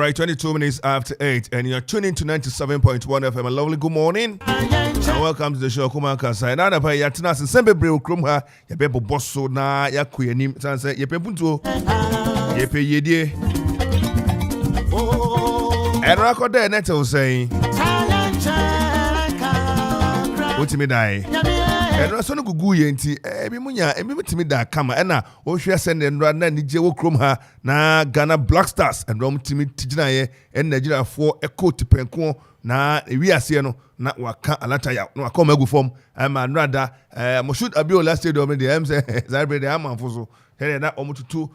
right, 22 minutes after 8, and you're tuning to 97.1 FM. A lovely good morning, and welcome to the show, Okoman Kasa. And I'm here to say, "Sembe breu krumha, ya bebo bosso na ya kuyenim." Sanse ye pepunto, ye pe yedie. And record there, neto saying, "What's me die?" And I saw no gugu yenti. Ebi munya, ebi mutimi da kama. Ena o share send and run na nije wo krom ha na Ghana Black Stars and rom timi tijina ye en Nigeria for echo tipenko na wi ase no na waka alata ya no akoma gu form ama nrada mo shoot abiola stadium dey am say zabre dey amanfo so here na omututu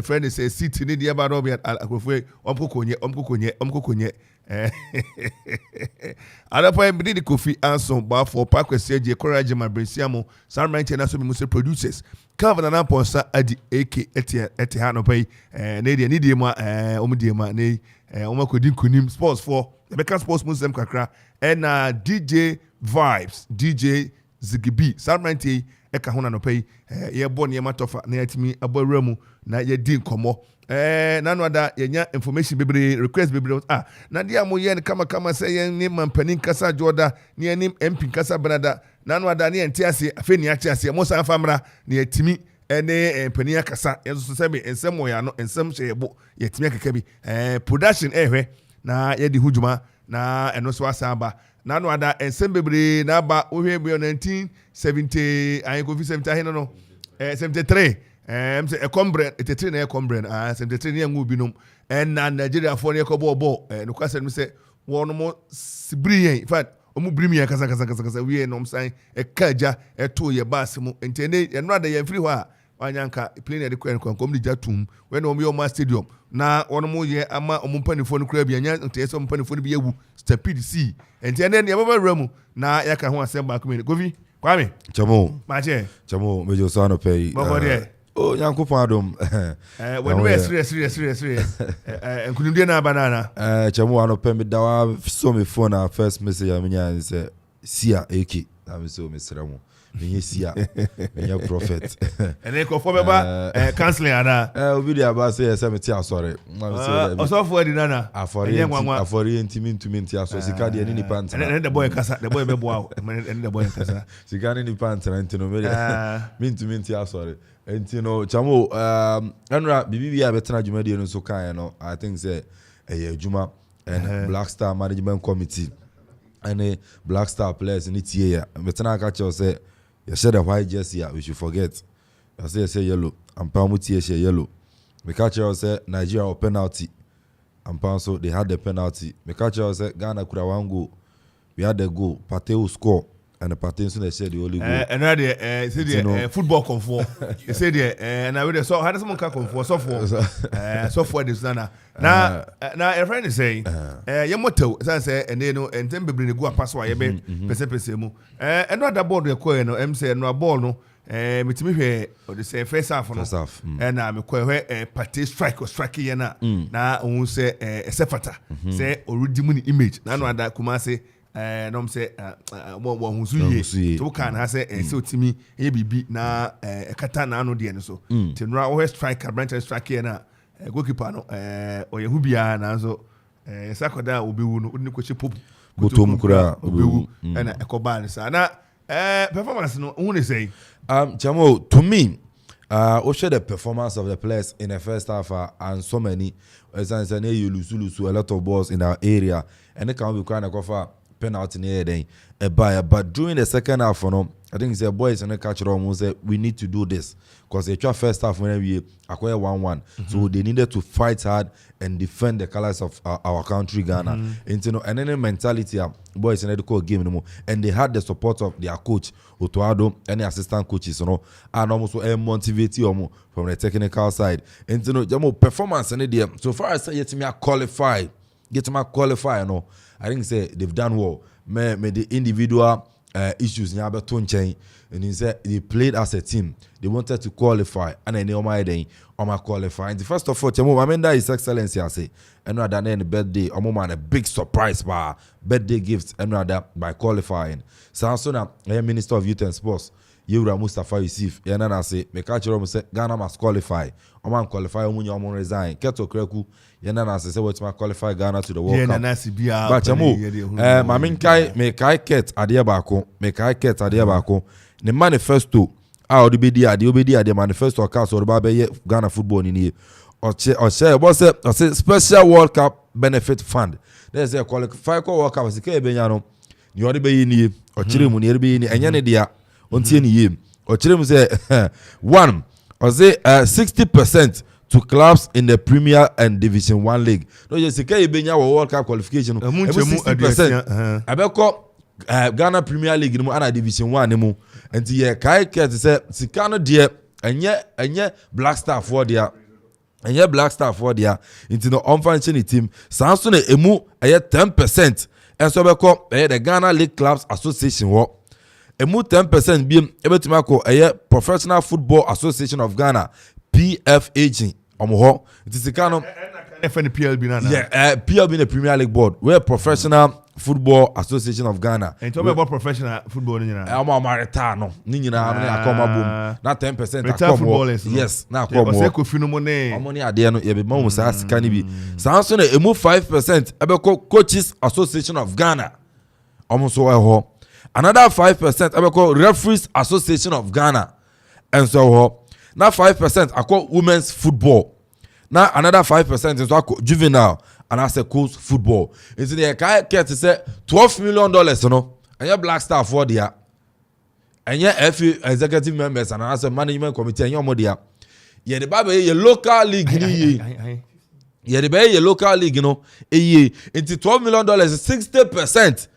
friend say city ni dey ba no be akofo omkokonye Other point be the Kofi Ansong Baffour Pakwese je courage my bresiamo Sarman International music producers cover na ponsa adi AK eti no pay na dey ni dey ma omudema na omakodin kunim sports for the Becca sports muslim kakra and DJ Vibes DJ Zigibi Sarman T eka hona no pay ye born ye matofa na yatimi abawramu na ye din komo nanu ada yenya information bebre request bebre na dia mo ye kama say ye ni mampanin kasa joda ni ni MP kasa banada nanu ada ni enti ase afeni ati ase mo san famra na yatimi ene mpanin kasa yeso se be ensem wo ya no ensem hye yebo yatimi akeka bi production ehwe na ye di hujuma na eno so asaba nanu ada ensem bebre na ba ohwe bi 1970 ayi Kofi 70 no 73 say a combrand it train a combrand 73 ne ngu binom and na Nigeria for ne ko bo no kwase me say one more sibri in fact omu brimi ya kasa we no msan e kaja e to ye bas mu entene e no ada ye free ho wanyanka plane de kom di jatum when omu yo ma stadium na one mo ye ama omu panifo no kura bi anya nteye so panifo no bi yewu stupid c entene ne baba ramu na yaka ho asem ba komeni Kofi Kwame chamo mejo so no pay oh yanko padom when we serious nkundie na banana chamo ano pay me dawa so me phone na first message amenya say sia ak am so me sramo me sia me prophet and they go for baba canceling ana obi dia ba say me tia sorry so for di nana afori ntimi aso sika de ni pants and the boy kasa the boy be boa and the boy kasa sika ni pants na ntino me ntimi sorry ntino chamo anra bibi ya betena jumadi no so kan no I think say juma and Black Star Management Committee and Black Star players ni tie ya betena ka che say you said the white jersey we should forget. I say yellow. And Pamuti say yellow. Mekacha say Nigeria penalty. And so they had the penalty. Mekacha say Ghana could have goal. We had the goal. Pateo score. And the Pateo they said the only goal. And now they say the football comfort. They say the and I will so how does someone come comfort so for this now a friend is saying your motto say and they know and then be bring go pass why be pese mu and not that ball they call no em say no ball no mitimi hwe or the say first half no and me call hwe party strike or strike ye na on say sefata say already money image na no ada kuma say no say wo husu ye to kan ha say say otimi ye bibi na kata na no de no so tinra wo strike branch strike ye na goalkeeper no oyehubia na so sakoda obewu no ni ko che pop kutum kura obewu na ekoba ne sa na performance no who say Chamo, to me share the performance of the players in the first half and so many as I say you lose a lot of balls in our area and it can be kind of cover penalty near then but during the second half I think the boys and the catch almost say we need to do this because the first half when we acquire 1-1 so they needed to fight hard and defend the colors of our country Ghana and and then the mentality boys in the call game and they had the support of their coach Otoado and the assistant coaches and also motivate from the technical side and jamo performance and there so far as yet me qualify I think say they've done well me the individual issues in Aberton chain and he said they played as a team. They wanted to qualify and then they qualify. And first of all, I mean that is excellency I say. And rather than the birthday, a big surprise by birthday gifts and rather by qualifying. So now Minister of Youth and Sports, Yura Mustafa Yusuf, and then I say, me catch say Ghana must qualify. Qualify resign. Keto Kreku, and then I say what my qualify Ghana to the World Cup. But I mean me kai ket adia bako. The manifesto the manifesto cast or Ghana football in here. Or share what's a special World Cup benefit fund. There's a qualify World Cup as a Kebenyano. You already be in here or Chirim near be in any dia on TNE or Chirim say 1 or say 60% to clubs in the Premier and Division 1 league. No, just say Benya World Cup qualification. 60%. Abeko Ghana Premier League and Division 1 nemu. And the kai ket say Sikano dear and yet Black Star for there. And yet Black Star for there into the unfunctioning team. Samson emu 10%. And so the Ghana League Clubs Association work. Emu 10% being able to make Professional Football Association of Ghana PFAG. It is the kind of PLB PLB in the Premier League board. We're Professional Football Association of Ghana. And talk about professional football. I'm a Maritano. Nina, boom. Not 10%. Footballers. Yes, now come on. Money at the end, you be almost ask can be. Samson, a move 5%. Abeko Coaches Association of Ghana. Almost so another 5%. Abeko Referees Association of Ghana. And so now 5% I call women's football. Now another 5% is what juvenile and I say coach football. It's the guy to say $12 million, you know, and your Black Star for there, and your FA executive members and I say management committee and your money. Yeah, the baby your local league, yeah, the baby your local league, you know, into $12 million, 60%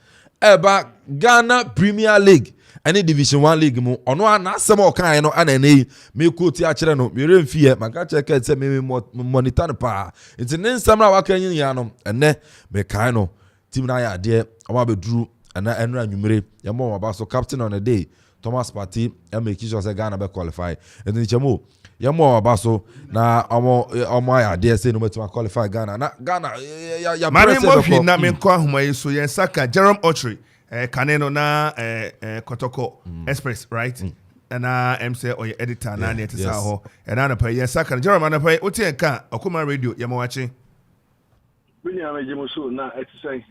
about Ghana Premier League. Any Division 1 league mu ono na asem kind no anane me quote a kire no me remfie maka check say me monitor no pa nti ne nsam na waka yin ya no ene me kind no team na ya de o be duru ana enra nwumere ya mo ba so captain on the day Thomas Partey e make sure say Ghana be qualify nti chemo ya mo ba so na omo ya de say no metima qualify Ghana na Ghana ya mani mo fi na me kwa homa yeso yen saka Jerome Otri Kaneno na Kotoko Express, right? And I'm say or your editor na ne tisa ho. And na pay yes second. Jeremy na pay oti enka Okoman radio yamo watching. Bini ame jemoso na exercise.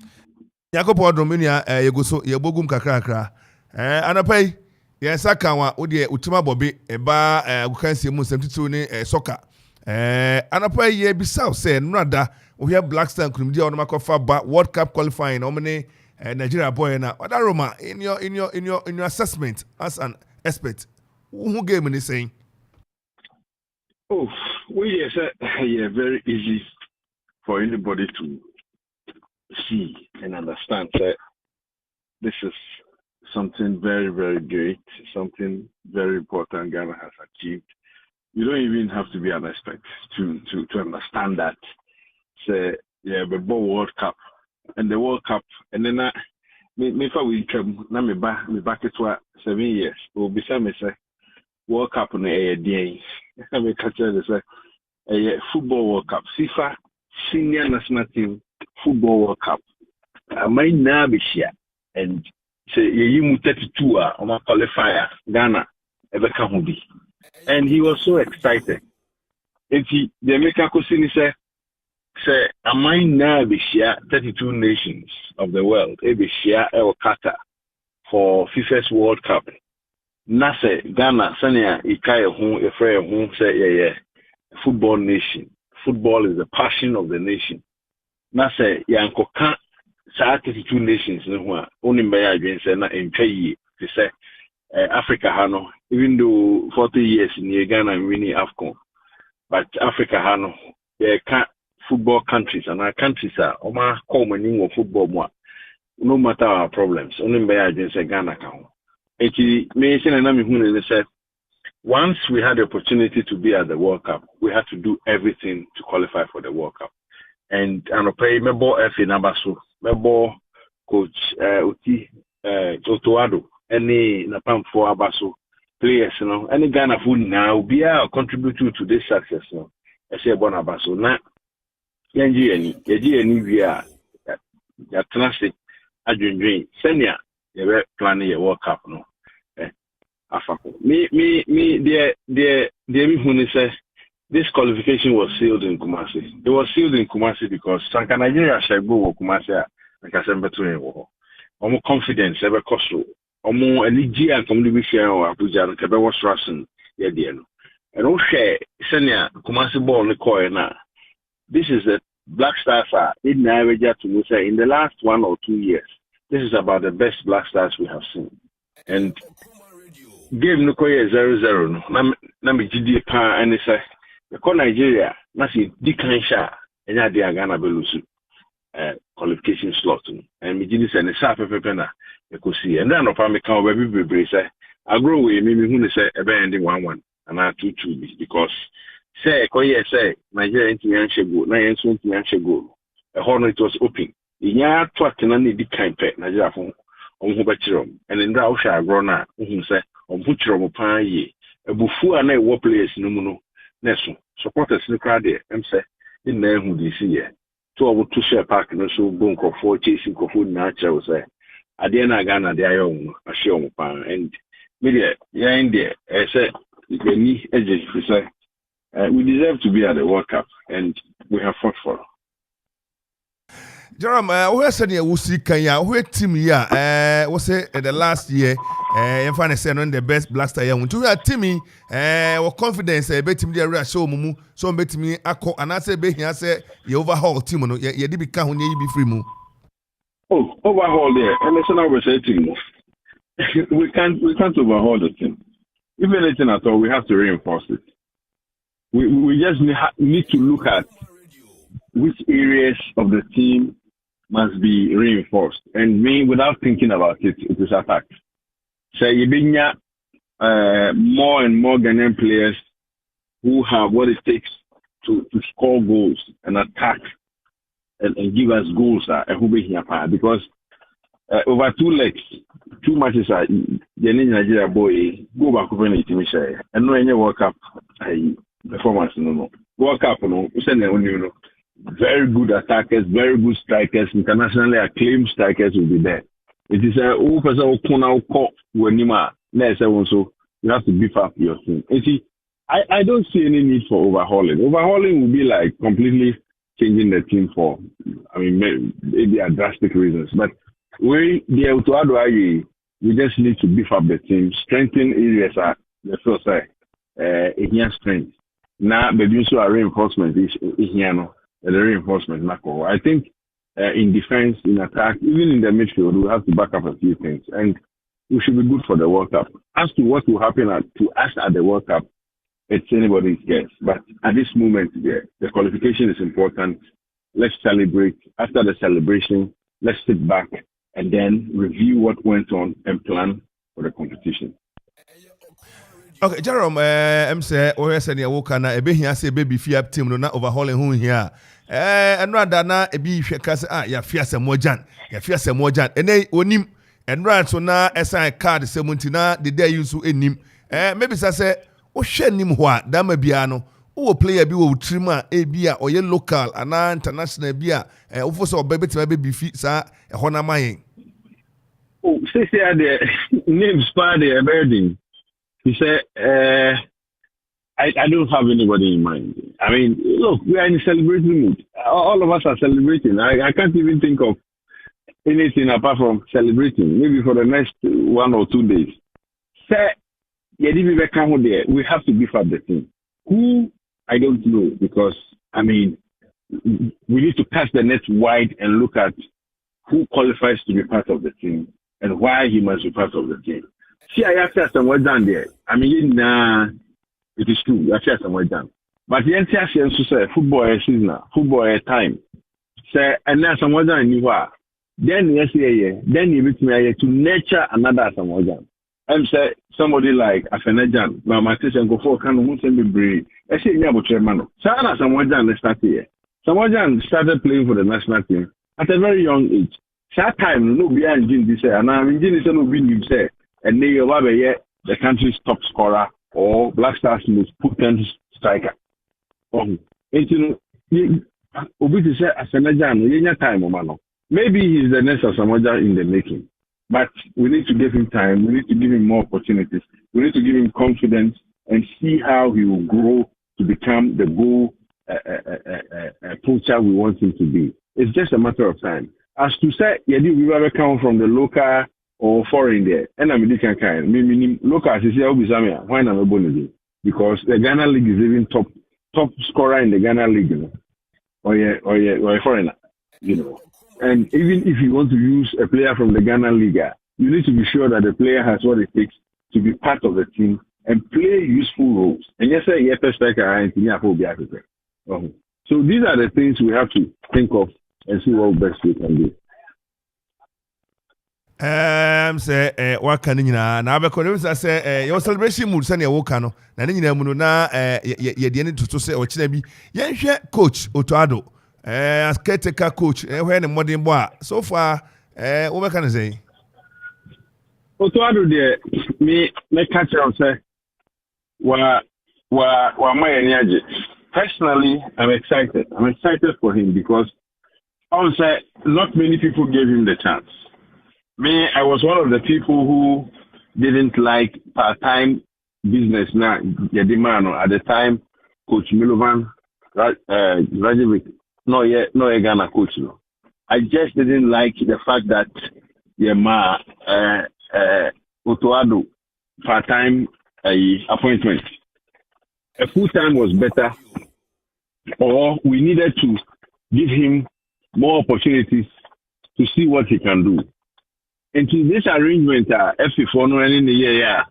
Yakopo odrominia yegoso yebogum kakra. Anapay yes second wa odi utima bobi eba gukansi mu 72 ni soccer. Anapay ye bisau say nrada we have Black Star kunimdia on makofa ba World Cup qualifying omne Nigeria boy na other Roma in your assessment as an expert who game in saying we said very easy for anybody to see and understand that this is something very, very great, something very important Ghana has achieved. You don't even have to be an expert to understand that. Say the World Cup. And the World Cup, and then me for we come na me back it to 7 years. Will be some say World Cup on a day. Me catch it say a football World Cup, FIFA Senior National Team Football World Cup. I might now be here and say you 32 on my qualifier Ghana ever come be, and he was so excited. And he the American question say say among now be share 32 nations of the world be share El Qatar for FIFA's World Cup. Na say Ghana sanya ikaye ho efre ho say yeah football nation. Football is the passion of the nation. Na say yankoka saa 32 nations no ho a oni mbaya adwen say na entwa yi to say Africa ha no, even though 40 years in Ghana winning AFCON, but Africa ha no can't football countries and our countries are common in football more. No matter our problems, only by against Ghana can. Once we had the opportunity to be at the World Cup, we had to do everything to qualify for the World Cup. And pay member FA Nabaso, member coach Uti Totoado, any Napam for Abaso players, any Ghana food now be contributing to this success. I say Bonabaso now. Yaji we are transit adwendwen senior you planning a World Cup no afako me the say this qualification was sealed in Kumasi. It was sealed in Kumasi because Sanka Nigeria shall go Kumasi like I said between omo confidence ever costo omo energy and community share or Abuja and Kebe was rushing yeah no and all share senior Kumasi ball on the coin now. This is the Black Stars are in Nigeria to say in the last 1 or 2 years. This is about the best Black Stars we have seen. And game no koye 0-0 no. Na me GD pa and say the Nigeria na see dikansha enya de Ghana belusu qualification slot. And me GD say ne sa pepe na e ko see. And then no pa me kan be say agro we me hu say e be ending 1-1 and 2-2 because say koye say Nigeria into goal na yen so into goal a horn it was open inya to atena na di kan pe Nigeria fo onhu ba kirom and in that sha agro na hu say onhu kirom pa yi ebufu a na e wo players no mu no na so supporters no crowd there em say in na hu di see here to obo to share park no so go nkofo chasing nkofo na chawo say ade na Ghana de ayo mu a share mu pa and media ya in there say ni eje say we deserve to be at the World Cup, and we have fought for it. Jerome, who said you see Kenya? Who team here? Was say the last year? In fact, say on the best Black Star. When you are teaming, with confidence, bet team there show mumu. So bet me ako, and I say bet here say you overhaul team. No, you did become when you be free mu. Oh, overhaul there. And that's not what we're saying. We can't overhaul the team. If anything at all, we have to reinforce it. We just need to look at which areas of the team must be reinforced. And me, without thinking about it, it is attack. So you bring more and more Ghanaian players who have what it takes to score goals and attack and give us goals because over 2 legs, 2 matches are the Nigeria boy go back over the team and no any World Cup performance no World Cup no very good attackers, very good strikers, internationally acclaimed strikers will be there. It is a so you have to beef up your team. You see, I don't see any need for overhauling. Overhauling will be like completely changing the team for maybe a drastic reasons. But we just need to beef up the team, strengthen areas at the first side. Strength. Now, but also a reinforcement is the reinforcement. I think in defense, in attack, even in the midfield, we have to back up a few things, and we should be good for the World Cup. As to what will happen to us at the World Cup, it's anybody's guess. But at this moment, the qualification is important. Let's celebrate. After the celebration, let's sit back and then review what went on and plan for the competition. Okay, Jerome, I'm say we say you can na ebe hia say baby fiap team no na overhauling who here. Enra na ebi hweka say ya fia semojan, ene onim enra so na assign card 70 na the day use enim. Maybe say o hwe nim ho a da ma bia no wo player bi wo trim a bia oye local ana international bia wo fo so obebetima baby fi sa ho na mayen. Oh, say the names pa the burden. He said, I don't have anybody in mind. I mean, look, we are in a celebrating mood. All of us are celebrating. I can't even think of anything apart from celebrating. Maybe for the next 1 or 2 days. Say, we have to beef up the team. Who? I don't know, because, I mean, we need to cast the net wide and look at who qualifies to be part of the team and why he must be part of the team. See, I have to some work done there. I mean, it is true. I have to some work done. But the entire sense to say football is seasonal, football is time. Say, and now some work done in you are. Then yes, then you meet me to nurture another some work done. I'm say somebody like Afenajan, my teacher go for can who send me brave. I say yeah, but man. Sana some work done start here. Someone started playing for the national team at a very young age. That time, no behind Jim this and I'm Jim no being say and they are the country's top scorer or Black Stars most potent striker. You know, Obi to say Afenajan, time, man. Maybe he's the next Asamoah in the making. But we need to give him time. We need to give him more opportunities. We need to give him confidence and see how he will grow to become the goal poacher we want him to be. It's just a matter of time. As to say, we ever come from the local or foreign there, and I'm kind. Meaning local is here, why not a because the Ghana League is even top scorer in the Ghana League, you know, or a foreigner, you know. And even if you want to use a player from the Ghana League, you need to be sure that the player has what it takes to be part of the team and play useful roles. And yes, so these are the things we have to think of and see what best we can do. Say what can you now because I say your celebration mood send your work na nyina na ye de to say o kina bi ye hwe coach Otoado as caretaker coach where the modern boy so far what can I say Otoado there me catch am say wa my energy. Personally, I'm excited. I'm excited for him because I would say not many people gave him the chance. Me, I was one of the people who didn't like part-time business now. At the time, Coach Milovan, Rajovic, no Ghana coach. No. I just didn't like the fact that Otoado part-time appointment. A full-time was better, or we needed to give him more opportunities to see what he can do. And to this arrangement, F4 no in the year,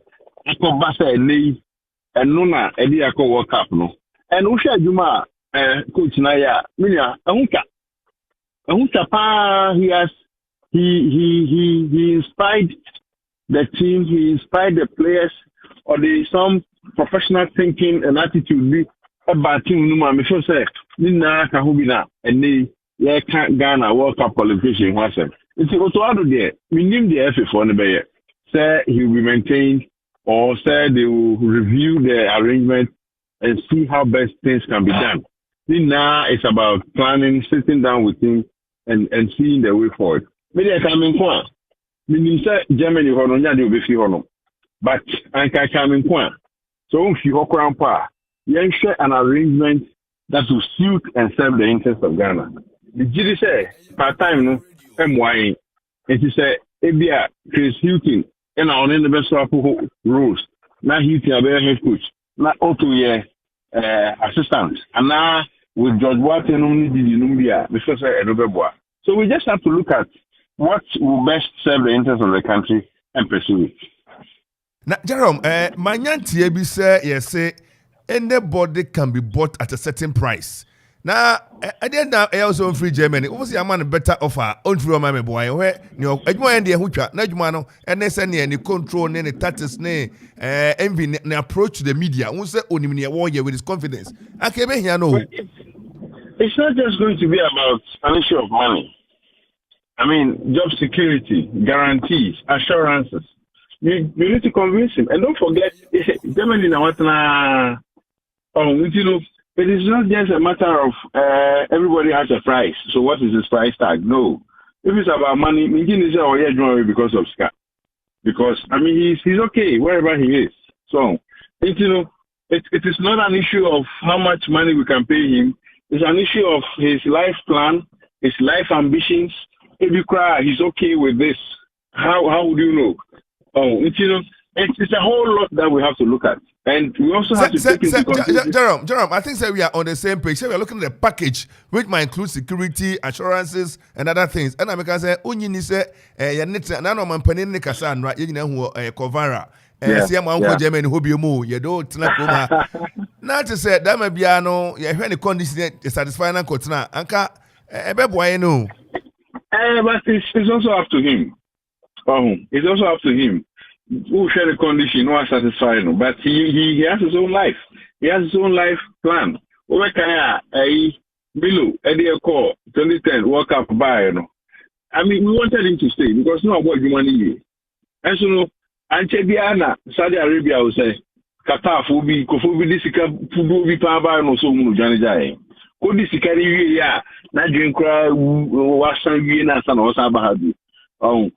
Ako Basa and Nona Eddie Ako World Cup no. And Usha Juma, Coach Naya, Minya, Ahunka Pa, he inspired the team, he inspired the players, or some professional thinking and attitude about team Numa. Me sure say, Nina Kahubina, and they can't Ghana World Cup qualification. What's it? It's Otoado there. We name the FA for the say he will be maintained, or say they will review the arrangement and see how best things can be done. Now it's about planning, sitting down with him, and seeing the way forward. Maybe I come in Kwan. Meaning say Germany will be free, but I can come in Kwan. So if you walk around you share an arrangement that will suit and serve the interests of Ghana. The GD say part time no. MY, and he said, Ebia, Chris Hilton, and on in the best of rules. Now Hilton, a head coach, not auto assistant, and now with George Watson only did Numbia, because I another boy. So we just have to look at what will best serve the interests of the country and pursue it. Now, Jerome, my nyantie bi say yes, say anybody can be bought at a certain price. Now, I did now also free Germany. What was the man better offer? On free my boy, where you and the Hucha, Najmano, and they send any control, any tatis, envy, approach to the media. Who say only a warrior with his confidence? I can't be here, no. It's not just going to be about an issue of money. I mean, job security, guarantees, assurances. You need to convince him. And don't forget, Germany now, it is not just a matter of everybody has a price. So what is his price tag? No. If it's about money, Mingin is because of Sky. Because, I mean, he's okay wherever he is. So, it is not an issue of how much money we can pay him. It's an issue of his life plan, his life ambitions. If you cry, he's okay with this. How would you know? Oh, it's a whole lot that we have to look at. And we also have to take into consideration. Jerome, I think that we are on the same page. So we are looking at the package, which might include security, assurances, and other things. And I'm going to say, "Unyi say, na no man panin ni kasa nra, ye nyina hu kovara. See am uncle German who be mu, ye do tena kuma. Na to say that may be ano, ye hwe ni condition satisfy na kotena. Anka ebe boy no. But it's also up to him. It's also up to him. Who share the condition, no satisfied, no. But he has his own life. He has his own life plan. Over Kaya, below Eddie call 2010 World Cup by no. I mean, we wanted him to stay because no about the money. And so no, Anche Diana, Saudi Arabia will say, Qatar Fubi, Kofobi Disika, Fubi Paba, no so munu Johnny Jay. Could this carry ya? Not drink cry, Wasan Vienna, and Osabahadu.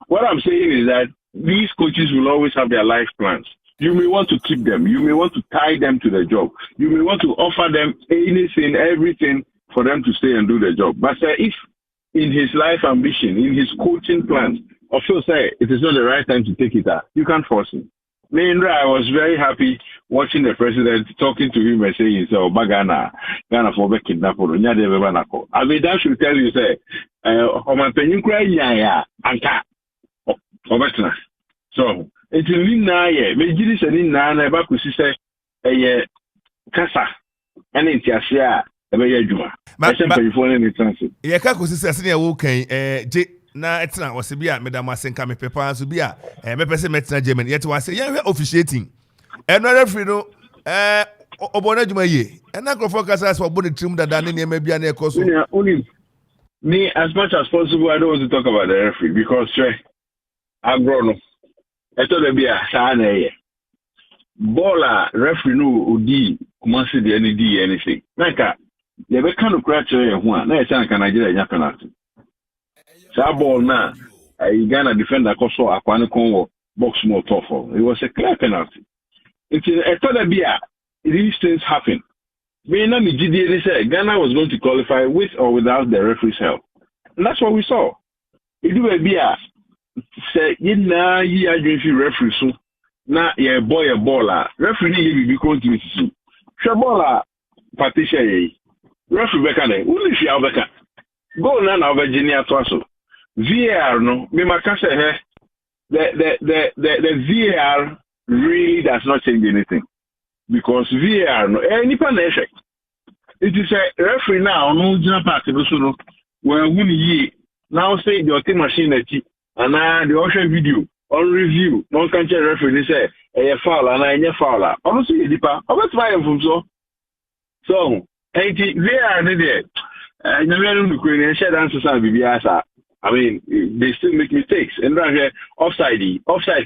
What I'm saying is that these coaches will always have their life plans. You may want to keep them. You may want to tie them to the job. You may want to offer them anything, everything for them to stay and do the job. But if in his life ambition, in his coaching plans, also say it is not the right time to take it out, you can't force him. I was very happy watching the president talking to him and saying, Ghana for the kidnapping. I mean, that should tell you, say, Oman Penunkra, Anka. So it's in Naya, Majidis and in Nana, Bakusi say a Kasa, and it's Yasia, a Bayajuma. My phone in the transit. Yakaku says, na etna was bia Madam Asenka me pepa so bia me pese metna German yet was say yeah officiating and referee no obona djuma ye and na Kofi Ansong so obona trim dada ne ma bia na ekoso me as much as possible. I don't want to talk about the referee because agro no eto de bia sa na ye bola referee no odi kuma se de anything naka ye be kan okra chere ho a na ye san ka Nigeria nya penalty. That ball now, Ghana defender also Akwane Kongo box more tough. It was a clear penalty. It's a third beer. These things happen. Ghana was going to qualify with or without the referee's help. And that's what we saw. It do a beer. Say, ye are referee so now ye boy a baller. Referee be going to see. Shabola Patricia referee Becca, only she Albecca. Go now Virginia Twasso. VAR no, me makase the VAR really does not change anything because VAR no any panel. It is a referee now no jina party no when we now say the team machine and the ocean video on review no can check referee say a foul and a foul. Honestly, the pa about fire from so VAR no there. The share answers are BBS. I mean, they still make mistakes. And right here, offside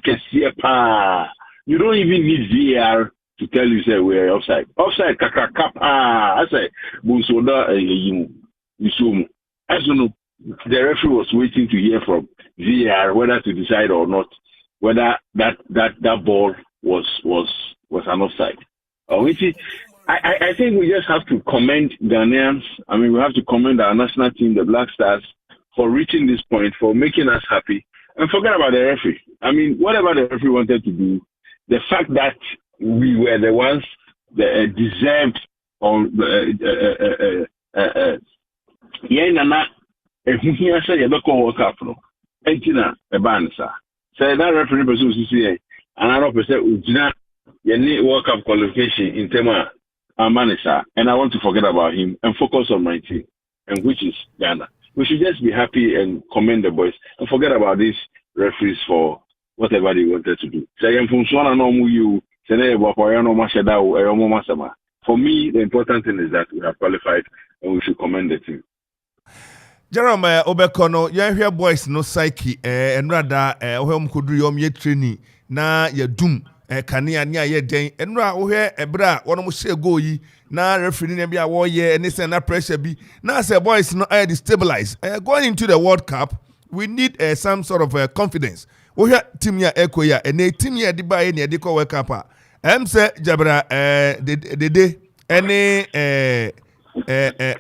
can see a pa. You don't even need VAR to tell you say we're offside. Offside kakakap I say Bunsoda Yisum. As you know, the referee was waiting to hear from VAR whether to decide or not whether that ball was an offside. I think we just have to commend Ghanaians. I mean, we have to commend our national team, the Black Stars, for reaching this point, for making us happy, and forget about the referee. I mean, whatever the referee wanted to do, the fact that we were the ones that deserved or World Cup, say that referee person CCA, another percent World Cup qualification in Tema Manisa, and I want to forget about him and focus on my team, and which is Ghana. We should just be happy and commend the boys and forget about these referees for whatever they wanted to do. For me, the important thing is that we have qualified and we should commend the team. Jerome Obekono, you hear boys no psyche and rather home could do your training na ye doom kania nia ye den enra wo hwe ebra wono mo she go yi na referee na bia wo ye any say na pressure bi na say boys no destabilize going into the World Cup. We need some sort of confidence. Wo hwe team ya ekoya and team ya di ba ye na de ko World Cup Say Jabra the any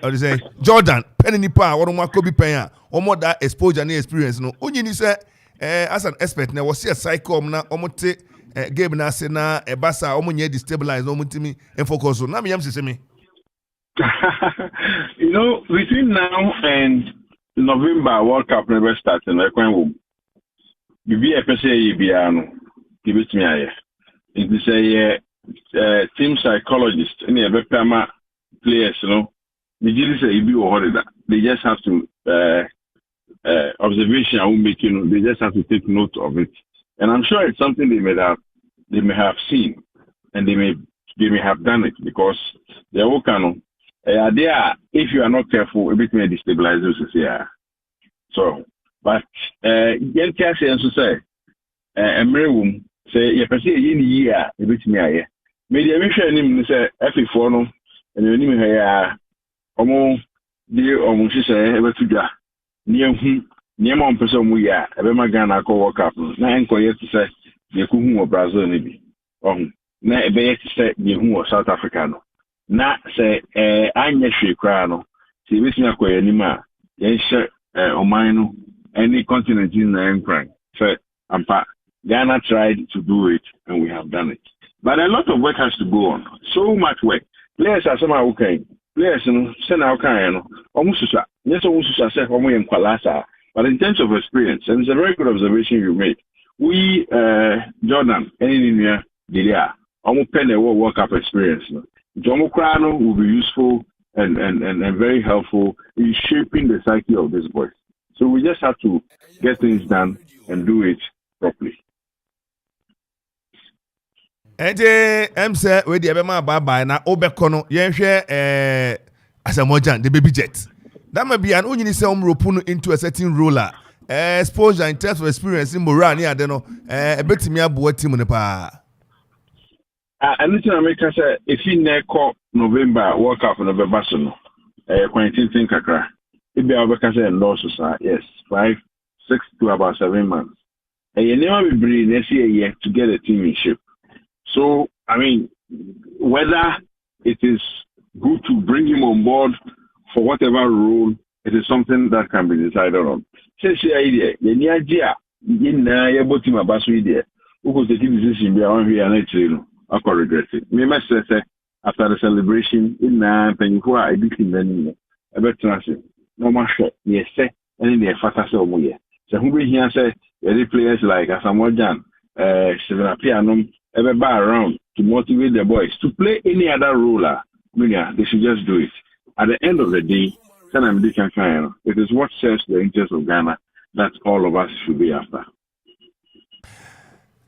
or say Jordan penny nipa or ma Kobe Penya or more that exposure and experience no only ni say as an expert na was see a cycle na omote game na se na e basa omonye destabilize no mutimi and focus on na me yam se me. You know, between now and November World Cup never starts and like when we be a person biano give it me aye. It is a team psychologist and a better players, you know. They just say you be holiday. They just have to observation I will make, you know, they just have to take note of it. And I'm sure it's something they may have seen and they may have done it because they are working there. If you are not careful, a bit may destabilize you. Yeah. So, but you can say, say, you can say, year, a bit me. Maybe I wish I knew say, every phone, and you knew here, almost say, ever to that. Near one person we are, a Bemagana co work up. Now, inquire to say, the Kumu or Brazil, maybe. Now, a bear to say, the who or South Africano. Not say, I'm a free crano. See, this is quite anima. Yes, sir, or mine, any continent in the empire. So, Ghana tried to do it, and we have done it. But a lot of work has to go on. So much work. Players are somehow okay. Players, send out kind, almost yes, almost say, but in terms of experience, and it's a very good observation you made. We, Jordan, any in here, almost pen a World Cup experience. Jomo Krano will be useful and very helpful in shaping the psyche of this boys. So we just have to get things done and do it properly. Say we the ebema bye na obekono yenhwe asamojan the baby jet that may be an onyini say omropunu into a certain roller exposure in terms of experience in morale ni ade no ebetimi abo team ne pa anything I make say if in November World Cup no be baso no quentin kakra e be abeka say loss yes 5 6 to about 7 months you never be bring next year to get a team in shape. So, I mean, whether it is good to bring him on board for whatever role, it is something that can be decided on. Say, idea, the near idea, you bought him a bus idea. Who could take decision beyond here and I could regret it. Me must say, after the celebration, in Pennyqua, I did him then a better transit. No more shot, yes, say, and in the fatter so more. So, who will here say, the players like Asamoah Gyan, Steven Pianum, ever bar around to motivate the boys to play any other role. They should just do it. At the end of the day, it is what serves the interest of Ghana that all of us should be after.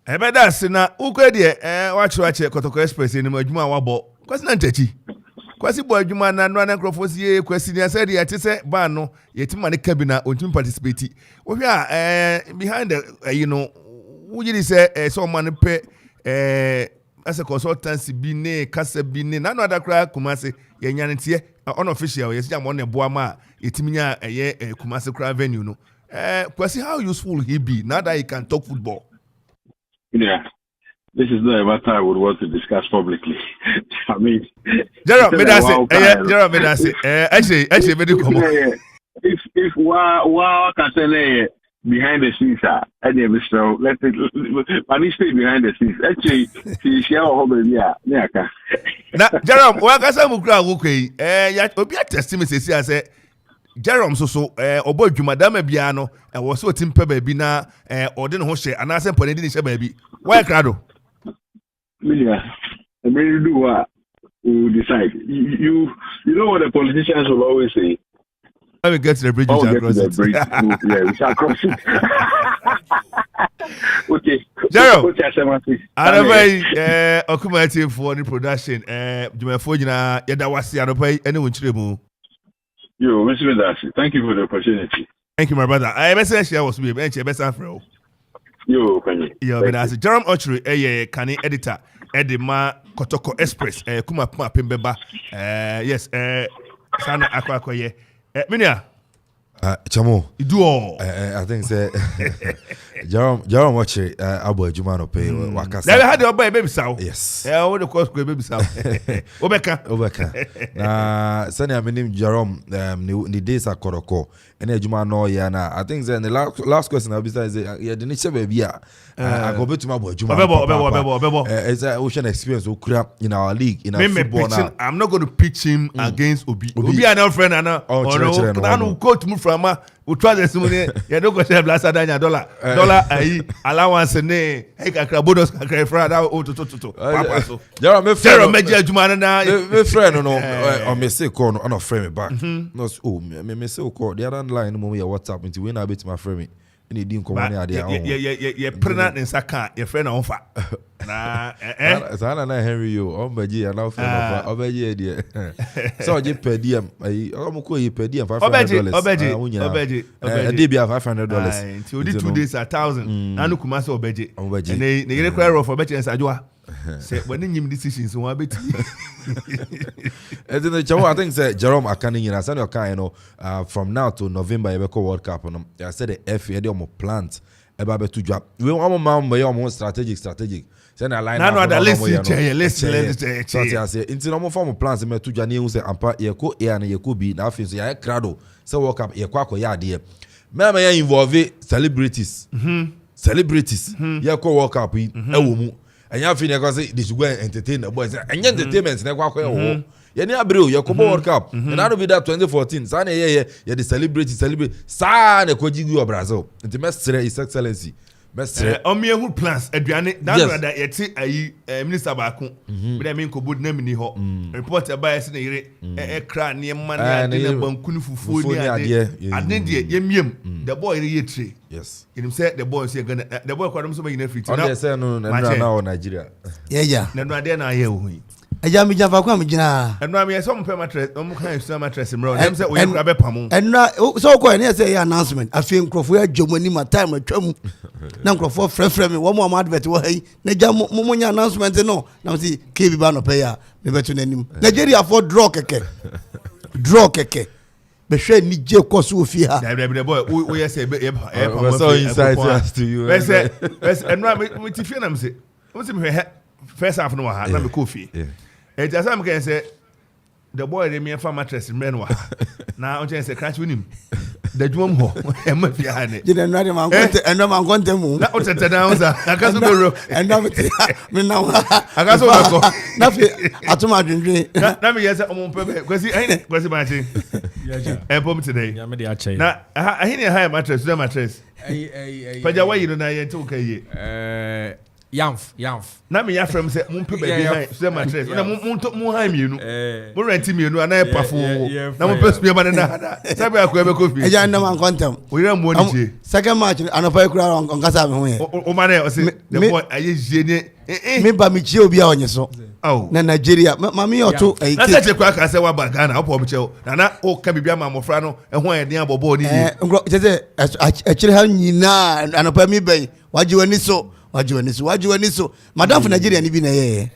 That's na ukwe watch Kotoko Express in Majuma Wabo. Kwasi nantechi. Kwasi boy Juma na nwana crofos ye kwasi ni said ya tese ba no yetima ne kabina ontum participate. We are behind the wujiri say someone pe as a consultancy bine kasa bine na no other cry Kumasi yenyantie unofficial yes jam on boama etiminya Kumasi cry venue no kwasi how useful he be now that he can talk football. Yeah, this is not a matter I would want to discuss publicly. I mean, Gerald Medase actually very common. If wow can say behind the scenes and every show let it but he stay behind the scenes actually she share all baby na Jerome wa kasa mu kra wokoi ya obi attest me say Jerome so obo adwuma da ma bia no wo so timpa baabi na ode ne ho hye anase mpone de ne hye baabi why krado Milia I mean do what you decide you know what the politicians will always say. When we get to the bridge, we shall cross it. Yeah, we shall cross it. Okay. Gerald, Okoman for the production. Jumafojina, Yadawasi, and anyone to Yo, Mr. Medase, thank you for the opportunity. Thank you, my brother. I message I was with bench, best afro. Yo, Penny. Yo, Medase. Jerome Ochre, Kani editor, Edima Kotoko Express, Kuma Puma Pimbeba. Yes, Sana Akwakoye. Minia, Chamo, you do all. I think say Jerome watch abo adwuma no pay wakasa. Never had your baby sow. Yes. All the course baby sow. Obeka. Na sani aminim Jerome the days are koroko. Ene adwuma no ya na I think the last question I be say ya the nature baby I go bet to my boy adwuma. Obebo. It's an ocean experience okura in our league in our football now. I'm not going to pitch him against Obi and our friend Anna. No coach move from we try this money. You don't go share blasa danya dollar allowance ne hey kakra bonus kakra fra da o to papa so Jerome me friend me adwuma na me friend no o me say call no on friend me back no me say call the other line no me WhatsApp until when I bet my friend me any din come on there ye prena nsaka ye friend on fa na sana na Henry yo on baji and now friend of obaji there so je per diem o mo ko ye per diem $500 obaji dey be $500 until the 2 days 1,000 na no kuma say obaji ne yere kwa rough obaji nsajoa say when him decisions one bit and then I think say Jerome Akani you know kind you know from now to November you go World Cup no I said the FA dey on plant eba be to drop we one man be on strategic say na line na the list so I say into no form plans me to dwa ne say ampa ye ko A na ye ko B na afin so ya crowd say World Cup ye kwa ya de me ya involve celebrities ye ko World Cup e wo mu and you feel like they should go and entertain the boys. And yet entertainment never quite oh. You need a bro, you come World Cup. And that'll be that 2014. Sana yeah, the celebrate. Sana Kojigu of Brazil. And the best is excellency. Best on me who plans Adriane that yet a minister baku. But I mean ko bud name ni ho. Report by a cra near man and Bankunu Fufu Yem the boy re yes. Him said the boy say gonna the boy kwadom so be free. On say no na Nigeria. Yeah. Na no ade na ye wo yi. Eja mi jafa kwa mi gina. And no me some pay mattress, kan use mattress mro. Dem say we grab pam. And na so ko na say announcement. Afi nkrofo ya jomani ma time atwam. Na nkrofo frefre me wo mo advert wo hai. Na ja mo nya announcement no. Na say KB ba no pay ya. Me betu nanim. Nigeria for draw keke. Be hwe ni je koso ofi ha. The boy we say pam. So inside to you. We say and no me tifie na me say. We say me first half no ha na me Kofi. It just am can say the boy dey me fa mattress men wa. Na on say crash winim. The drum ho e ma fi ha ne. Je na no man konte eno man konte mu. Na o tete na unsa. Aka so go eno me na aka so go. Na fi atuma dwendwe. Na me yes omo pe kwesi ba chi. Yeah. Pom today. Ya me dey ache. Na ahini ha mattress, the mattress. Paja why you na ye to kai Yamf. Na me ya from say mun pe baby high so mattress. Na mun high mienu. Mun rent mienu ana pafo. Na mun pe ba na. Sabe akwa be Kofi. Eja na man kontem. We ran mo ni. Second match anopa kura on kasa me ho ye. O ma na o say the boy aye jie ni. Me ba mi chie obi a onye so. Na Nigeria mami oto na se kwa ka se wa ba Ghana o po mche na o ka bibia ma mofra no ehun e den abobo ni ye. Ngro je akire ha nyina anopa mi ben waji wani so madam for Nigeria ni bi na ye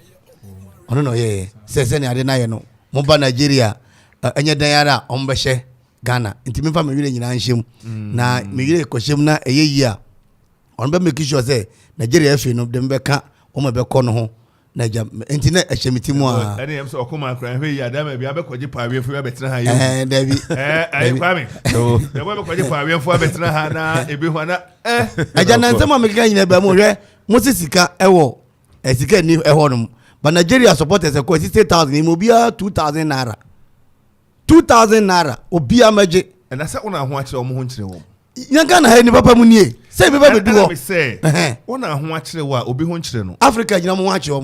ono no ye se ne ade na ye no mo ba Nigeria enye dan yara on be hye Ghana nti me fa me wire nyina nhyem na me wire ko hyem na eye yi a on be make sure say Nigeria fe no dem be ka o ma be ko no ho na jam nti na ehyemiti mu a ene yem so Okoman Kasa hwe yi adam bia be kwaje paawe fu be tena ha ye David ayi kwame no be be kwaje paawe fu be tena ha na ebi ho na aja na nsema me ka nyina ba mu hwe musisika ewo esika ni eho no but Nigeria supporters e ko 60,000 ni mo bia 2,000 naira 2,000 naira obia maje na se una ho akire o mo ho nkire wo nyanga na ha ni papa mu nie se be ba be du ho una ho akire wa obi ho nkire no Africa nyina mo ho akire o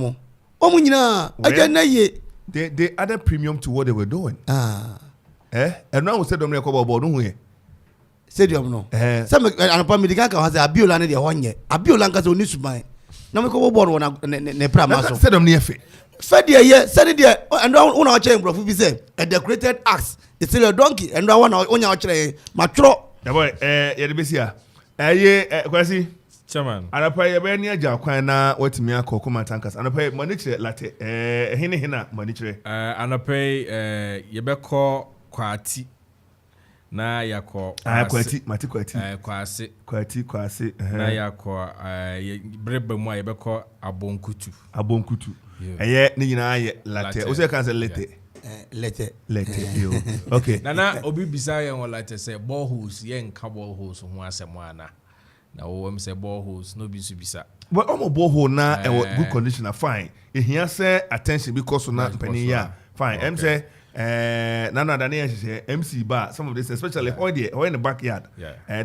mo nyina aja na ye they added premium to what they were doing and now we said them ko bobo no hu ye stadium no se me anopa medical ka ha se abiola ne de ho nye abiola nka se oni suban na me ko bobo no ne prama so said them ne fe Fedia ye said there and one our chain bro say a decorated axe it's still a donkey and one onya ochire matro the boy ye de besia ye kwasi chairman anapa ye be ne agya kwan na watimi akọ Okoman Kasa anapa mani kire latte hina mani kire anapa ye be ko kwati na yakɔ kwati na yakɔ breba mu a yɛbɛkɔ abonkutu ɛyɛ ne nyinaa yɛ latte o se kan sɛ latte yo okay na obi bisa yɛn wɔ latte sɛ boreholes yɛn ka boreholes ho asɛm ana na wo am sɛ boreholes no bi so bisa well almost borehole na good condition fine ehia sɛ attention because na mpani ya fine em say nana da ne yɛ MC bar some of this especially all in the backyard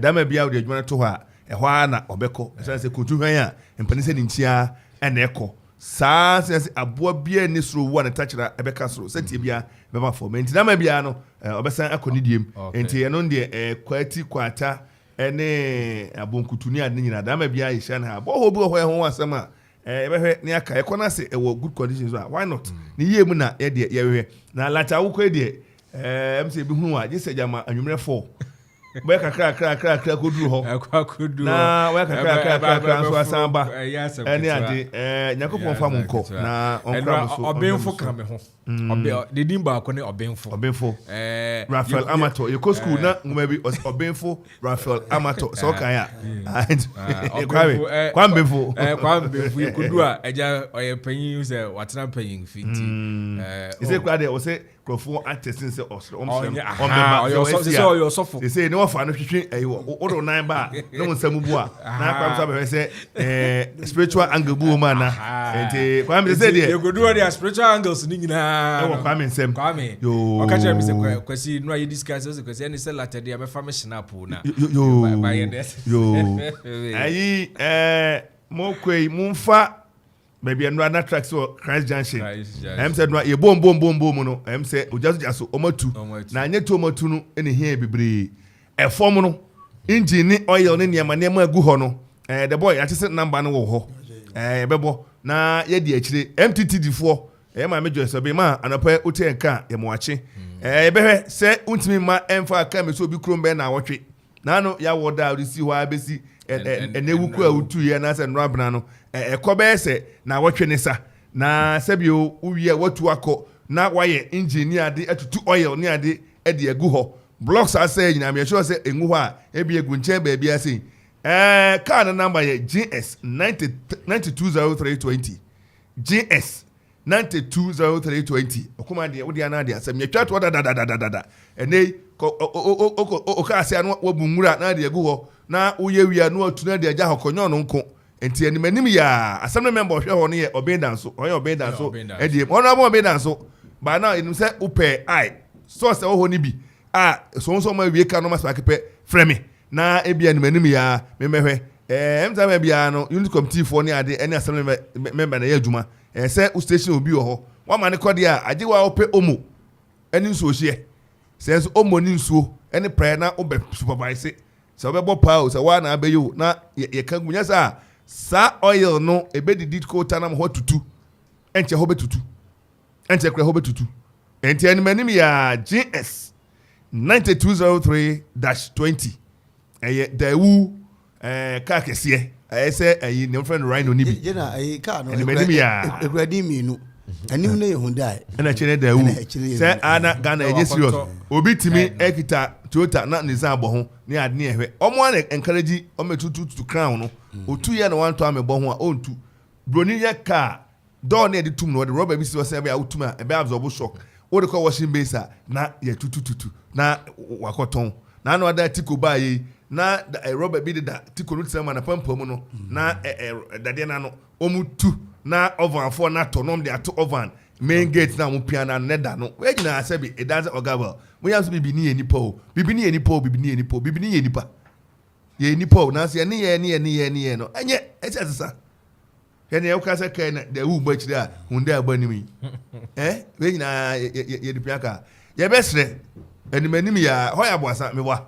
da ma bia wo de adwuma to hɔ a ɛhɔ na ɔbɛkɔ ɛsɛ sɛ kotu hwan a mpani sɛ ne ntia ɛna ɛkɔ saa sɛ aboa bia ne soro wo na tachira ɛbɛka soro sɛ tie bia bɛma fo menti da ma bia no ɔbɛsan akɔ ne diem enti ɛno de kwati kwata ɛne abonkutu ni ade nyina da ma bia yɛhyɛ na bo ho bi hɔ ho asɛm a ɛbɛhwɛ ne aka ɛkɔ na sɛ ɛwɔ good conditions a why not ne yie mu na yɛde yɛhwɛ na lata wo kɔ de MC bi hu a gye jama anwumrɛ 4 bɛ kakra koduru hɔ na wɛ kakra so asamba ɛne ade nyakopɔn fa mu nkɔ na ɔnkra so ɔbenfo ka me ho de din ba ko ne ɔbenfo Rafael Amato yɛkɔ school na ngoma bi ɔbenfo Rafael Amato so kan ya kwambenfo yɛkodu a ɛgya ɔyɛ panyin sɛ watena panyin fiti ɛsɛ kwa de ɔsɛ krofo atestin sɛ ɔsɛ ɔyɛ ɔsɔfo sɛ ne wɔfa no hwehwe ɛyɛ wodo nan ba ne mo nsamu bu a na kwam sa bɛhwɛ sɛ spiritual angle bu ma na enti kwam sɛ deɛ yɛkodu de spiritual angles ni nyinaa ɛwɔ kwam nsɛm yo ɔka kyerɛ me sɛ kwasi no ayi discuss sɛ kwasi ɛne sɛ latter deɛ bɛfa me snap na ayi mo kwei mumfa maybe another na tracks so Christ Junction em said no ye bom no em say ojaso omatu na anye to omatu no ene hia bebre e form no engine ni oil ne niam agu ho no the boy ati se number no wo ho bebo na ye di akire MTT difo e ma mejo so be ma anopa ote enka ye mo ache behwe se untimi ma emfa aka me so bi krom be na awotwe na no ya woda resi ho abesi enewu ku awutu ye na se no abna no ekobe ese na wotwe ne sa na sebio uwie watu akọ na waye engineer de atutu oil ne ade ede agu ho blocks asa nyina me sure se engu ho a ebi egu nche ba bia sei car na number ye GS 920320 GS 920320 okuma de wodi ana de asem yetwa to da ene o ka ase anu wabu nwura na de agu ho na uye wia no atuna de agya hokonyo no nko enti animanim ya assembly member hwe ho no ye obedanso oye obedanso ediem ono abo obedanso ba na enim se upe ai source ho ni bi so ma wie ka no mas pakepe frame na ebi animanim ya memehwe emza ma bia no unit committee for ni ade any assembly member na ye adwuma se station obi ho wa ma ne kode a age wa ope omo eni nso hye se omo ni nsuo eni prayer na obe supervise se obebo pa o se wa na abeyo na ye ka gunya sa oil no ebedidi ko tanam ho tutu enche ho betutu enche kra ho betutu enti animanim ya GS 9203-20 eye dawu ka kese ese ayi ne friend Rhino ni bi je na ayi ka no animanim ya egradi minu anim na yehunda na chere dawu se ana Ghana eje serious obi timi ekita Toyota na niza abo ho ne ade ne ehwe omo na encourage ometutu crown no otu ye na wan to amebo ho a ontu broni ye ka door na de tum no de rubber bi si o se be outuma e be absorb shock o de call washing base na ye tutu na wakoton na no ada tiko ba ye na rubber bi de da tiko no tsema na pampam no na dade na no omutu na oven for na tonom de ato oven main gate na mu piano na da no we nyina asebi it doesn't ogabel we have to be ni enipa ye nipa na se ne ye no enye esesa ye ne ukasa kai na da wu ba chira hunda abanimi we nyina ye dipia ka ye besre animanim ya hoya boasa mewa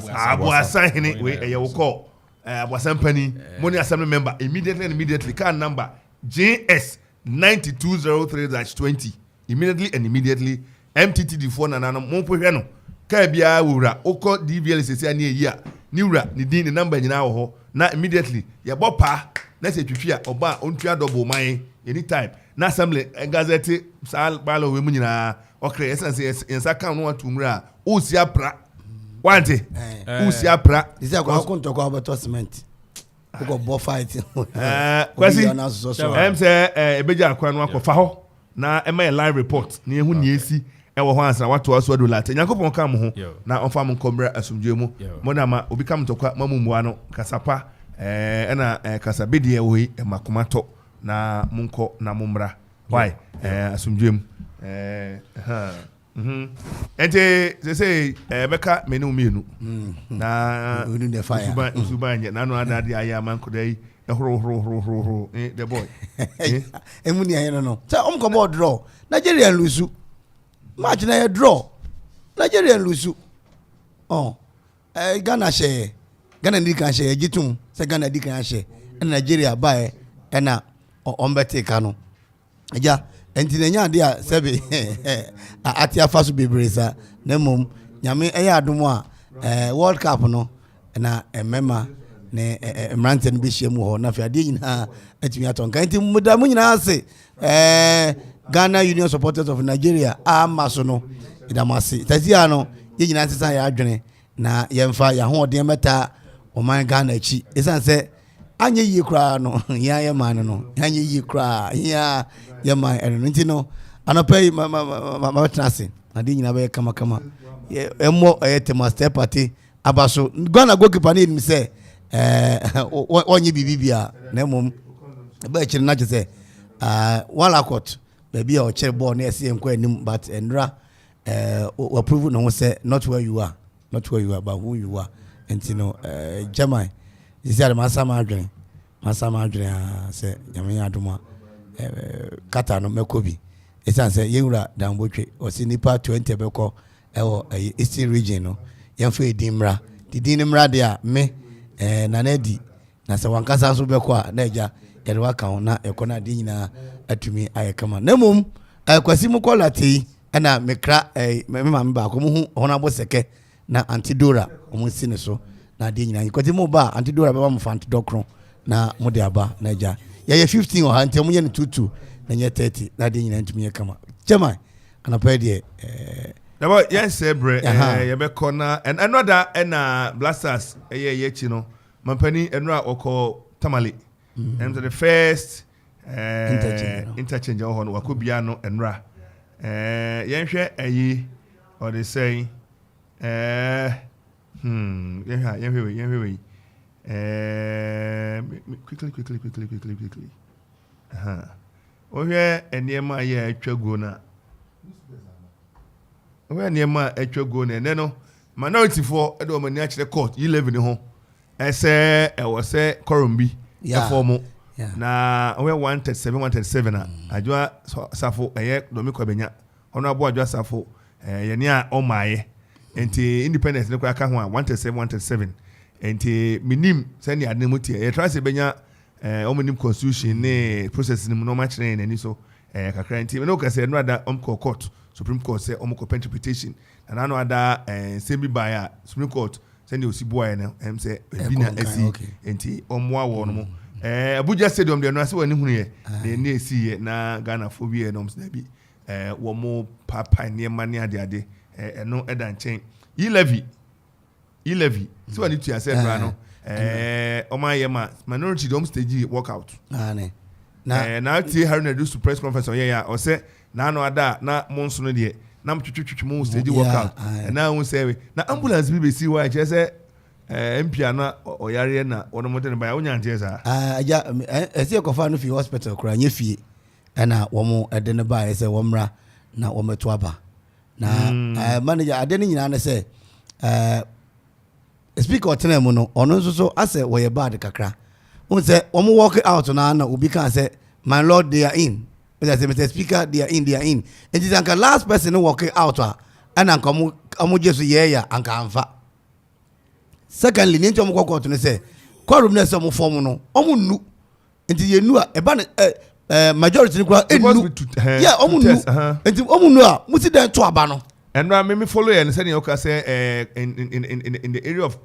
aboasa hene we ye woko aboasa mpani money assembly member immediately can number JS 9203-20 immediately MTT D4 na mo pohwe no ka bia wura okọ DVL sese ani eyi a ni wura ni din ni number nyina wo ho na immediately ye bopa na se twitwi a oba ontua double man anytime na assembly gazette sa balo we mu nyina okre essence yensa kan no atumura o si apra wante o si apra this is akwa konto kwa beto cement ko bo fight kwasi em say ebeja akwa no akwa fa ho na e my live report na ehu ni esi e wo ho ansa wato aso do late yakopon kam ho na onfa mo komra asumdwe mu mo na ma obi kam tokwa mamumua no kasapa na kasabedi e wo e makomato na munko na mumra why asumdwe mu ente say beka menu mienu na usubanye na no adade aya manko dai horo the boy emuni ayen no say om ko draw Nigeria lose match na draw Nigeria lose Ghana share Ghana di kan share gitum say Ghana di kan share Nigeria buy na ombete kanu eja enti na nya de a sebe atia faso bebreza na mom nyame eya adom a World Cup no na emema ne emrante no be hyiamu ho na fiade nyina atumi aton kan enti mudamu nyina ase Ghana Union Supporters of Nigeria amaso no idamase tazia no ye nyina sesa ya adwene na yemfa ya ho de meta oman Ghana chi esanse anye yi kra no ya ye man no anye yi kra ya ye man eno nti no anopai ma trase na de nyina be kama emo tema step party abaso Ghana goalkeeper ni mi say onye bibibia na mom ba chiri na je wala court baby o chere ball na ese enko anim but enra we prove no say not where you are but who you are and you know German is there masama adwen say nyame adoma kata no mekobi esan say yewura dambotwe o si nipa 20 beko ewo eastern region no yemfa edimra didinimra de a me nanedi na se wankasa so beko a na eja yere waka ho na ekona de nyina atumi ayekama na mom kwasi mu kolati na mekra me mama ba ko mu hu hona boseke na antidora omu sine so na de nyina kwati mu ba antidora be ba mu fantidokron na mu de aba na eja ye 15 o hantem mu ye 22 na nye 30 na de nyina ntumi yekama chema anapa de Dabo yes bre ye be kona and another na blasters ye chi no mampani enra oko tamale and the first interchange on wakobia no enra yenhwe ayi or they say yenhwe quickly ohwe eniema ye atwago na when your man at your go and no minority for I don't manage the court you live in the home. I say I was say Corumbi formal na we 137 I do safo a domiko benya honorable adwa safo ye nia o maye enti independence ne kwa ka ho 137 enti minim send ya nemuti e try se benya o minim constitution ne process ni no match ne ni so kakra enti no ka say no ada court Supreme Court say omoko interpretation and I know other semi by Supreme Court send you siboy na say bina esi enti omwa wo no Abuja Stadium de no ase wani hunu ye na esi na Ghana phobia no mse bi wo mo papa ne mane ade no eda nchen e levy so wani tu ase bra no oma ye ma minority dom stage workout na tie Haruna do press conference ya o say na no ada na monso no de na mtwitwitwi mo stage workout na hu say na ambulance bi be si wa che say MP na oyare na wono modern ba wonya nje za aja esi ekofa no fi hospital kura nya fie na wo mo ede ne ba say wo mra na wo meto aba na manager ade ne nyina na say speaker otena mu no ono nso so ase wo ye bad kakra won say wo mo walk out na obi kan say my lord they are in. Mr. Speaker, they are in. It is the last person who walk out and I'm just yeah and canfa. Secondly, ninja mo kwakọ to say, quorum na some form no. Omu nu. Nti ye nu a majority ni kwa enu. Yeah, omu nu. Nti omu nu a musi den to aba no. And now me follow and say you can say in the area of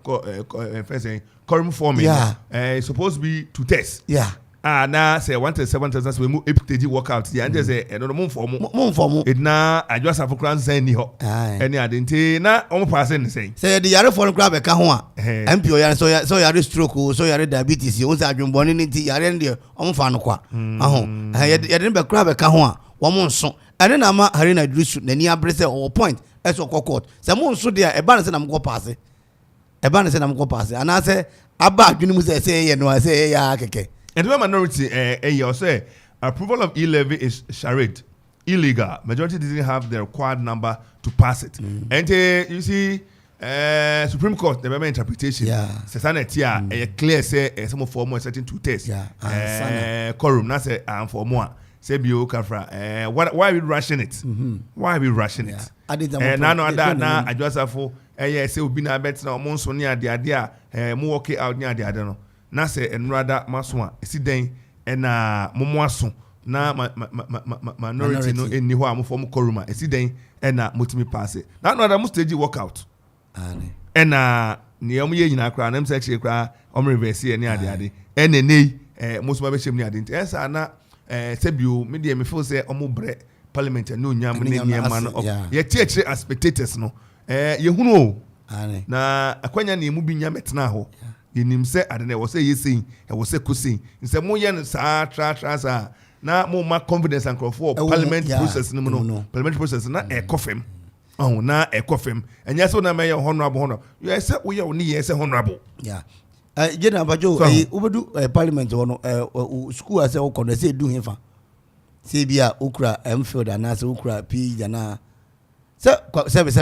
first quorum forming. Yeah. It's supposed to be to test. Yeah. na say 137 so we move epitagy workout ya nje say eno mo form edna adwasa for kran san ni ho ene adenti na omo pass ni say the yare for kra be ka ho a MPO yare so yare stroke so yare diabetes o sa adwonbone ni ti yare ndi omo fa no kwa aho yare be kra be ka ho a wo mo nso ene na ma harina drisu nani abre say o point eso court say mo nso dia e ba na say na mo pass ana say aba adwene mu say ye no say ya keke. And the minority, you say approval of e-levy is charade, illegal. Majority didn't have the required number to pass it. And you see, Supreme Court, the member interpretation, says clear say some form of certain two tests. Quorum, not say for more. Say bio kafra. Why are we rushing it? Why are we rushing it? And now I just have for say we na bet na monso near the idea. Mo work out near the idea. Na se enrada maswa esi den na momwaso na minority no eni ho amfo koruma esi den na motimi pass na another mo stage workout na ne am ye nyina kra na msa chire kra om reverse eni ade nei mosuma be chem ni ade esa na sebio me de me feel say omo bre parliament no nyam ne niema no ye chire as spectators no ye hunu na akwanya ne mu bi nya metena ho yenim se ade na wo se yesin e wo se kusin nse mo ye sa tra sa na mo ma confidence and for parliament process no parliament process na e kofem na e kofem enya so na me honorable you say we ye ni ye say honorable jena bajo ubedu parliament wono school ase wo kono se du hefa se bia okura mfield ana se okura p jana se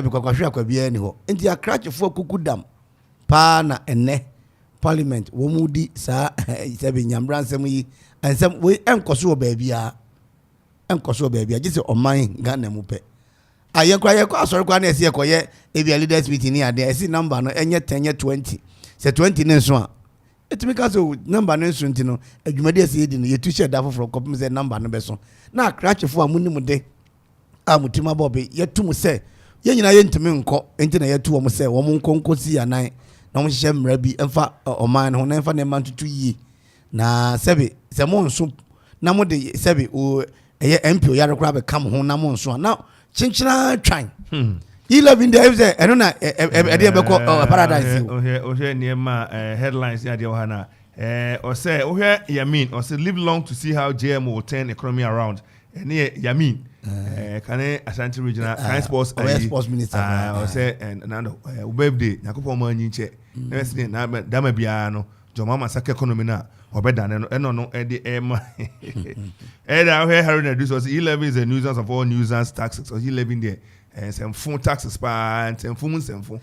kwa hwe akwa bia ni ho enti akrachefo kukudam pa na enne parliament wo mudi sa sebe nyamra nsem yi ensem we enkoso obaabia gise oman Ghana mu pe ayenkwa ye kwa asori kwa na ese ekoye ebia leaders meeting ni ade ese number no enye 10 20 se 20 ne nso a etimi ka so number no nso ntino adwumade ese yedi no yetu share da foforo kopim se number no beso na krachefo amunimu de amutima bobe yetum se ye nyina ye ntimi nko enti na yetu wo mo se wo mo nkonkosi anan na mo hye mra bi emfa oman ho na emfa ne man tutu yi na sebe se mo nso na mo de sebe o eye MPO ya rekora be kam ho na mo nso na chinchina twan 11 days eno na e de be ko paradise o he niema headlines ya de o hana o say o he Yamin o say live long to see how JM will turn economy around ene Yamin kane Ashanti regional kind sports minister o say and nando o birthday yakopon ma nyinche na se na dama bia no joma masaka economy na obeda no eno no e de ema da we Harry na do so 11 is a nuisance of all nuisance taxes so 11 there some phone taxes pa and some phone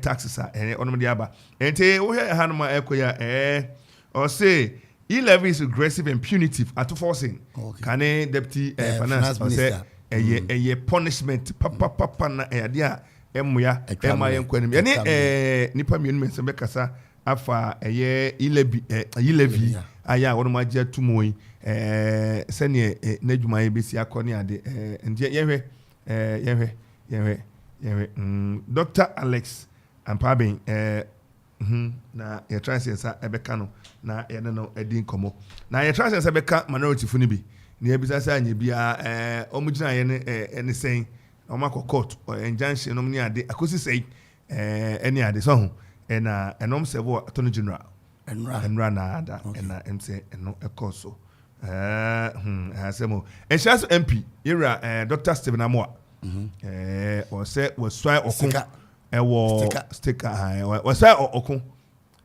taxes are on the aba ente we hanuma ekoya or say 11 is aggressive and punitive at forcing can deputy finance minister a punishment papa na dia emuya ema yenkwanim ene nipa mienu mense bekasa afa ilevi aya wonu magia tumoyi sene n'adwuma ye besi akoni ade ndie yehwe Dr. Alex Ampaben na ye transensa ebeka no na ye no edi nkomo na ye transensa ebeka minority funi bi na ye bisa sa anya bia omugina ye ne sen omako court injunction no ni ade akosi sei eni ade so ho na enom sebo attorney general enra na ada na mse eno ekoso asemo enhanced MP era Dr. Stephen Amoa o se was try okun ewo sticker was try okun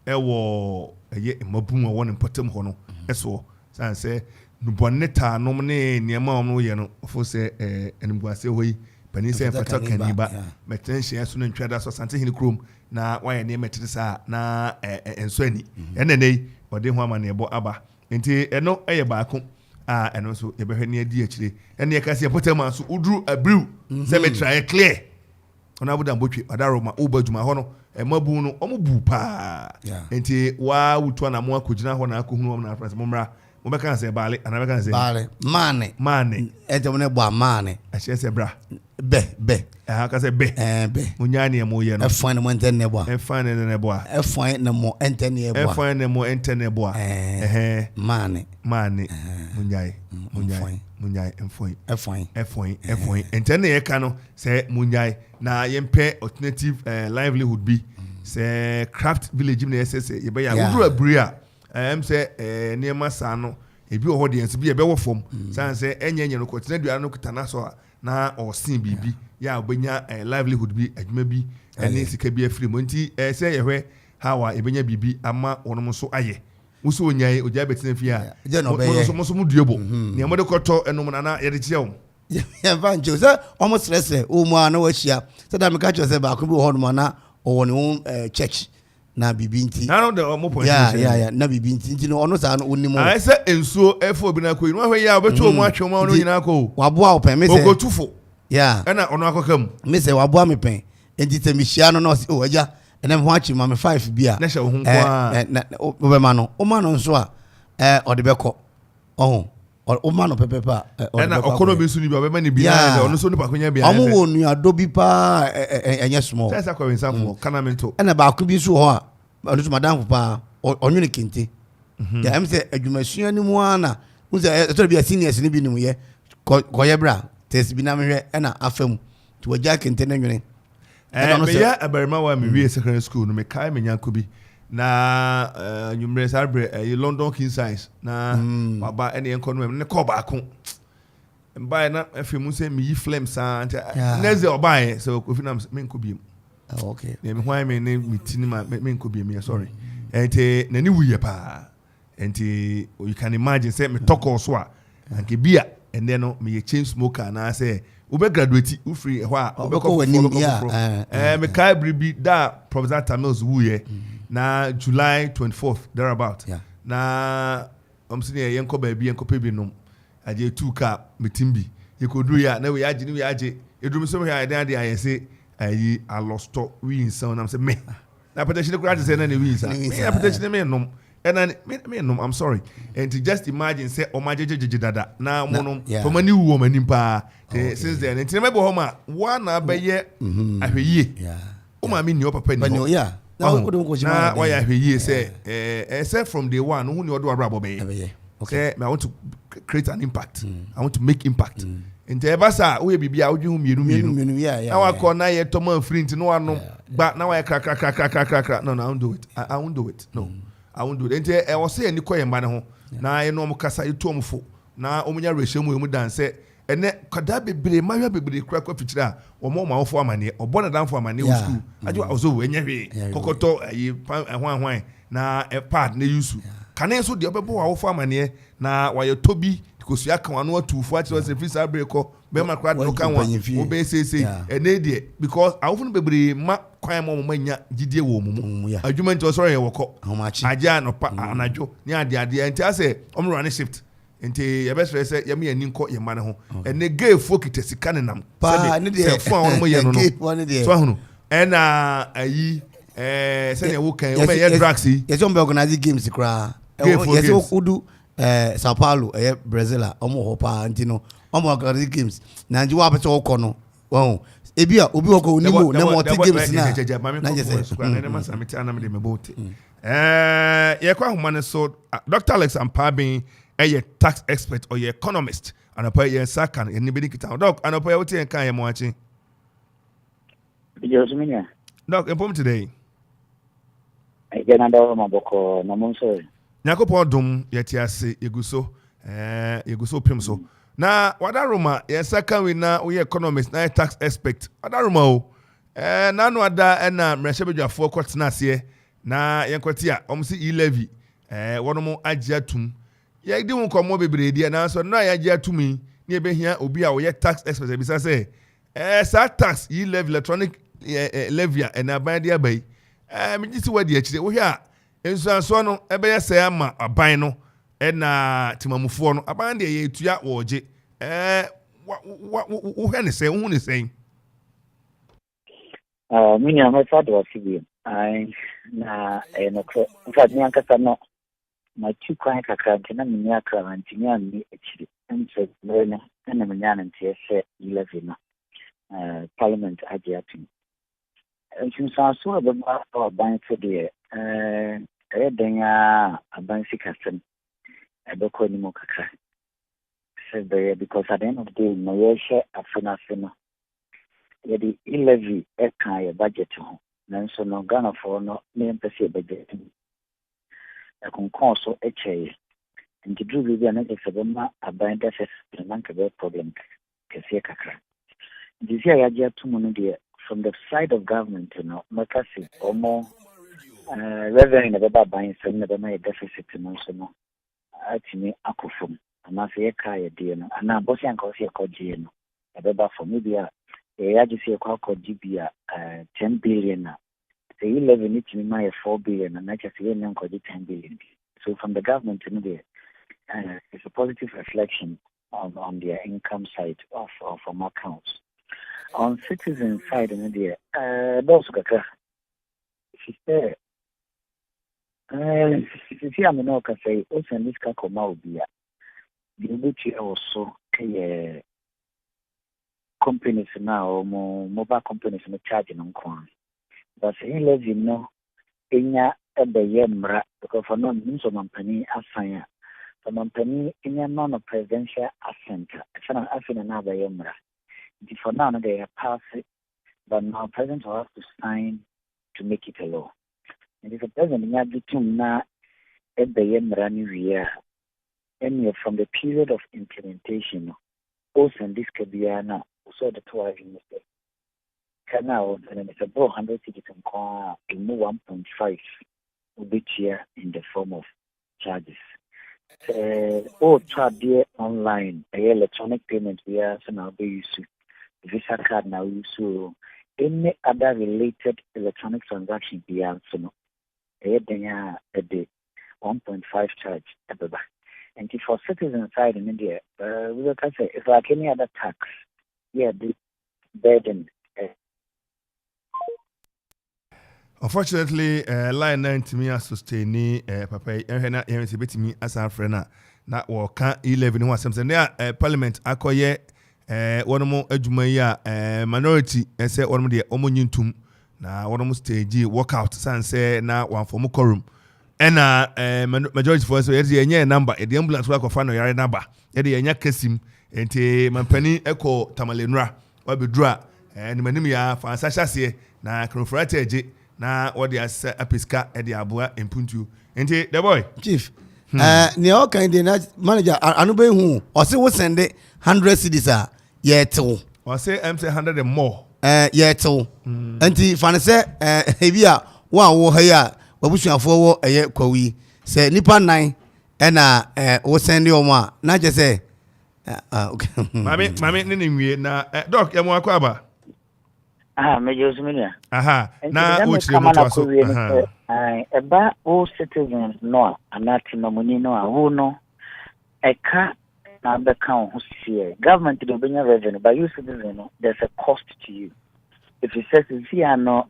ewo eye mabum won important ho no eso san se nuboneta no ne niema no ye no fo se enimguase hoyi pani se fata kaniba metension so no ntwada so sante hini krom na waye ne metete sa na enso ani enene ode ho ama ne ebo aba enti eno eye baako eno so yebehwe ne adi akire ene ye kase potama so udru abriu se me try clear ona abuda mbotwe adaro ma ubaduma ho no mabu no omo bu pa enti wa wutu na mo akogina ho na akohunu na France momra Obeka say bale and Obeka say bale mane etemne bo mane I say bra be I can say be munyani mo ye no e fine mo ntene bo e fine ne bo e fine na mo ntene bo e fine ne mo ntene bo mane munyai mfoi e fine ntene ye ka no say munyai na yempe alternative livelihood bi say craft village na say ye be ya wuduru aburi a say niema sa no ebi o audience bi e be wo fom san say enyenye no ko tenadua no kutana so na osin bibi ya obenya livelihood bi adwuma bi ene sika bi afiri mo nti say yehwe hawa ebenya bibi ama wonom so aye wuso onyai oja betina fi a mo so mo duebo ne mo de koto enom na ye de kiewo ya vanjo say almost stress o mu ana wa hia say da me ka cho say ba ko bi ho no na o woni church na bibi nti na no de mo point ya na bibi nti no ono sa no onimo I say ensuo efo bi na ko inu ahwe ya obetu omu atwe mo no nyina ko waboa o pen me say ogotufo ya na ono akokam me say waboa me pen enti te me hia no o aja ena ho achi ma me 5 bia na hye ho kwa o be ma no o ma no nso a o de beko o ma no pepepa na okono bi su ni bi obema ni bi na ono so ni pa konya bia omo wo nu adobi pa enye small say kwa nsafo kana mento ena ba ko bi su ho a ono so madam pa onwene kente ya em say adwumasua ni mu ana u say to bi seniors ni bi ni mu ye koye bra test bi na mehwe ena afam to wagya kente na nwene me ya abarima wa me wie secondary school no me kai me nyanko bi na numere sabre London king size na baba ene enko no me ko ba ko mba na afemu say me yi flame sa next day obaye so Kofi na me nko bi okay me hwan me ne mitini ma me nko bi me sorry ente nani wuye pa ente you can imagine say me talk so a anke bia ene no me change smoker na say ube graduate u free ho a ube ko me kai bribi da Professor Tamils wuye na July 24th thereabout na omsini yenko ba bi yenko pe bi nom aje 2 car metimbi yekodu ya na we yaje ni we yaje edrum so me ya dan de ayese ayi I lost we in sound am say me na petition ko say na ne we sa me petition me nom and me nom I'm sorry and to just imagine say o majejeje dada na mo nom for mani wo mani pa since then and me bo ho ma one abeye ahweye o ma me ni o papa ni na why ahweye say except from day one who ni odo abrabo be okay I want to create an impact I want to make impact nti ebasa wo ye bibia wo dwun mienu na wa ko na ye toman free no ano gba na wa ye kra no I won't do it I won't do it no I won't do it nti e wo say ni ko ye mba ne ho na ye no mo kasa etu omfo na omunya rehye mu dance ene kada bebre mahwa bebre kra kwa fikyira o mo mawofo amane obo na danfo amane wo school ajo ozo enye hwe kokoto yi hwan na e pad na yusu kane so de obebo awofo amane na waye tobi kosua kan wano atufo ati se free sabre ko be ma kra no kan wa obe sese ene de because awofo no bebre ma kwan mo manya gidie wo mu adwuma nti osoro ye woko aja no pa anajo ni ade enti ase omro run shift enti ye be se ye me ani nko ye ma ne ho ene gay folk tesika ne nam se fo awon mo ye no so ahunu ena ayi se ne wo kan o me ye drugs ye so be organize games kra ye so udu Sao Paulo Brazil omo ho pa ntino omo organize games na nji wa pese okọ no wo ebia obi okọ onimo na mo te games na je se na ma samiti anam de mebote ye kwa humane so Dr. Alex Ampabin a tax expert or ye economist and a pay ye sakan anybody kita doc and a pay what ye kan ye mo achi doc empom today I get under maboko na monso Nyakopo dum yeti ase eguso pim so na wadaruma ye second we na we economist na tax expert wadaruma o na no ada na mrehebedwafo kwotena ase na yenkoti a omsi e-levy wono agye atum ye di won komo bebredi na so na ye agye atumi ne ebehia obi a we tax expert bisa say sa tax e-levy electronic levy na aban de abai me gisi wadi akire wo hwe a ensuanso no ebe ye say ama aban no na timamufo no aban de ye etua woje wo hwe ne say wo ne say mini am father of Sibi I na no in fact me ankasa no my two crying kakrantina miniakra and tinia me actually and said learner and a man and TSA 11 Parliament Agiatin. And since I saw the bar for buying for the reading a bancy custom, a book anymore kakra. Said because at the end of the day, my share of finance. The 11 a budget home. Nanso no Ghana for no name per se budget. A concourse a chair. And to do with the another Sabama, a binder says the mankable problem. Cassia Kakra. This year, I get 2 money from the side of government, Macassi or more revenue about buying some of my deficit and also more. I to me, Akufum. I must say a kaya dear, and now Bossian Cossia Cogino. About for me, I just see a call called GBA 10 billion. The 11 needs to be 4 billion, and I just see a 10 billion. So from the government, it's a positive reflection on their income side of from accounts. On citizen side, those she said, if I'm not going to say, also in this Kakoma will be the ability also companies now or mobile companies charging on coin. But in let you know, in ya yemra because for no means of company assign for company in a non presidential assent. It's an assent another yemra. For now they are passed, but now president will have to sign to make it a law. And if the president had to now yemra new year, and from the period of implementation, also in this Kabiana. So the 2 mistake. Canal and it's about 100 cities in 1.5 each year in the form of charges. Charge online, electronic payment we are so now be used Visa card now use so any other related electronic transaction be so no a day 1.5 charge everybody. And for citizen side in India, we can say it's like any other tax. Yeah, the burden. Unfortunately, line 9 to me as sustain papa ehena ehena betimi asan frena na wo kan 11 ho asem se na parliament akoye wonomo adwuma yi a minority ese wonomo de omonyintum na wonomo stage workout sanse na one form quorum ena majority for so yede yenye number the ambulance wa kofa no yare number yede yenya kasim enti mampani eko tamalenura wabedura ni manim ya fansa hyase na krofrata eje na wode asa apiska e de aboa empuntu enti the boy chief ne o kan de na manager anu be hu o se wo sende 100 cedis a yeto o se am say 100 and more yeto enti fane se ebi a wo ha ya wabusuafo wo eye kwawi se nipa 9 e na wo sende o ma na je se okay mami ni nwie na doc ya mo akwaba Major Sumina. Aha. Na which you want to eba all citizens no anati nomuni no who no eka na be kan ho sie government do benya revenue but you citizen no there's a cost to you if you say here no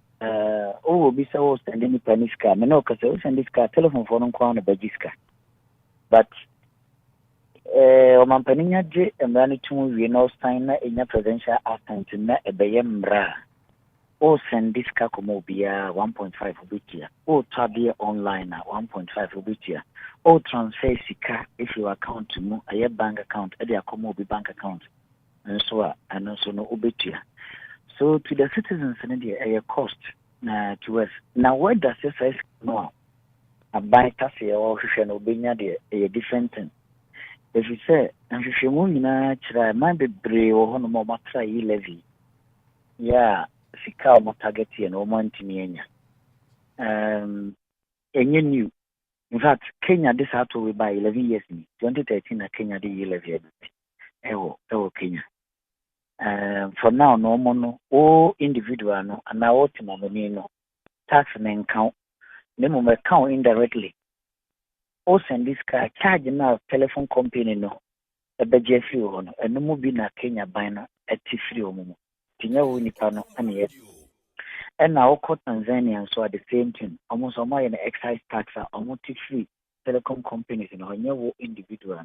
will be so sending paniska me no cause we send this car telephone for no kwa na bagiska but o mampaninya je emrani tun we no sign na enya presidential assent na ebeye mra o send this car komo bia 1.5 obitia o tabia online na 1.5 obitia o transfer sika if your account to mu a bank account e dey komo bi bank account and so no obitia so to the citizens in the a cost to us now where does this say no a buy taxi or hwehwe no benya de a different thing if you say and hwehwe mu na kira man bebre wo hono mo matra yi levy yeah sika mo target ye no mo ntimi enya enye new in fact Kenya this had to by 11 years ni 2013 na Kenya the levy ewo Kenya for now no mo no o individual no and now what money no tax and count name me count indirectly o send this car charge now telephone company no e beje free o no eno mo bi na Kenya ban no eti free o mo tinya wo nipa no ane and now Tanzania so at the same time almost all my excise tax are almost free telecom company enyewo individual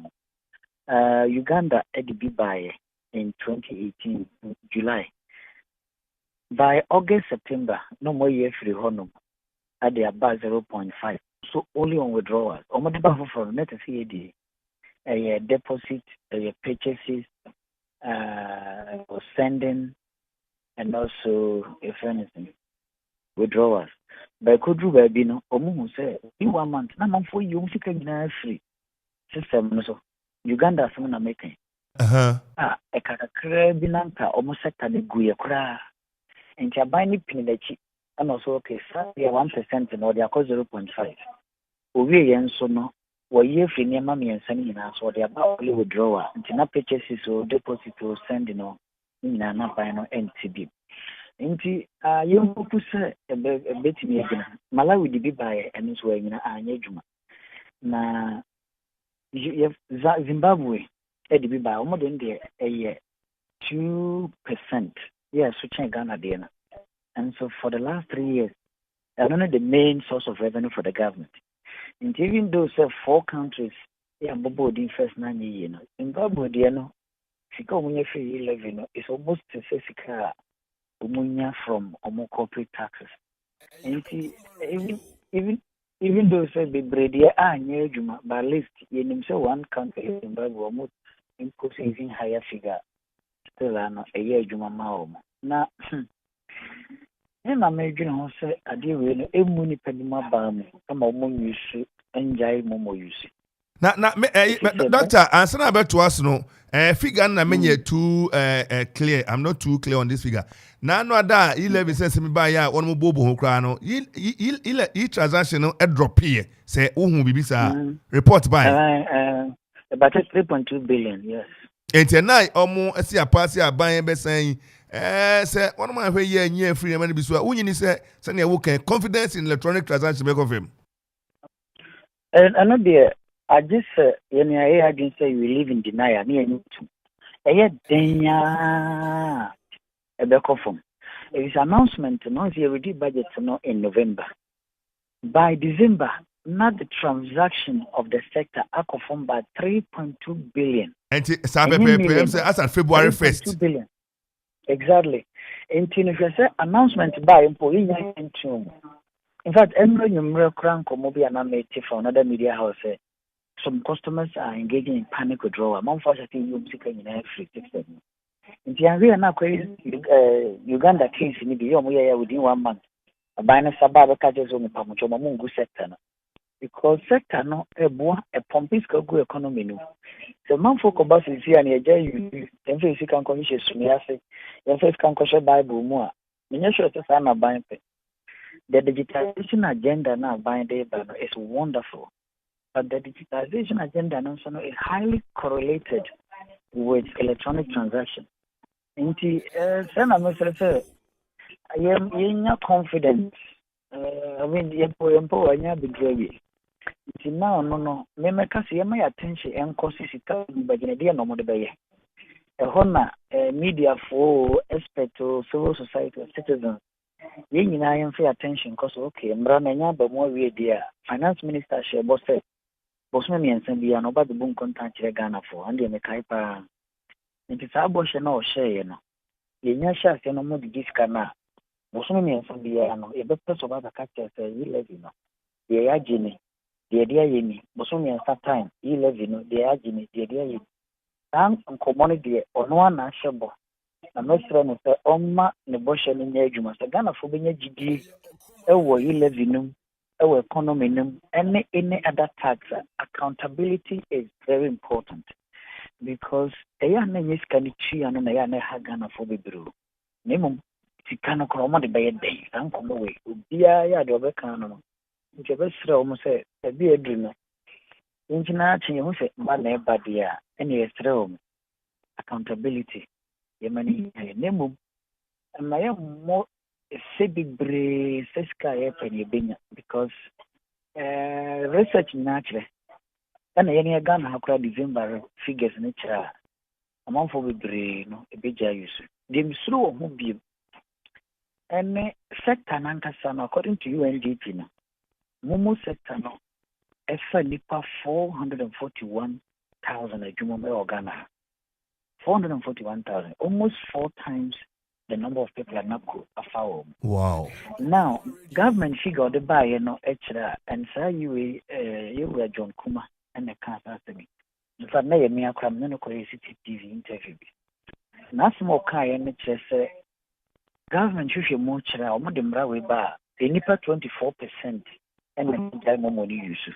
no. Uganda EDB by in 2018 July. By August September, no more year free honum at the about 0.5. So only on withdrawals. Omodiba for net CAD, a deposit, a purchases, sending, and also if anything withdrawals. By Kudru Babino, Omu say, in 1 month, no for you, free system. So Uganda, someone making. A Carabinanka almost set at the Guya. And you're buying Pinidachi, and also okay, 1% in order 0.5. We and so no, were ye free near mammy and sending us or the about withdrawal, and not purchases or deposit or sending or in an albino NTB. Inti young people say a bit me again. Malawi did be by and is wearing an ejuma. Na Zimbabwe, Eddie by almost in there a year 2%. Yes, switching Ghana there. And so for the last 3 years, I don't know the main source of revenue for the government. And even though 4 countries, yeah, Bobo did first 9 years, Zimbabwe, you know, Sika Umunya free 11, is almost to say Sika Umunya from Omo corporate taxes. And see, even though say be bready near Juma, but at least you say one country Zimbabwe almost imposing higher figure. Still a year Juma Maoma. Now, I'm making a say, I deal with a money pedima balm, come on, you see, enjoy Momo, you see. Now, doctor, answer about to us, no. Figure na menye too clear. I'm not too clear on this figure. Now, no, that 11 says me buy ya one more bobo who crano. Each transaction no a drop here. Say, bibisa report by. About 3.2 billion, yes. And tonight, almost see a pass ya buying be saying, say one of my way year free money be so. When you say, send your work confidence in electronic transaction make of him. And another. I just I didn't say we live in denial. Near you too. A back of them. It is announcement to know the already budget to know in November. By December, not the transaction of the sector are confirmed by 3.2 billion. And as at February 1st. 2 billion. Exactly. And if you say announcement by employee into. In fact, every numeral crank or mobile and for another media house. Some customers are engaging in panic withdrawal. Unfortunately, you seek in every system. In the area now, Uganda case in the within 1 month. A binary suburb catches on the Pamuchomamungu sector. Because sector no a pompisco go economy. So, man for Cobus is here and a jay, then face you can commission Sumiase, then face can question Bible more. Miniature to sign a bind. The digitalization agenda now binding is wonderful. But the digitalization agenda is highly correlated with electronic transaction. And I am confident. I mean, now, no, my attention and consistency, but in a dear no more a honor, media for expert to civil society citizens. I am pay attention because okay, Mrananya, but more we dear finance minister share boss said. Bosman and Sambia, nobody boom contact Ghana for, and the Kaipa. It is our bush and all share, no. Yasha, no more discana. Bosman and Sambia, a better of other catchers, you live, you know. The Ajini, the dear Yini, Bosman and Satan, you live, you know, the Ajini, the dear Yini. Some community on one ashabo. A master of the Oma, the bush and in Yajumas, a Ghana for being a GD, you live, you know. Our economy and any other tax accountability is very important because they are not just can cheat and they are not Hagana for the brew. Nemo, she cannot come on the bed day and come away. Dear, the Obecano, which a best almost say a beer dreamer. Engineer, you say, money, but dear, any extra accountability. Yemani, Nemo, and my more. Sebibre Seska Penny because research naturally and any gun how crowd December figures nature among for brain a big use. Them slow won't be and sector Nankasano according to UNDP no Mumu sector no efa nipa 441,000 adwuma Ghana. 441,000, almost 4 times the number of people at NAPCO are. Wow. Now, government figure the buy extra, and say you were John Kuma and the cancer to me. In fact, I am a crime, no TV interview. Nothing more kind and say government should more chira or more than Brawe bar, they nipa 24% and the money use.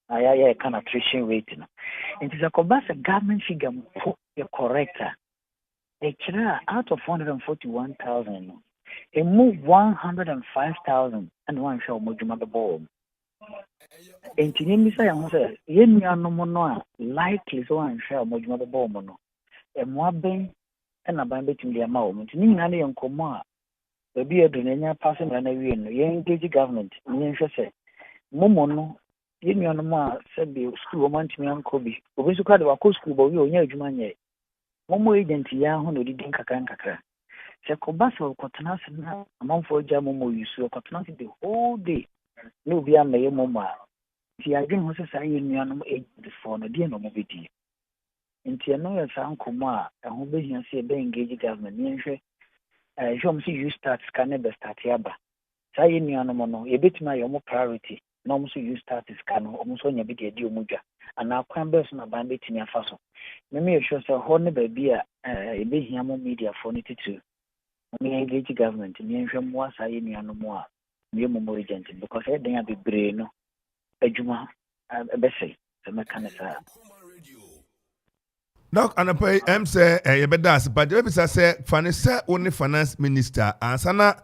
I can attrition rate. It is a cobasa government figure your corrector. Out of 441,000, it moved 105,000 and one show Mojuma the ball. And to me, say, Yen no likely so one show Mojuma the ball mono. And one bang and a band between the amount. Nini on Koma, the beer Dunania passing and a win, engage government, Yen say, Momono, Yen no said the school man to me on Kobe, who cut a school, but you know Jumanye. Momo agent ya ho no didin kakra se kobasa okotena se na amanfo ja momo yusu okotena se the whole day no bi amaye momo a ti adwen ho se sai nuanom agent for no de no mo bedi nti no ya san komo a ho behia se be engage government ni nhwe jom si you start scan be start yaba sai nuanom no ye betima yo mo priority no mo so you start scan o mo so nya bi de di omudwa ana kwan be so na ban betimi afa so me sure say horn baby e be hiamo media for it to me engage government me nhwe mo asaye nuano mo a me mo agent because e den be bre no adwuma be say me kan sa Doc anapai say ye be das but we bisa say finance minister ansana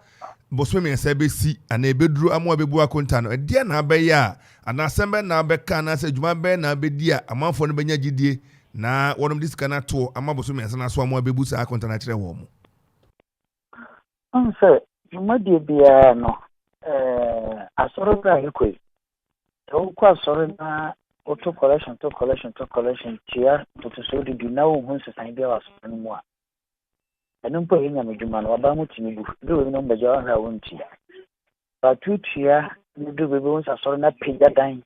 bosome say be si ana e beduru amo abebu akonta no e dia na abeya ana sembe na abeka na say adwuma be na abedia amanfo no benya gidie na one of this kana to amabosome asana so amo abebu sa akonta na kire wo mo say adwuma die bia no asoro pra ekoi to kwa asoro na auto collection tia to so di na wo hu sesan bia wasoro no mu a eno mpo enya medwuma no aba mu timi bu do no mbaja ha wonti ba tutia do bebe won asoro na pega dan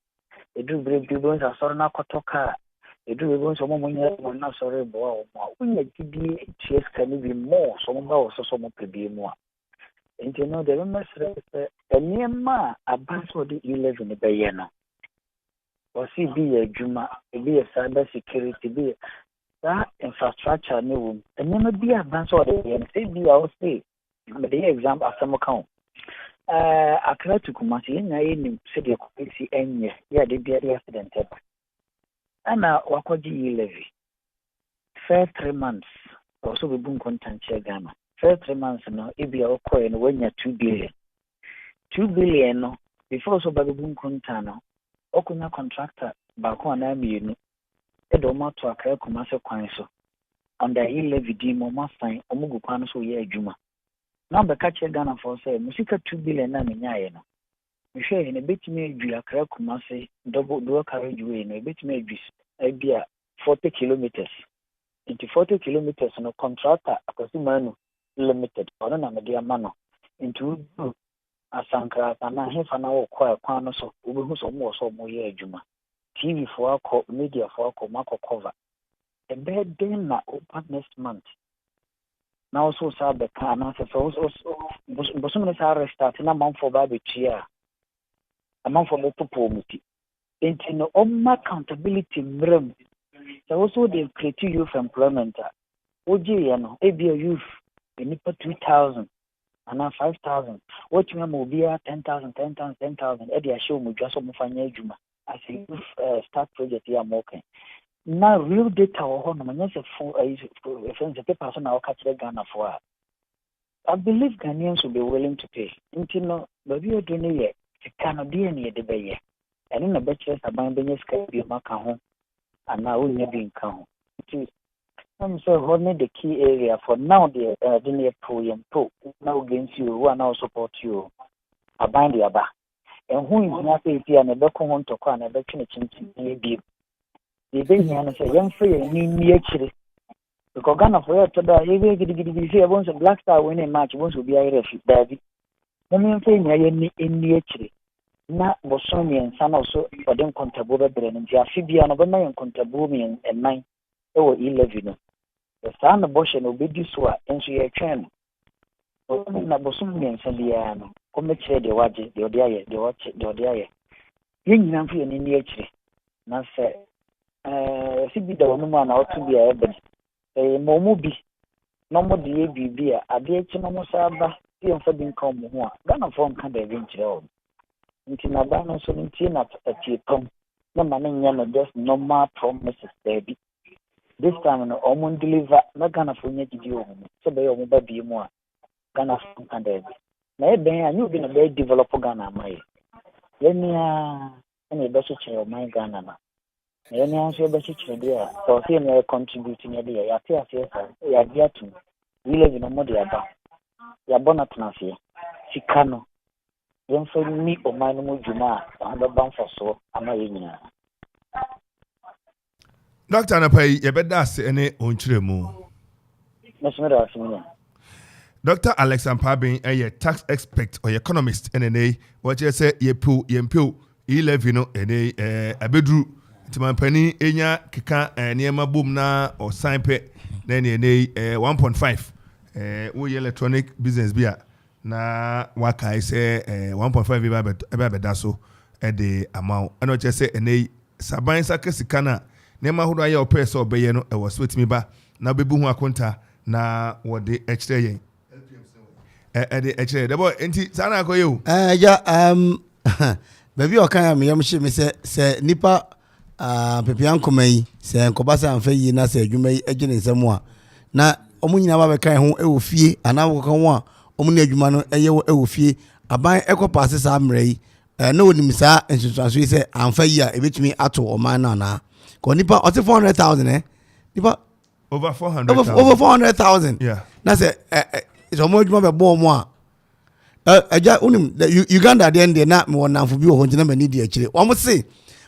edu bebe won asoro na kotoka edu bebe won so mo nya mo na asoro bo mo unya gidi ties kan bi mo so mo ba so mo pebie mu a enti no de mesre eniema abanso de 11 be ye no o si bi adwuma bi cyber security bi that infrastructure ne wo eniema bi abanso de ye no say bi I say but the example asamo count akra to kumasi nya ye ni se de ko si enye ya de bi accident eba ana wakoji 11 first 3 months also be bun content share Ghana first 3 months no ebia okoye no wanya 2 billion no before so babu bun content no okunya contractor ba ko na mienu edo ma to akra kumase kwan so under 11 di mo ma sign omugu kwan so ye adwuma na be ka che Ghana for say musika 2 billion na menya ye no mehwe ne betimi adwu akra kumase double carriage way no betimi adwu ebia 40 kilometers into 40 kilometers no contractor akosimanu limited ono na media mano into asankra na hefa na wo kwa no so obehu so mo ye adwuma TV for akọ media for akọ mako cover a bed then na open next month now so sad the car na so bosom na sa restart na man for ba betia a man for popo muti enti no accountability mrem so also they create youth employment oje ye no e be youth enipa 2,000 and 5,000 what you mo bia 10,000 e dey show mo dwa so mo fanya adwuma as a youth start project here working now real data ho no manya se friends the person na catch Ghana for I believe Ghanaians will be willing to pay until no baby you do ne Canadian ye de be ye and na bachelor aban benye ska bi maka ho and now we nya bi nka ho I'm so holding the key area for now the didn't program to now against you who are now support you aban the aba and who is not pay and a beco home to and a bechin be the baby and say young free ni actually because Ghana for to da you gidi say once Black Star win a match once will be Irish daddy women say ni actually na bosom mmiɛnsa na ɔso ɔde nkontabuo bɛbrɛ no nti afe bia no ɔbɛma yɛ nkontabuo ɛnan ɛwɔ E-levy no saa na bɔhyɛ no obɛdi so a nso yɛtwɛn no na bosom mmiɛnsa biara no kɔmɛkyerɛ deɛ wagye deɛ ɔde ayɛ deɛ ɔde ayɛ yɛn nyinaa mfa yɛn ani akyire na sɛ yɛsi bi da wɔn mu a na ɔto bi a ɛbɛn ma ɔmo bi na ɔmo de yɛ biribi a adeɛ akyi na ɔmo saa ba yɛmfa bi nka ɔmo ho a Ghanafoɔ nka baabi nkyerɛ wɔn nti na ba no nso no ntie na atie pam na ma no nyɛ no just normal promises baabi this time no ɔmo deliver na Ghanafoɔ nyɛ gyidi wɔ mu sɛ bɛyɛ ɔmo ba bie mu a Ghanafoɔ nka baabi na ɛbɛn a nyɛ obi na bɛyɛ develop Ghana ama yɛ yɛnia ɛna yɛbɛhyehyɛ ɔman Ghana na yɛnia nso yɛbɛhyehyɛ deɛ a sɛ ɔsɛ yɛn yɛ contribute nyɛ deɛ yɛate aseɛ saa yɛade atom E-levy no mo de aba yɛabɔ no tena aseɛ sika no yɛmfa ni ɔman no mu dwuma a ɔbɛba mfasoɔ ama yɛ nyinaa. Dr. Anapai, yɛbɛda ase ne ɔnkyerɛ mu. Mesomeda ase mu. Dr. Alex Ampabin a tax expert or economist NNA what you say yempo E-levy no ene abedru timampani enya keka niema boom na or sign pe na ene 1.5 wo electronic business bia na waka say 1.5 eba beda so e the amount and what you say ene saban sakasika na niema hodo aye opɛ so obeye no e was wetimi ba na bebu hu akonta na wo de ekire yen actually the boy enti sana ko you ja baby o kan me yam hye me se nipa pepian komai se nkobasa amfa yi na se adwuma yi agine nsam a na omunyina ba be kan ho e wo fie ana wo kan ho a omuni adwuma no eye wo e wo fie aban ekopase sa amre yi na onim sa nsusuaso yi se amfa yi a ebetumi ato oman na na ko nipa o 400,000 nipa over 400,000 over 400,000 yeah na se so mo adwuma be bo mo a aja unim Uganda de ende na me wonamfo bi wo ho ntina mani di akire omo se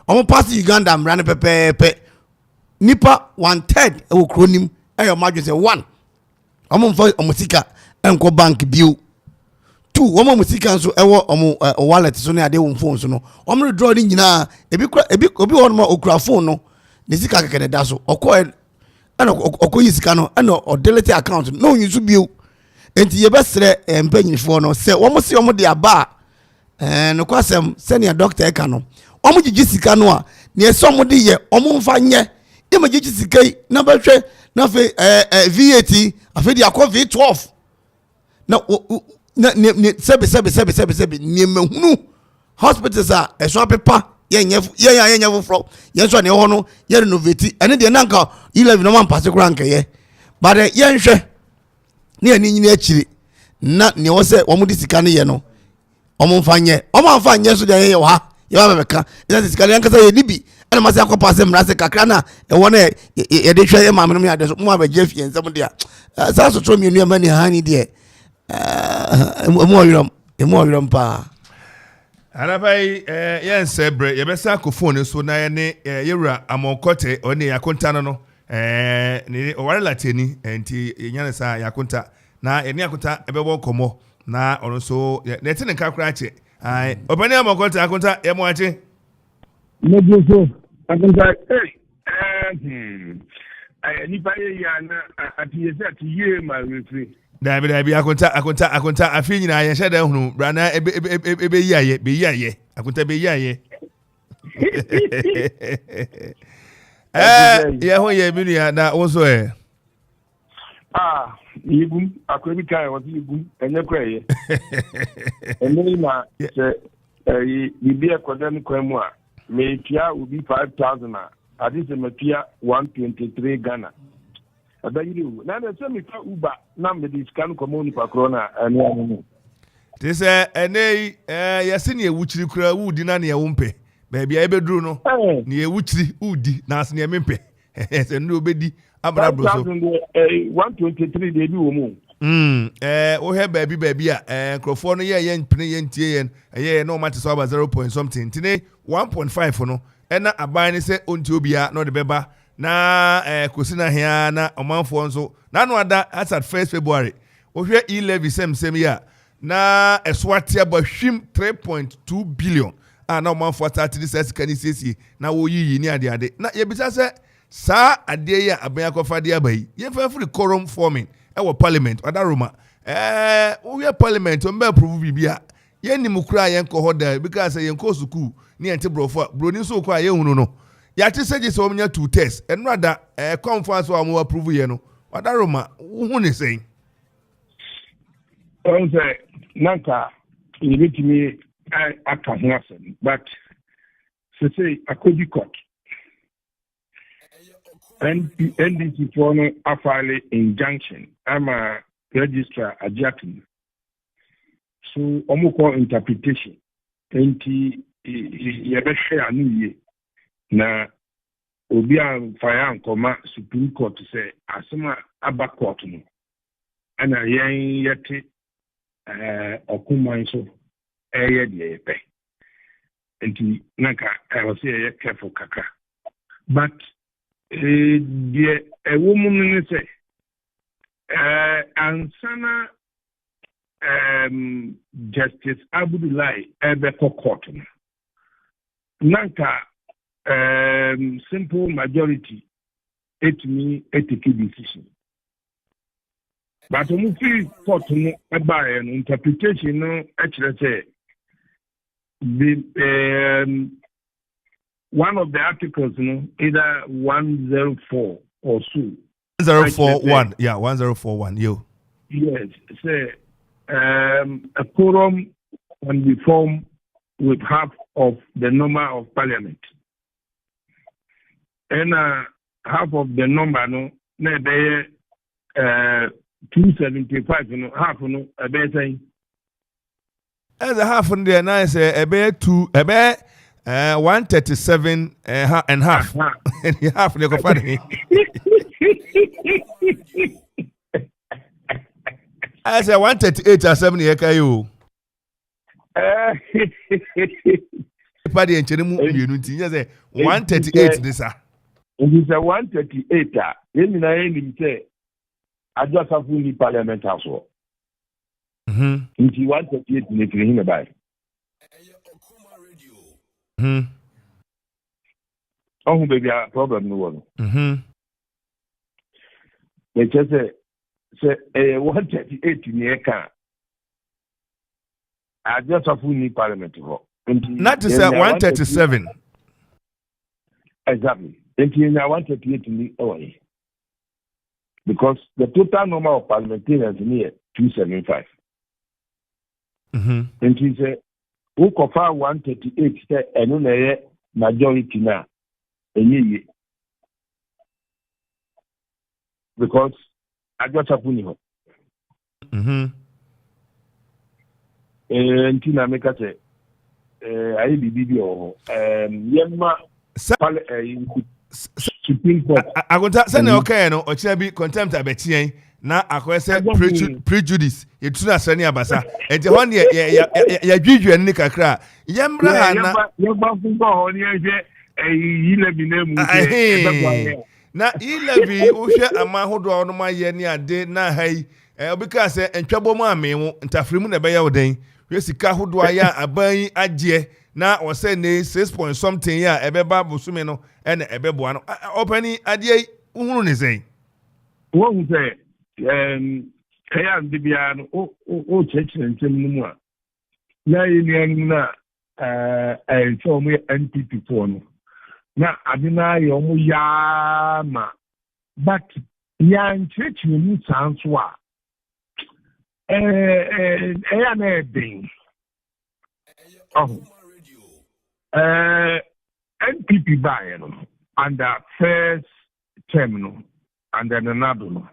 omo pass Uganda mra ne pepepe nipa 1/3 e wo kronim e yo madwe se 1 omo mfa omo sika enko bank bio 2 omo musika nso e wo omo wallet so ne ade wo phone so no omo withdraw ni nyina ebi ho no okura phone no ne sika kekene da so okọ ana okoyi sika no ana o delete account no nyusu bio enti yebesre mpanyinfo no se wo mo se wo mo de aba no kwasem se ne doctor eka no wo mo gigi sika no a ne so mo de ye wo mo mfa nye e mo gigi sika na behwe na fe VAT afi de akọ V12 na ne sebe ne mahunu hospitals a eso apepa ye fro ye so ne ho no ye renovate ene de nanka 11 no man pass kura nkaye but ye nhwe ne ani nyina akiri na ne wo se wo mu disika ne ye no omo mfa nye so de ye ha ye ba beka ye disika ne nkasa ye nibi ene ma se akwa se mra se kakra na e wo na ye de hwe ye ma me no ya de so mo abaje fie nsam de a sa so tro mi enu ma ni ha ni de emu oyirom pa Anapai yes bre ye besa ko phone so na ye ne yewura amonkote oni yakonta no ni oware lateni enti yenyane sa yakonta na eni yakonta ebebo komo na ono so ne tene kakra che ai obani amonkote yakonta ye mo ache meje so yakonta ni pa ye ya na atiyese atiye ma refri Dabi akonta afi nyina ye hye da hunu brana ebe yiaye be yiaye akonta be yiaye ye ho ye minua na wo so yigum akobi kai wo yigum enye kwaye ene na se bibi akoda ni kwamu a me tia ubi 5,000 a adi se me tia 123 Ghana abayiru na na se me fa uba na me di scan common pa corona ane anu te se ene yesi ne ewuchiri kura wudi na ne ewumpe baby ebeduru no ne ewuchiri udi na ase ne empe se no obedi abrabro so 123 de bi wo mu wo he baby a crofo no ye mpene ye ntie ye ye no mate so aba 0 point something tine 1.5 no ena aban ne se onti obia no de beba na kosina hia na omanfo nso na no ada as at 1st February wo hwe E-levy sem ya na eswate aba hwim 3.2 billion na ɔmanfoɔ start de sɛ sika ne siesie na wɔyiyi ne ade na yɛbisa sɛ saa adeɛ yi a abɛn akɔfa de aba yi yɛmfa firi quorum forming ɛwɔ parliament ɔdaroma woyɛ parliament ɔmbɛ approve biribi a yɛnim kura yɛnkɔ hɔ da because yɛnkɔ sukuu ne yɛnte borɔfo a buroni nso kɔ a yɛhunu no yɛate sɛ gye sɛ wɔmnya 2 tests ɛno ada conference a wɔn approve yɛ no ɔdaroma wohu ne sɛn ɔnsɛ nanka yɛbɛtumi aka ho asɛm but sɛsɛ akɔgyi court NDC for no afile injunction ama registrar ajatum so omukọ interpretation enti yɛbɛhwɛ ano yie na obi a fire ankɔma supreme court sɛ asɛm a aba court no ana yɛn yɛte ɔkuman so ɛyɛ deɛ yɛpɛ enti nanka ɛwɔ sɛ yɛyɛ careful kakra but deɛ ɛwɔ mu no ne sɛ ansana Justice Abdullahi ɛbɛkɔ court no nanka simple majority etumi take decision but ɔmo fi court no ɛbaeɛ no interpretation no ɛkyerɛ sɛ one of the articles, either 104 or so. 1041, yeah, 1041, yo. Yes, say a quorum can be formed with half of the number of parliament. And half of the number, no, maybe 275, half, a better. As a half on there, nice, a bear 137 and half. And half they go funny. I say 138 or 70 ekayo. Party and Chenemu unity. Yes, 138 this are. It is a 138. Then say I just have only parliament as well. Into 138 in the by. Oh, baby, a problem no one. They just say 138 in the car. I just have only parliament. Not to say 137. Exactly. And you 138 in the away. Because the total number of parliamentarians in here 275. And he said, who cover 138 say and majority now. Because I got a puni. And Tina make us say, I be video. Yemma Supreme Court. I go to send okay, no, or be contempt a betien. Na akwese prejudice etuna sani abasa enti hon ya dwidwe ne kakra yemra ha na na ilebi uhwe amahodo no maye ne ade na hai obika se entwabo mu amewo ntafremu na beya oden hwe sika hodo aya aban agye na o se ne 6 point something ya ebeba bosume no ene ebeboa no opani ade uhuru ne sei wo hu se kaya ndị bịa o cheche ntem n'mu a na yeni na nche ọmụ NPP fọ no na ade na ya ọmụ ya ma but ya ncheche mu sanso a ya na eden NPP by no under first term no under another no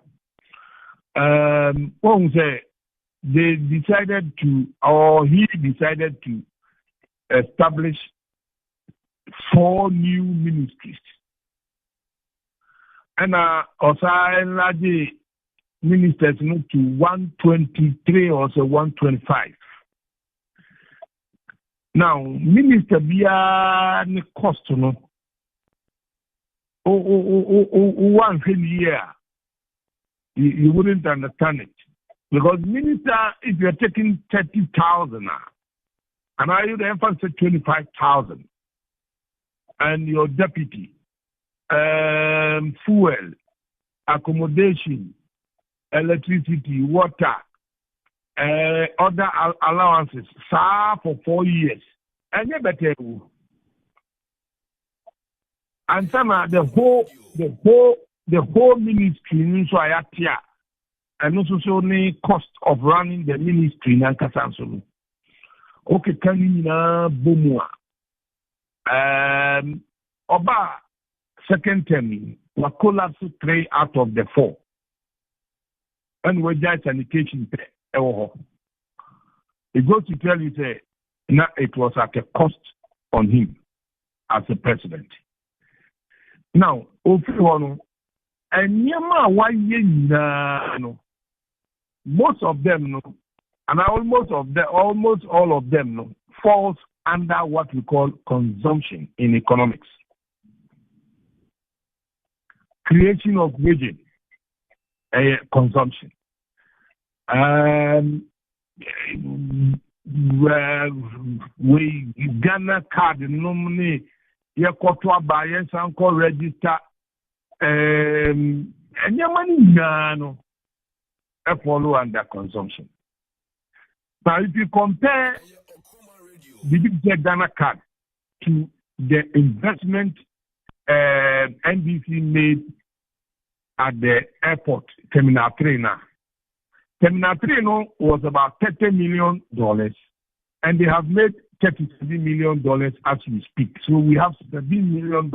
they decided to, or he decided to establish 4 new ministries. And also ministers to 123 or so 125. Now, minister bia ne cost no 1 year. You wouldn't understand it. Because minister, if you're taking 30,000 And I you the emphasis 25,000. And your deputy, fuel, accommodation, electricity, water, other allowances, for 4 years. And you better. And some the whole ministry so I have here. And also the cost of running the ministry in Ankasanso. Okay, can you bomua? Oba second term we collapse 3 out of the 4. And we just sanitation it goes to tell you say now it was at a cost on him as a president. Now, and most of them, and almost all of them, falls under what we call consumption in economics. Creation of wages, consumption. We Ghana card nominee. You to buy and register. And your money no follow under consumption. Now, if you compare the big Ghana card to the investment NBC made at the airport, Terminal 3 now. Terminal 3 was about $30 million, and they have made $37 million as we speak. So we have $17 million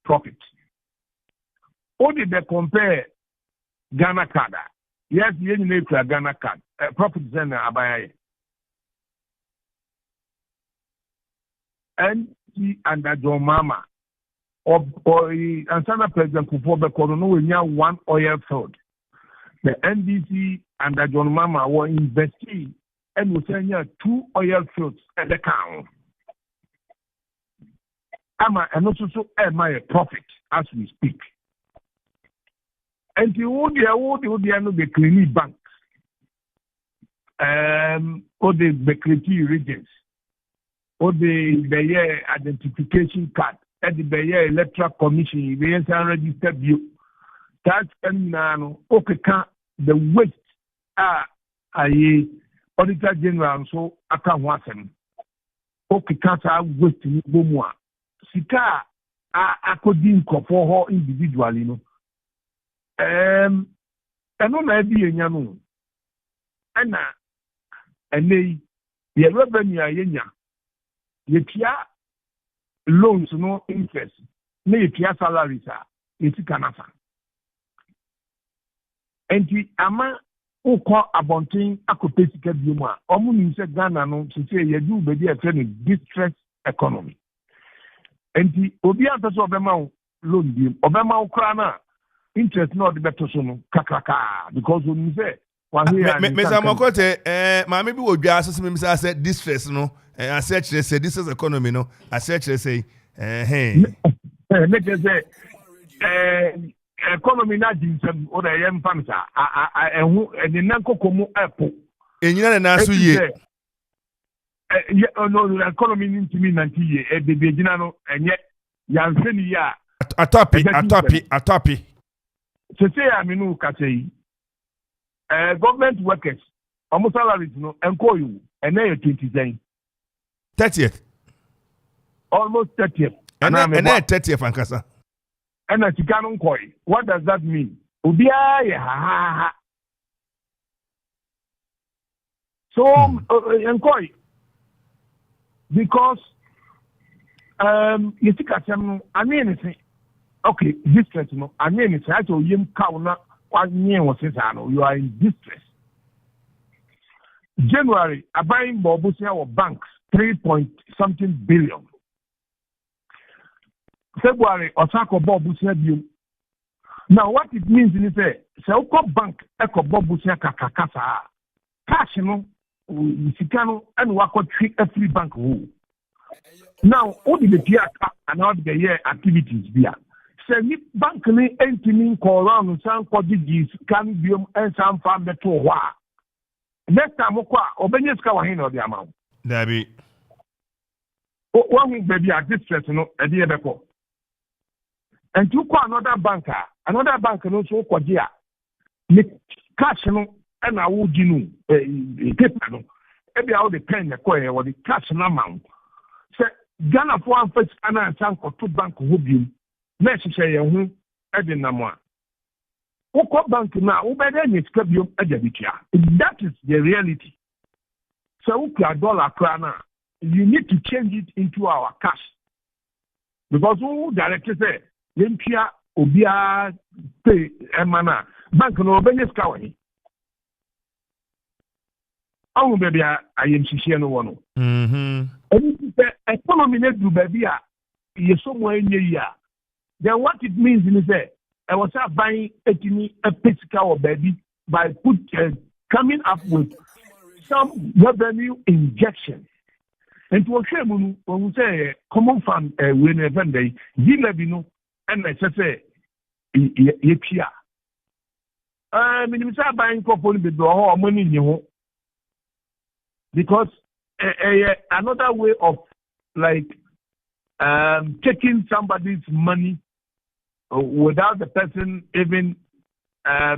profit. How did they compare Ghana card? Yes, you need to Ghana card. Profit is in Abaya. And he under John Mama or and Sana President Kufuor Bekono we have one oil field. The NDC under John Mama were investing and we send 2 oil fields at the count. And also am I a profit as we speak. And the the clinic banks, or the creative regions, or the identification card, and the electoral commission, the registered view. That's okay, the waste Auditor General so aka ho asem okay kasa waste ni bomu a sika akodi nkofo ho individually no eno na bi enya no ana enei ye revenue ayenya ye tia loans no interest na ye tia salaries a esika nafa enti ama Uko abonting akopesika bioma omu ni se Ghana no se yedu bedi e friend distress economy enti obi antaso obema loan bi obema ukra na interest no de beto so no kakraka because we say wa here Mr. Mokote maame bi wo dwa asese me say distress no asset say distress economy no asset say make say economy na jinsem o da yem famisa ehu eni nankoko mu epo enyina na so ye no economy ni ntimi nanti ye e bebe gina no enye yanse ni ya atopi se say aminu ka say government workers omo salaries no enko you ene 29 30th almost 30th ene 30th ankasa. And a Chicano koi. What does that mean? Ubia ha. So koi because you think I mean anything. Okay, distress no. I mean anything. I told you kauna you are in distress. January, I buying Bobusia or banks 3-point-something billion. February, Osako Bob Busia. Now, what it means is that bank, Eco Bob Busia Kakasa, cash, Sikano, and Wako treat every bank rule. Now, all the year and all the year activities be. Say, bank ni entering around some cottages can be and some farm the to wa. Next time, Obenyska Wahino the amount. Dabi. one baby at this stress no a day before. And you call another bank no so kwadia. Cash no and I would you paper no. Every how the pen the coin or the cash no amount. Say Ghana for one first and to bank who be necessary who Edin Namwa. Oko bank now, better you that is the reality. So dollar krana, you need to change it into our cash. Because who directly say, Limpia Obia pay Emana, bank no business kawani. Oh baby, I am no one. And economy net do baby, you somewhere in the year. Then what it means is that I was buying a physical baby by coming up with some revenue injection. And to a shame when we say common fund when a vendor, you and I say, Yepia. I mean, we start buying couple with the money in your because another way of like taking somebody's money without the person even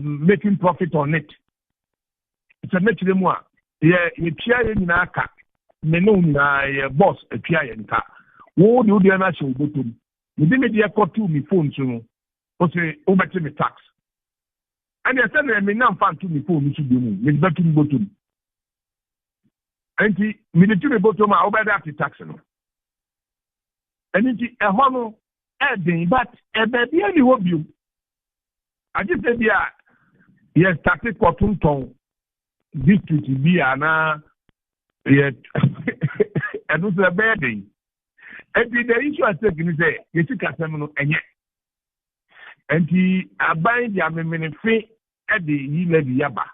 making profit on it. It's a much more. Yeah, you share in Naka, Menun, boss, a Pia and car. Wo do the national bottom. You didn't media call to me phone soon. Or say, over to me tax. And I said, I may not find to me phone, you should be moved, back in bottom. And the military bottom are over that tax. And it's a honor. But a baby only hope you. I just said, yes, started cotton tone. This to be an yet, and was a bad day. And the issue I said, you say, you took a seminal and yet. And he abide the amendment fee at the lady Yaba.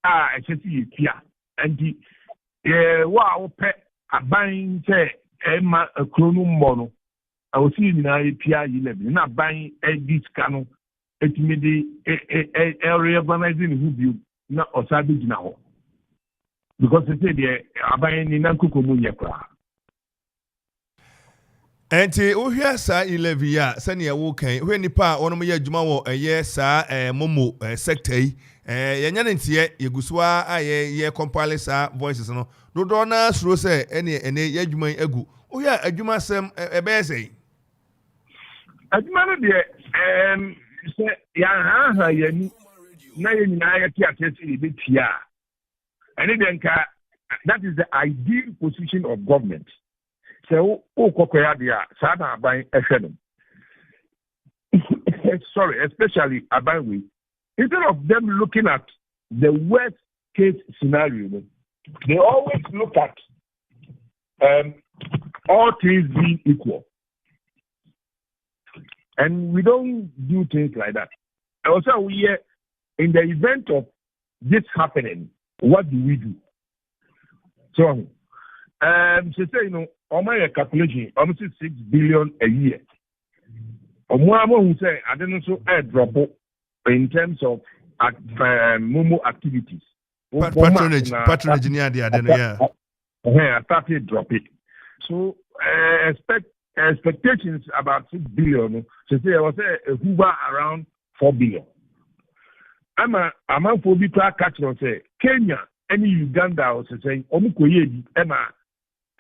I said, see here. And the wow, pet a buying say, Emma a chronum mono. I was seeing in IPR 11, not buying a discount, it may be a reorganizing who you not or savage now. Because they say they are buying in Nankuku. And oh, here, sir, 11 years, Sanya Wokan, when the pa on my Jumawo, a yes, sir, Momo, sector, Yanantia, Yaguswa, ye compile, sir, voices, no, Donna, Rose, any Yajuma Egu. Oh, yeah, a Juma Sam, a bear. As man of the say, Yaha, and then that is the ideal position of government. So, Sada buying a sorry, especially about we. Instead of them looking at the worst case scenario, they always look at all things being equal. And we don't do things like that. Also, we in the event of this happening, what do we do? So, she said, you know, on my calculation, almost 6 billion a year. On one who say, I don't know, so airdrop in terms of Momo activities. Patronage, yeah. I started drop it. So, expectations about 6 billion. So say I was a Hoover around 4 billion. I'm a for be catch on say Kenya, any Uganda or say Omukoye, Emma,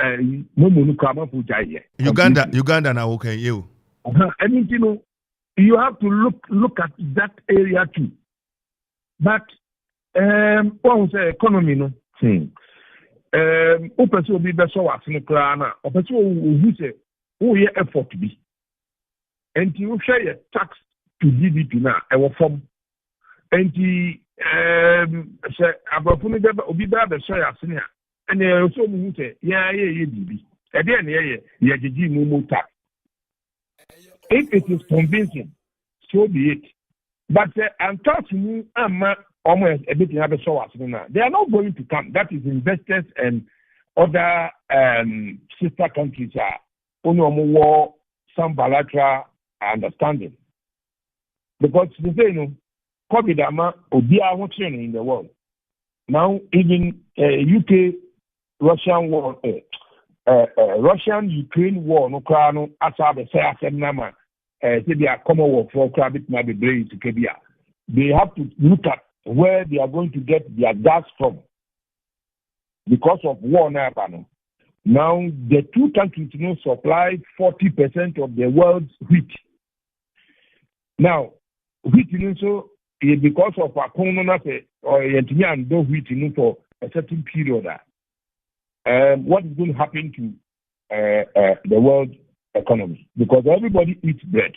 Momo Pujaye. Uganda now okay, you. I mean, you know, you have to look at that area too. But what say economy no? Open will be better what in the Krana, or who say who here effort to be. And you share your tax to GDP now, our form. And the say about putting them be better share senior. And they also who say, yeah, DB. And then yeah, the Momo tax. If it is convincing, so be it. But I'm talking almost a bit have a show us now. They are not going to come. That is investors and other sister countries are only war some bilateral understanding. Because they say, you know, COVID will be our in the world. Now, even UK Russian war, Russian-Ukraine war no kra no asa be say asem na ma say their Commonwealth for kra bit na be brain to kebia. They have to look at where they are going to get their gas from because of war na no. Now the two countries supply 40% of the world's wheat. Now wheat so because of our economy or wheat for a certain period. What is going to happen to the world economy? Because everybody eats bread.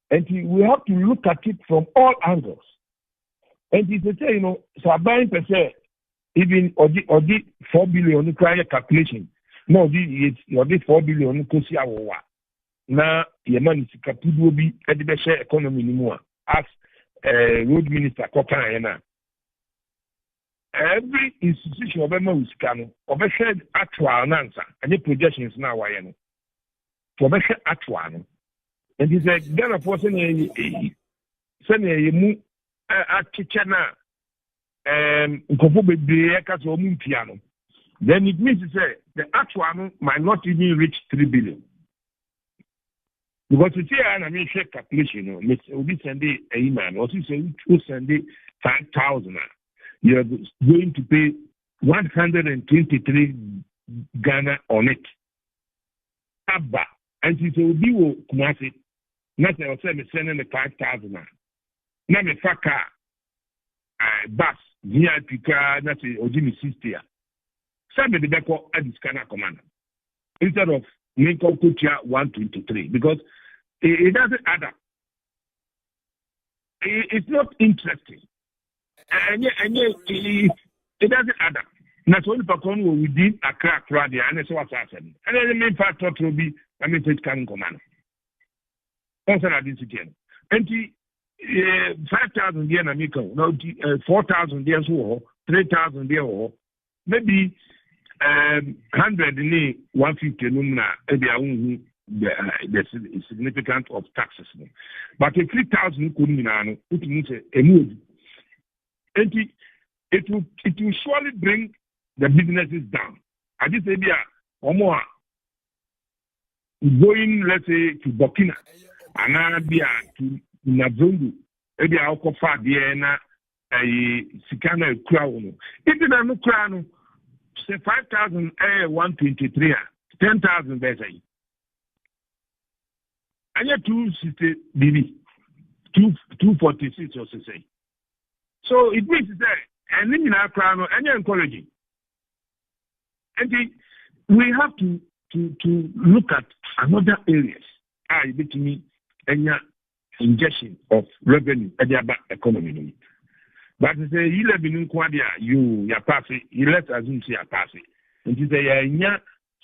And we have to look at it from all angles. And it's a say, so buying per se, even or the 4 billion calculation. No, the 4 billion now your money is will be at the best economy anymore. As road minister Kokana. Every institution of Emma Uskano, of a shared actual answer, and the projections now I know. For the actual. And he said, Ghana for sending a move at Chichana, piano. Then it means to say the actual might not even reach 3 billion. Because today I mean share calculation, we send a email, or send 5,000. You are going to pay 123 Ghana on it. Abba. And it will be Kumasi. Not I was sending the 5,000. Now me faka bus, VIP car, that's a Ojimi sister. Some of the back at this kind of command. Instead of Lincoln Kutia 123. Because it doesn't add up. It's not interesting. And it doesn't add up. That's only Pakon will within a crack radio, and that's what's happening. And then the main factor will be, it can command. Also, I didn't again. And 5,000 yen Amico, no 4,000 yen, 3,000 yen, maybe 100 in 150 lumina, the significant of taxes. But a 3,000 couldn't it means a move. And it will surely bring the businesses down. I just say, or more going, let's say, to Burkina, and Arabia, to Nazungu, maybe I'll call Fabiana, a Sikana crown. If it no crown, say 5,000, 123, 10,000 better. And yet 260 BB, 246 or so say. So it means that and in our crown and you're encouraging. And we have to look at another areas. Between any injection of revenue at the economy. But it's a 11 quadia, you pass it, let's assume you pass it. And you say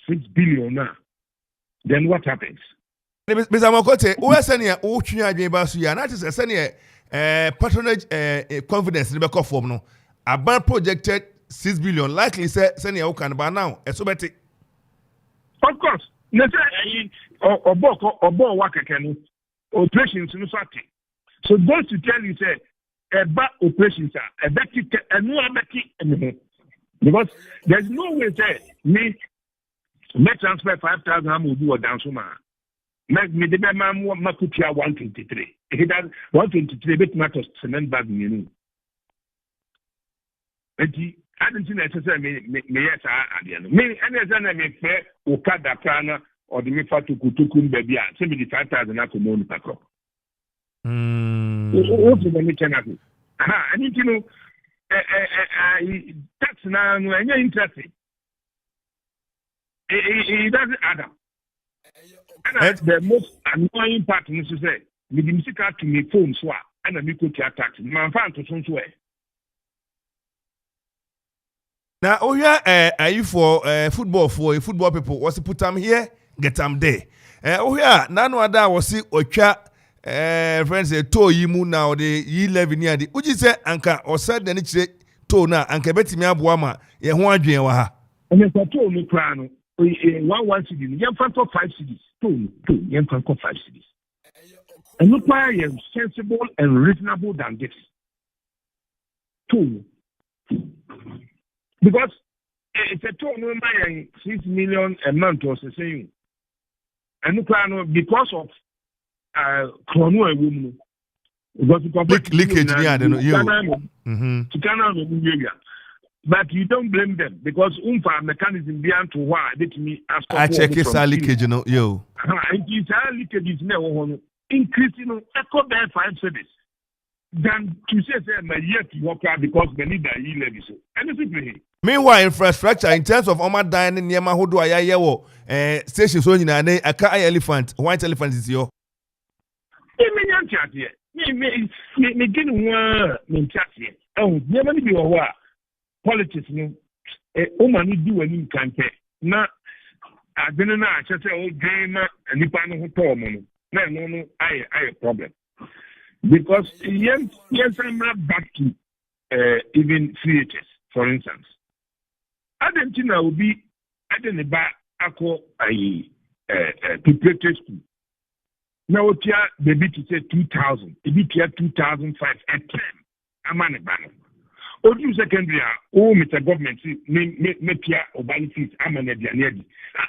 6 billion now. Then what happens? Mr. Mokote, who is sending a Uchina Basu, and that is a sending patronage confidence in the back of form. No, a bank projected 6 billion, likely sending a can by now. Of course, operations in the so those to tell you say about operations are a better and no better because there's no way say me transfer 5,000 I will do a down so much. Make me the man makutia 123. He does 123 bit matters cement bag you. And I didn't necessarily me yes I me and as I may fair Okada Prana or the Mifa to Kutukun baby, 75,000 I could moan pack. I need to know tax now and you're interested. It doesn't add up. And the most annoying part is to say, with the music to me phone swap and a Miko tax. My fan to some way. Now, oh yeah, are you for football people? What's the put them here? Get them there. Oh yeah, none of that was see Ocha friends say to yimu now the 11 year the uji say anka or said the niche to na anka beti me aboama ye ho adwen wa ha. And if I told me crown 1 city, you can 5 cities. 2, you can 5 cities. And look why I am sensible and reasonable than this. 2. Because it's a total of 6 million a month or so saying. And because of chrono woman. Leakage, yeah, I know you. But you don't blame them because mechanism beyond to why let me ask. I check his leakage, you know, yo. Leakage is now increasing echo by 5 cities. Then to say my yet work out because they need the e-levy. Anything. Meanwhile, infrastructure in terms of Oma dining near Mahodo Ayawo, station so in a car elephant, white elephant is your. Me get one chat here. Oh, never be a politics. No, woman do any campaign. Now, I didn't know. I just say, oh, game and the panel who told me. No, I a problem. Because yes, I'm not back to even CHS, for instance. I don't think I will be. I didn't buy a preparatory school. Now, the bit to say 2,000, the bit 2005 a term. I'm on a banner. Or you secondary, oh, Mr. Government, me Pia or benefits, I'm an Edianedi.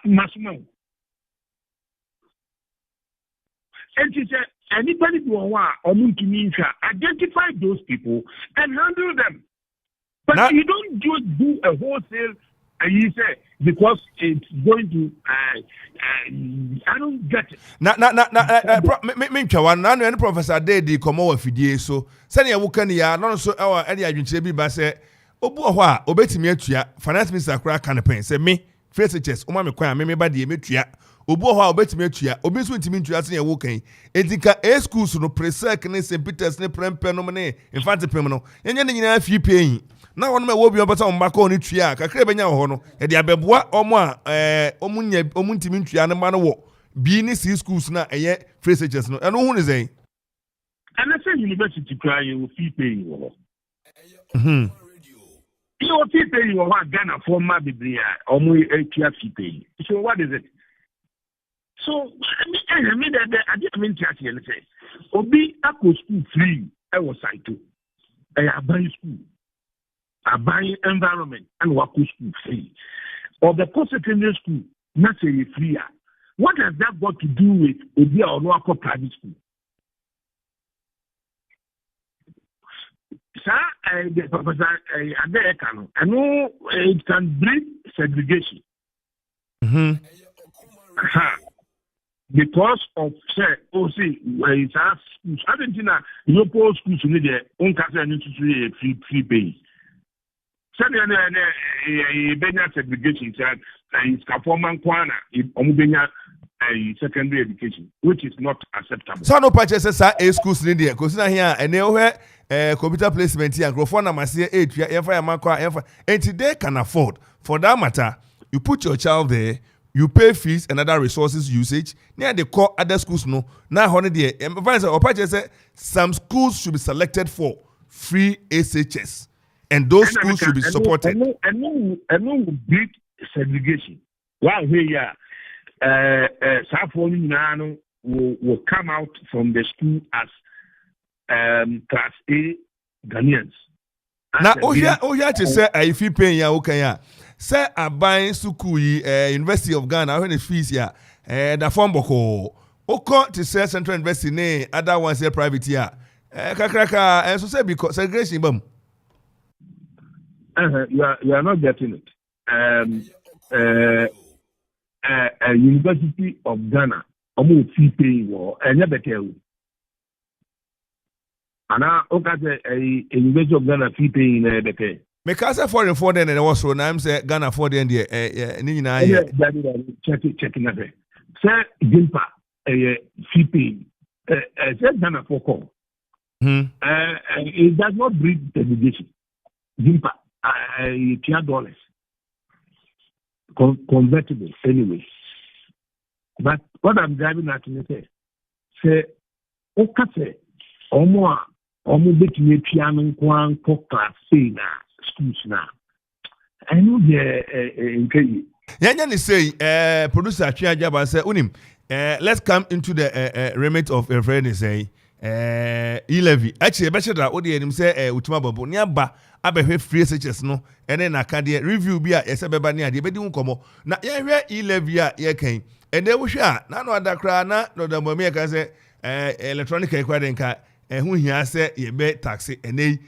Masmo. And she said, anybody who want or identify those people and handle them. But you don't just do a wholesale. And you say because it's going to, I don't get it. Me Professor Dedi come over fidie so. Send ya wukan ya no so our any adwinche bi ba say obu ho a obetimi atua finance minister kura kan pen say me FCHS o ma me kwan me ba de metua obu ho a obetimi atua obi so ntimi ntua se ya wukan edika a schools no presec ne St Peters ne prempe no ne infant pem no yenye ne nyina fi pay na wono me wo bi obata mbaka oni tua kakra benya ho no e de abeboa omo a omu ntimi ntua ne ma no wo bi ni si schools na eye FCHS no eno hu ne zen. And I say university cry you fee paying you. Mhm. You fee paying you what Ghana for my biblia or more fee paying. So what is it? So I mean that I didn't mean to say Obi Ako school free I was side too. I buy school. I buy environment and Wako school free. Or the post-secondary school not say free. What has that got to do with Obi or Wako private school? The professor, I know it can bring segregation. Mhm. Because of it's our schools. I don't think local schools need their own Kasa and free pay. Benya segregation is Kafoman Kwana Omubenya secondary education, which is not acceptable. So no purchases a schools need there because now here and they computer placement here and growth na masie and they can afford. For that matter, you put your child there, you pay fees and other resources usage. Near the core other schools no. Now honey there. Or purchases some schools should be selected for free SHS. And those schools should be supported. And no big segregation. Wow, here Safoni will come out from the school as class A Ghanaians. Now, here to say if you pay ya okay ya. Say I buy Sukui University of Ghana when the fees ya the form boko. Oko to say Central University ne other ones here private here. Kakraka and so say because segregation bum. You are not getting it. University of Ghana, almost fee paying war, and never tell. And now, okay, a University of Ghana fee paying the pay. Because I foreign for then and also now I'm saying Ghana for the end checking that. Sir, Gimpa, a fee paying. Said Ghana for call. It does not breed segregation. Gimpa, $10. Convertible anyway. But what I'm driving at is say, okay, omo betumi piano kwan class C na schools na. I know the Yanya say producer Chiajaba say unim let's come into the remit of a friend say e-levy actually be da wo de enim say utuma bobo ni aba abehwe free SHS no ene na ka de review bi a yese beba ni ade be di nkomo na ye hwe e-levy a ye kan ene wo hwe a na no adakra na no da momi ka say electronic equipment nka hu hia say ye be taxi ene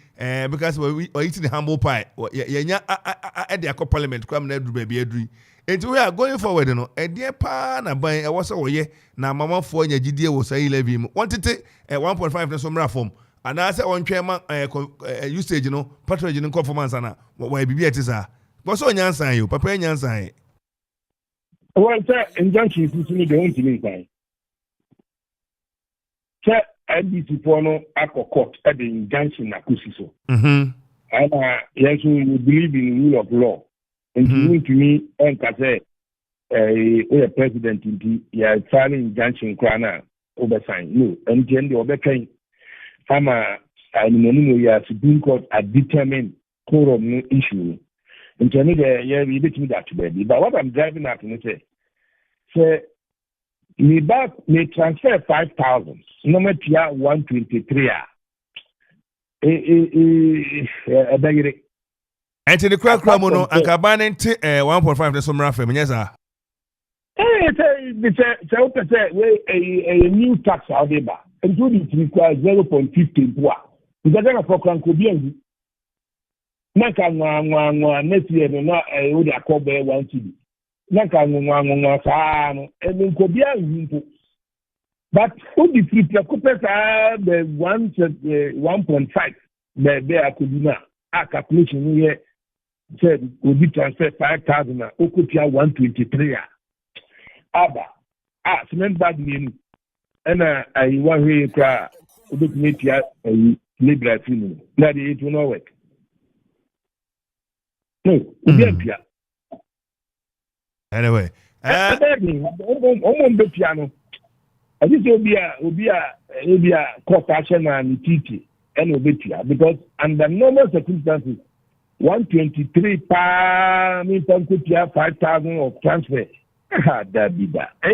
because we eat the humble pie ye nya e de akọ parliament kwam na adu ba bi aduri. Enti we are going forward no edie pa na ban e wo se wo ye na mamafo nya gidie wo sai levy mu wantete 1.5 na so mra form ana se wontwe ma usage no patronage no performance ana wa bibi etisa go so nyansan yo papa nyansan well sir injunction is ni de won ti ni kan sir NDC for no court at the injunction na kusi so and yes we believe in rule of law. And to me, and say, a president in the filing injunction crana oversign. No, and then the overcame Hama and Supreme Court are determined core of no issue. And to me, we let me that baby. But what I'm driving at and say, me back may transfer 5,000, no matter 123. Enti the crack no anka ban nti 1.5 na so mra fam nyesa say a new tax out there including it requires 0.15 poa because na for crank obi angu na ka nwa next year no we dey call be 1 cedi na ka nwa saa no e ko bi angu but who the free preoccupy the 1.5 be akudina a calculation here said will be transferred 5,000 okopia 123 aba cement bag name and I want we cry ubet metia libra finu na dey it will not work no ubia anyway betia no I just obia court action and titi and obetia because under normal circumstances 123 pa me tan ko 5,000 of transfer that be that e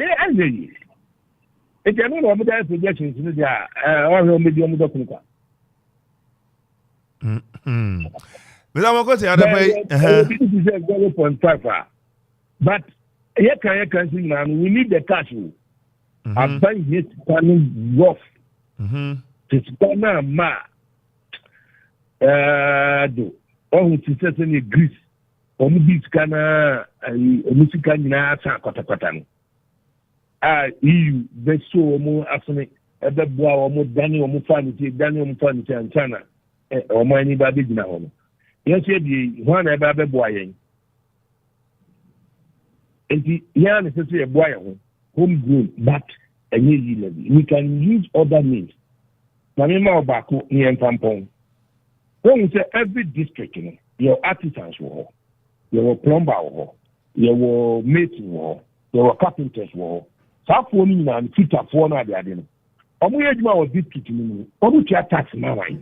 can no more that suggestions no dia or medium document we don't go to other way 0.5 but here can see now we need the cash I buy it coming rough it's gonna ma do oh to certainly Greece ombi skana musika nyina asa kwatakwata no EU beso omo asone ebeboa omo dani omo fanity antana omo ani ba begina ho no yeso di ho na eba beboa yen enti ya na seso eboa yen ho homegrown but we can use other means na me ma obako yen tampon when say every district, your artisans were, your plumber were, your mates were, your carpenters were. So for me and fitter for na they are doing. Omo yejuma was district ni. Omo tia tax na why.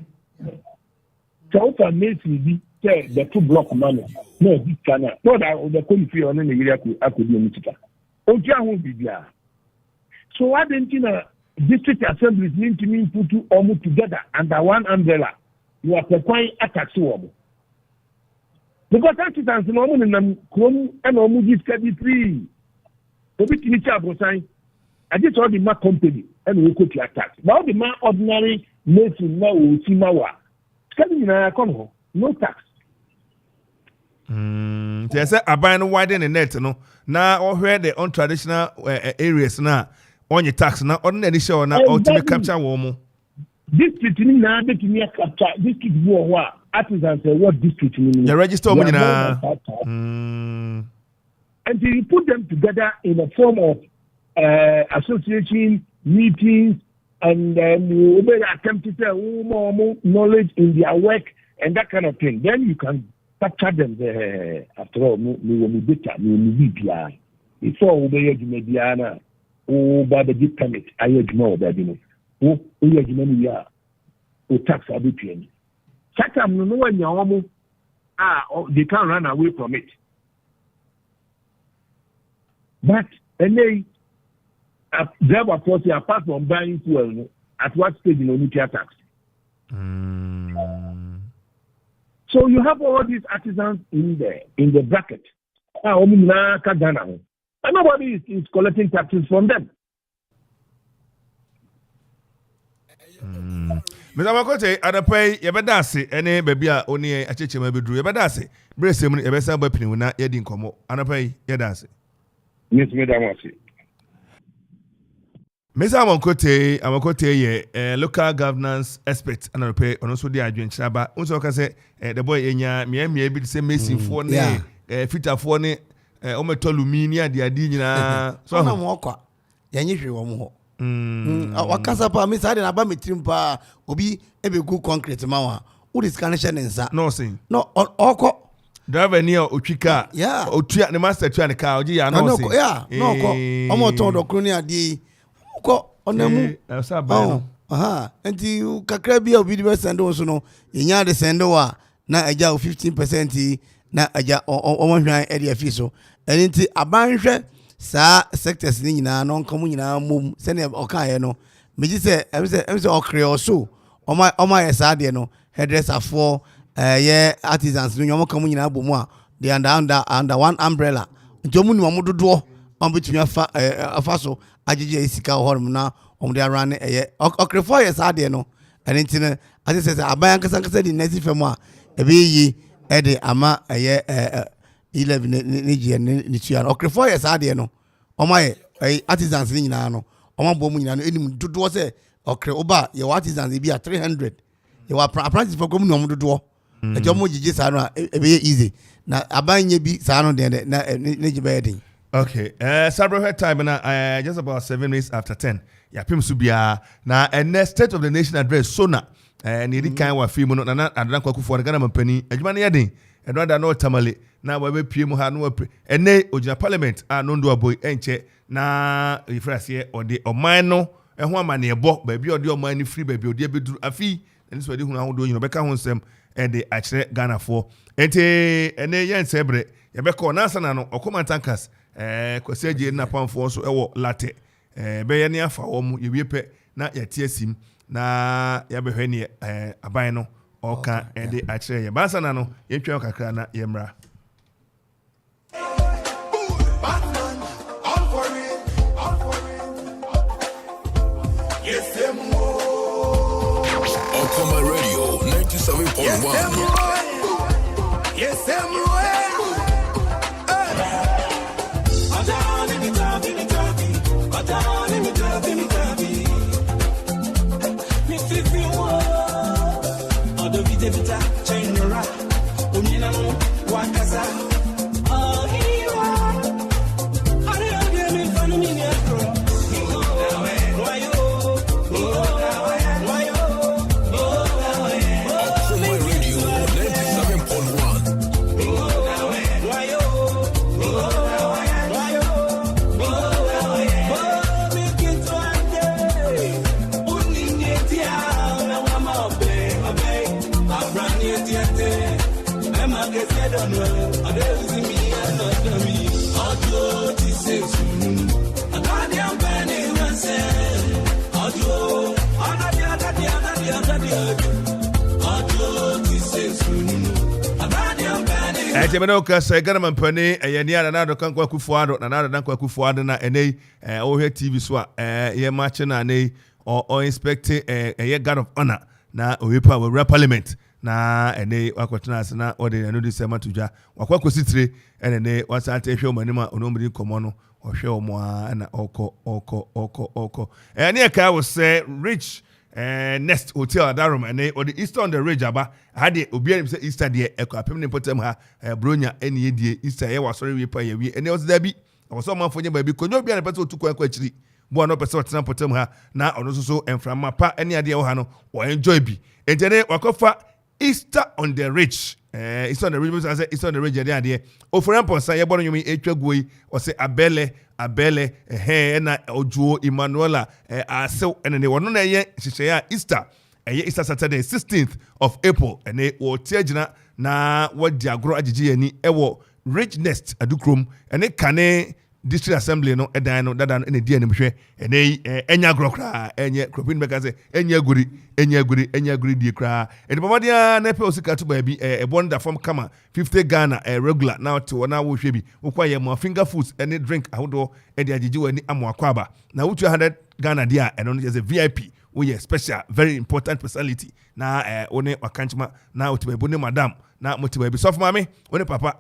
So for mates be say the 2 block money. No this kana. No that the country on the area could be mitika. Oja ho bibia. So why didn't district assemblies need to mean put omo together under one umbrella? You are quite attached to them. Because artisans no one in them come and almost can be free. So we can have sign. I just saw the mark company and we could tax. Now the man ordinary mason now will see mawa. Coming in a come no tax. They say abandon widen the net no. Now or where the untraditional areas now on your tax now ordinary show now ultimate capture woman. District ni na be kimi capture district wo ho artisans what district ni you register money na and you put them together in a form of association meetings and then you attempt to say more knowledge in their work and that kind of thing, then you can capture them there. After all we data we bia before we be mediana o ba the permit ayedmo that you know o yejumani ya o tax abetuen sakam no one yawomo they can run away from it, but they driver force apart from buying fuel at what stage in Onutia tax? So you have all these artisans in the bracket. And nobody is collecting taxes from them. Mr. Makote, Adapai, Yabadasi, any baby, only a chichi may be drew Yabadasi. Brace him, Yabasa Bapin, not Yadin Como, Adapai, Yadasi. Yes, Madam. Mr. Makote, local governance expert, and I pay on also the Adrian Chaba. Also, can say the boy in ya, me able to say missing for ne, fitter for ne, Ometoluminia, the Adina. So I'm walker. Yanyi wo wakasa pa mi sade na ba metrim pa obi ebe good concrete ma wa wo disconnection nsa no sin no oko driver near otwika otua ne master tua ne car oji ya no sin no ko omo ton do kroni ade ko onamu esa ba no enti kakra bia obi di send wo so no enya de send wa na aja 15% na aja omo hwan e de afi so enti abanhwe sa sectors ni nyina no nkomu nyina mom se ne okaye no meji se emse okre oso oma ye sa de no hairdresser for ye artisans no nyomo kamu nyina bomu a they under one umbrella ntomu ni mo dodo on betumi afa so agege isika horum na om de aran ye okre for ye sa de no enti ne ase se aban kasa di nesi fam a ebe yi e de ama ye 11 ni tuan okre 4 years ade no omaye artisans ni nyina no oma bom nyina no enim dodo se okre oba ye artisans bi a 300 ye wa apprentice for kom no dodo e jo mo gigi sa no e be easy na abanye bi sa no de na ne gibe den. Okay, Sabro time na just about 7 minutes after 10. Ya pim subia na next state of the nation address sona ni di kan wa film no na adan kwaku for Ghana mampani adwuma ne yeden edwa da no tamale na wa be pie mu ha no apre ene ogina parliament a no ndo aboy enche na ifrase ode oman no ho amane ebo ba bi ode oman ni free ba bi ode beduru afi ene so ade hu ahodo yin beka ho nsem ede akire Ghana for ente ene yen sebre ye beka na sana no Okoman Tankas kwaseje na pamfo so ewo latte be ye ne afa wo mu ye wiepe na ye tie sim na ya behwe ne aban no oka ede akire ye bansa na no ye twa kakra na ye mra Okoman Radio 97.1. Yes, Temeno kasa Ghana mampani ye ana na do kan kwa kufuado na na kwa kufuado na ene o he TV so ye match na ne o inspect ye guard of honor na owepa we parliament na ene wakotena ase na ode no de sema tudwa wakwa kositire ene wasante hwe omanima onomri komo no ohwe omo na oko ene ka wo say rich next hotel darum ene or the east on the ridge aba had obi anim say easter de ekapem ne potem ha bronya ene yedie easter ye wasori we pa ye wi ene was da bi so man fonye ba bi konyo obi anim pese otukwa akiri bo no pese otena potem ha na ono so enframa pa ene ade wo ha no wo enjoy bi entene wakofa Easter on the Ridge. Easter on the Ridge. I say Easter on the Ridge. There. Ofuran ponsa ye bono yomi etwagoi. O say abele na ojuo Emmanuela asew ene wono na ye hihye ya Easter. Easter Saturday 16th of April. Ene wo tiagina na wodi agro agigi ani ewo Ridge Nest adukrom ene kane district assembly no edan no dada no ene di anim hwe ene enya grokra enye kropin beka se enya guri di kra ene babadia na pe osika to ba bi bonda form kama 50 Ghana regular now to na wo hwe bi wo kwa ye mo finger foods ene drink ahodo e de agigi wani amo akwaba na wo 200 Ghana dia eno no is a VIP we are special very important personality na one wakanchima na otibabu ne madam na motibabu sof mami one papa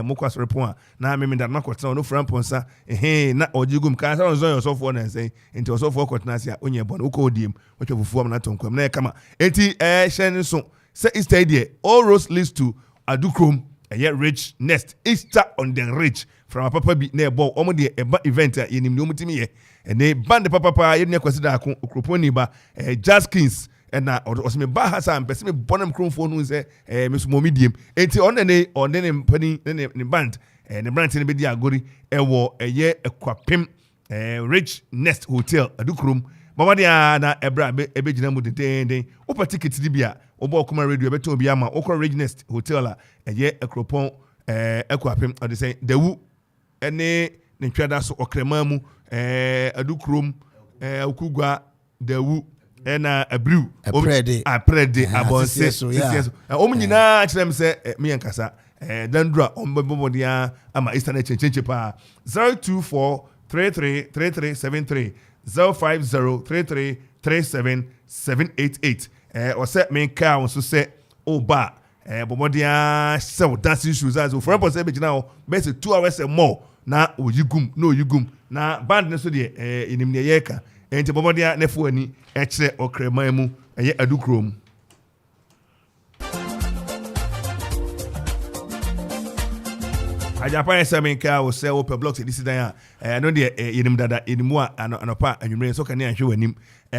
mo kwa sorepon na me da na kwotena no framponsa na ojigum kan sa onzo yourself one and say enti osof kwotena sia onye bon uko odiem otwa fufu am na tonkwam na kama enti hyen so say istadie all roads leads to Adukrom rich nest Easter on the rich from papa bi na ebo omo de eba event a yenim ne omutimi ye ene band papa ye ne kwasi da ko okroponi ba Jaskins na osime ba hasa mpese me bonam kromfo no se me so momidiem enti on ne mpani ne band ne brand ne be di agori ewo eye ekwapem rich nest hotel Adukrom mama dia na ebra ebe gina mu den opa ticket di bia obo Okoman radio beto obi ama okro rich nest hotel a eye ekropon ekwapem o de say dewu ene ne twada so okrema mu Adukrom okugwa dewu ena abriu aprede abonse nyina kirem se me yankasa dandra ombobodia ama Eastern chenche pa 024333373 050333778 o se me ka won so se oba bobodia se dancing shoes as for example say be gina o be say 2 hours more na oyigum na band ne so de inimne yeka enti bobodia nefu ani ekire okreman mu eye Adukrom Ajapa Semenka will sell up blocks this dan no de yenim dada yenimu a anopa anwumre so kan ahwe wanim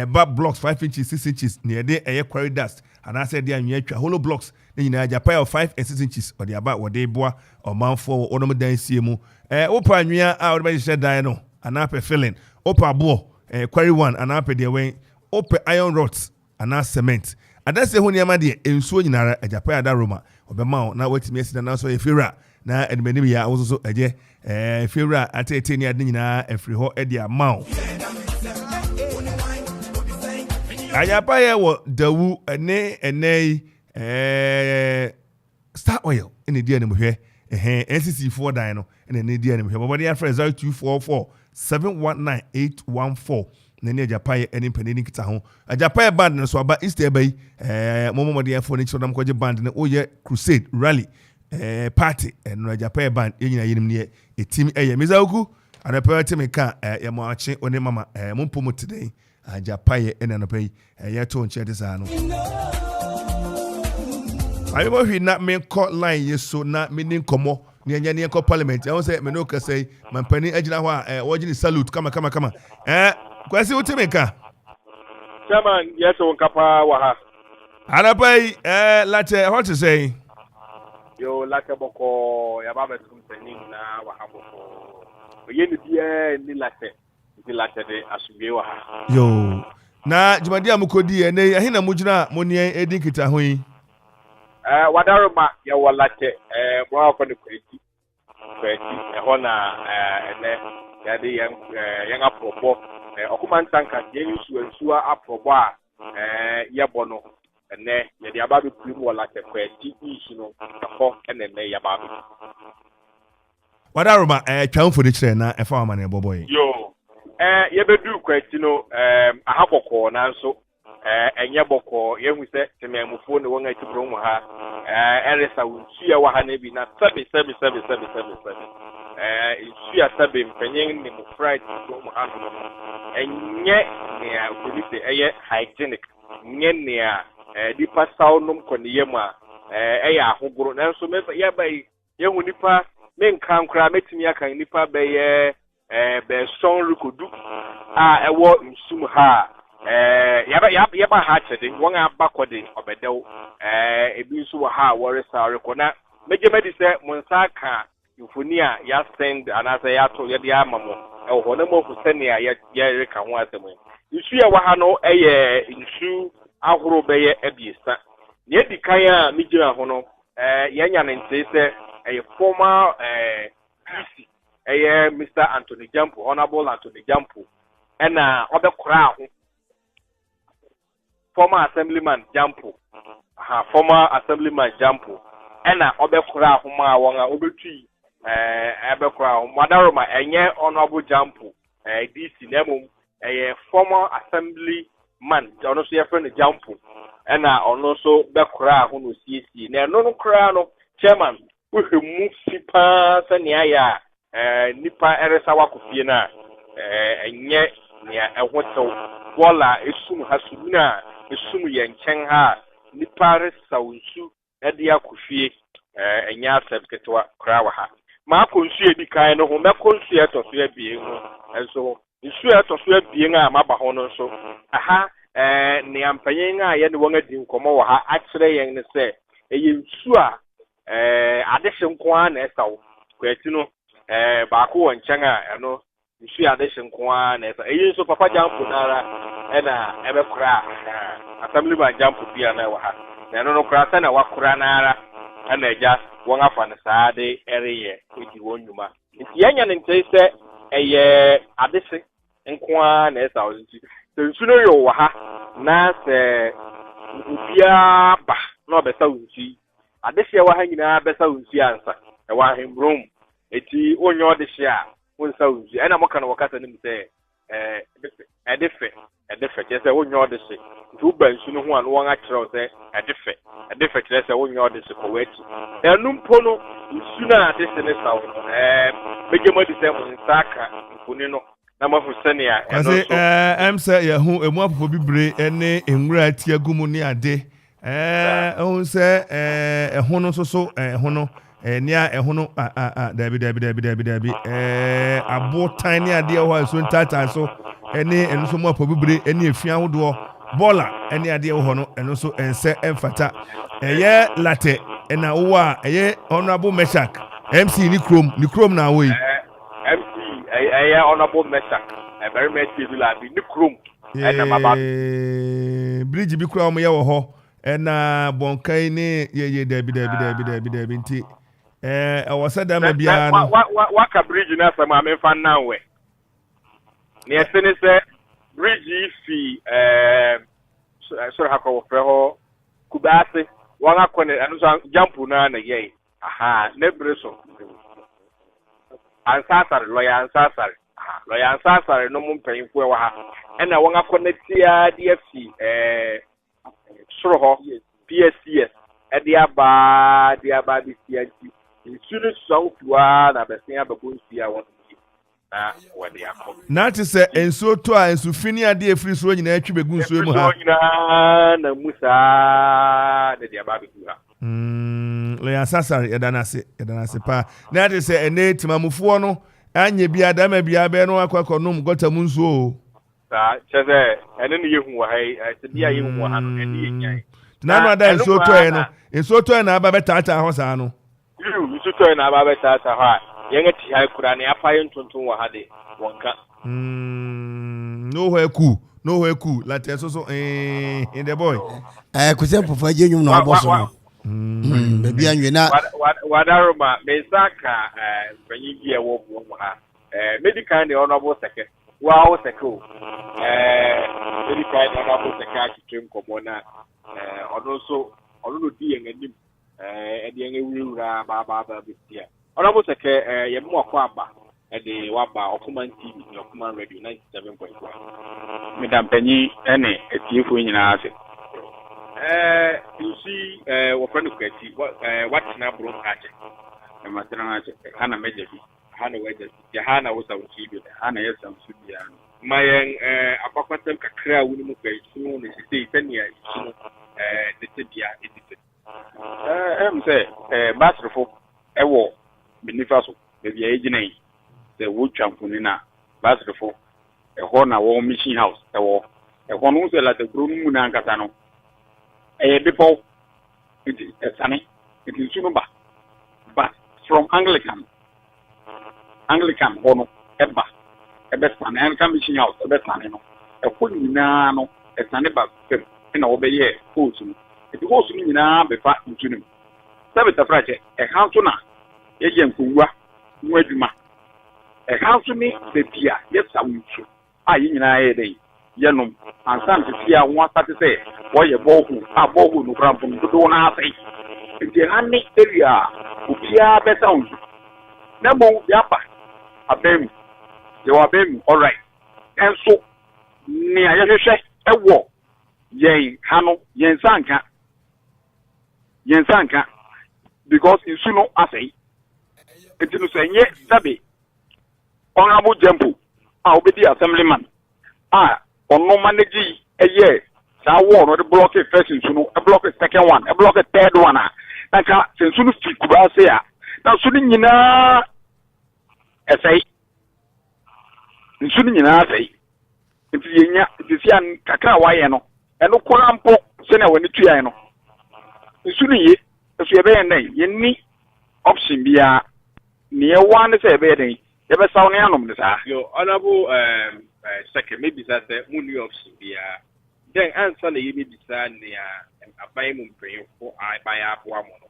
ba blocks 5 inches 6 inches near de eye quarry dust and I said de anwe atwa hollow blocks ne nyina Ajapa of 5 and 6 inches or de aba wo de boa o manfo onom dan sie mu opa anwea a wo be hye dan no anape filling opa bo quarry one anape de wen opa iron rods ana cement adase ho niam de ensuo nyinara Ajapa ada Roma obema na watimi asida na so efira na edmenim ya woso eje fewra atete ni ade nyina efri ho e dia maw Ajapa ye wo dawu ene star oil ene dia nem hwe NCC4 dan no ene dia nem hwe bobodi afre 0244 719814 nene Ajapa ye ene panini kita ho Ajapa ye band no so aba Easter bay momomodi afo ne chodam koje band ne oye crusade rally party and Ajapa band yenyina yenim ne team Mizaoku and party me ka ye mo ache one mama mo pomo today Ajapa ye na pay ye to nche de sa no ayi mo hwi na me call line yeso na me nin komo ne anya ne ko parliament I won say me no ka say mampani agina ho a wo gini salute kama kwasi utime ka chairman yes won kapa wa ha anapai lache what to say yo lake boko ya baba tumpening na wahaboko yeni bia ni lake de asubie wa yo na jumadi amukodi ene ahina mujina moni edi kita ho yi wadaroma ya walake mo akọ ne kweti ho na ene ya de yan aprobo Okoman tanka yeni suwa aprobo a ya bono ene ye dia ba be prim wala ke kweti issue no ko ene ya ba be wadaroma twanfo de kire na efa ma na eboboy yo ye bedu kweti no ahaboko na nso enye boko ye hu se temamufo ne won atibro mu ha eresa wunsia wa ha na bi na sabe isuya sabe mpanyen ni mu fried mu ha no enye ne polisi eye hygienic nye ne dipa saunum koniyem a eya ahogoro nanso me ya bai yehu nipa me nkan kra metimi akan nipa be be son rekodu a ewo nsum ha ya ba ha chede won abakode obedew ebi nso wa ha wore sa rekona meje medi se monsa ka infoni a ya send anasa ya to ya dia amamo ho na mo fusene ya reka ho asemu isu ya wa ha no eye nsu ahoro beye ebiesa ne dikaya migira ho no yenya ne ntese former PC Mr. Anthony Jampo, Honorable Anthony Jampo, and other crowd, former Assemblyman Jampo, former Assemblyman Jampo, and other crowd whom I want to overtree, Abercrow, Madaroma, and Honorable Jampo, DC Nemo, a former Assemblyman, honestly, a friend Jampo, and also Becra, who will see, no crown of chairman, who move Sipa, Sanya. Nipa eresawa kufina enye nia ehwoto wala esum hasumina esum yenchen ha nipa resawunsu ede akufie enye asebketwa krawa ha ma konsu edikan no ho mekonsu etoso abie ho enso nsu etoso abie a maba ho no so aha ne ampanyen a ye ne won adi nkomo wo ha akire yen ne se eyensu a adehye nko a na esawo kwati no baako won changa eno nsu adehye nko a na esa eyensu papa jampo nara ena ebekura assemblyman jampo bia na wa ha na no kura sa na wakura nara ana eja won afa ne saade ereye edi wonuma nti yanya ne ntse se eye adehye nko a na esa ozi nsu no yo wa ha na se bia ba na obesa unsi adehye wa ha nyina besa unsi ansa e wa hembrom eti onyo odehye a wonsa unsi ena moka na wakata nim se edefe kese onyo odehye ntu ba nsu no ho an won a kire se edefe kire se onyo odehye ko wati enu mpo no nsu na adehye ne sawo begemo de se mo nsaka nkuni no na mafu senia eno so emse ya hu emu apopo bibre ene enwura tie gumu ni ade on se ehun no so ehun no nia ehun dabi abotan ni ade ho so ntata so ene enu so mu apopo bibre ene efia hodo bola ene ade ho no eno so ense emfata eye latte ena wo a eye honorable Meshak MC ni krom na wo yi honorable Meshak very much bila bi ni krom ena maba bridge bi kura mo ye wo ho ena bonkai ni ye dabi nti awosada ma bia no waka bridge na sama me fan na we ni esene se bridge fi so ha ko freho kubase wanga kone anu so jampu na ye aha nebreso ansasar lawyer ansasar no mun payinfo wa ha ena wanga connectia DFC soro PSCS ediaba di CNT insuru software na besia babonsia won na wade akọ na ti se enso to a enso fini ade efiri so nyina atwi begun so mu ha na musa de diaba begun ha lawyer ansasar edanase pa na ti se ene timamufo no anye bia dama bia be no akwa nom gota mu nso o sa cheze ene ne yehu wa hai se dia yehu wa ha no ene yenyai na no ada enso to na aba betata ho sa no nso to na aba betata ha yenga ti hai kura ne apaye ntontun wa ha de wonka no ho eku lati so in the boy kusempo fa jenyum no aboso no bebi anwe na wadaroma mesaka panyi bi ewo bo ha medical ne honorable seke wa o seke o medical ne honorable seke akitrem komo na ono di yen anim ede yen ewura ba bia honorable seke ye mo akwa aba ede waba Okoman TV ne Okoman Radio 97.1 medam panyi ene etiefo nyina ase you see what kwati what na bro kache e matran ache hana mejebi hana weje ya hana wosa wuchibi hana yesa msubia mayen akwakwasem kakra wuni mu kwai sunu ne sisi tania sunu detebia edite say basrefo ewo benifaso bebi ejinai se wo twamfuni na basrefo ho na wo mission house ewo ho no se la de gro mu na nkata no before it is Sunuba, but from Anglican Hono, Eba, Ebestan, and Commission House, Ebestan, a Punano, a Saneba, and obey Hosun. It goes to me now, be fat into him. Sabita Frache, a Hansona, Agent Kunwa, Wedma, ɛha nso ne baabi a yɛsa wo nsu a yɛ nyinaa yɛ dɛ yɛnom ansan tete a wɔn asate sɛ wɔyɛ bɔɔho a bɔɔho no kora mpɔn dodoɔ no asɛe nti ha ne area a obiara bɛsa wo nsu na mmom yɛaba abɛn mu yɛwɔ abɛn mu alright ɛnso nea yɛhwehwɛ ɛwɔ yɛn ha no yɛn nsa nka because nsu no asɛe nti no sɛ nyɛ sɛbe honorable Jampo a obedi assemblyman a ɔno manage ɛyɛ saa wall no de block first nsu no block second one block third one a nka sɛ nsu no fi Kumasi a na nsu no nyinaa ɛsɛe nsu no nyinaa asɛe nti yɛnya nti si an kakra wayɛ no ɛno koraa mpo sɛnea wɔne tuaeɛ no nsu no ye nso yɛbɛyɛ ndɛn yɛnni option biara ne yɛwa ne sɛ yɛbɛyɛ dɛn yɛbɛsaw ne anom ne saa yo honorable second maybe say money option biara then answer na yɛmi bisa nea aban mu mpanyinfo aban aboa mo no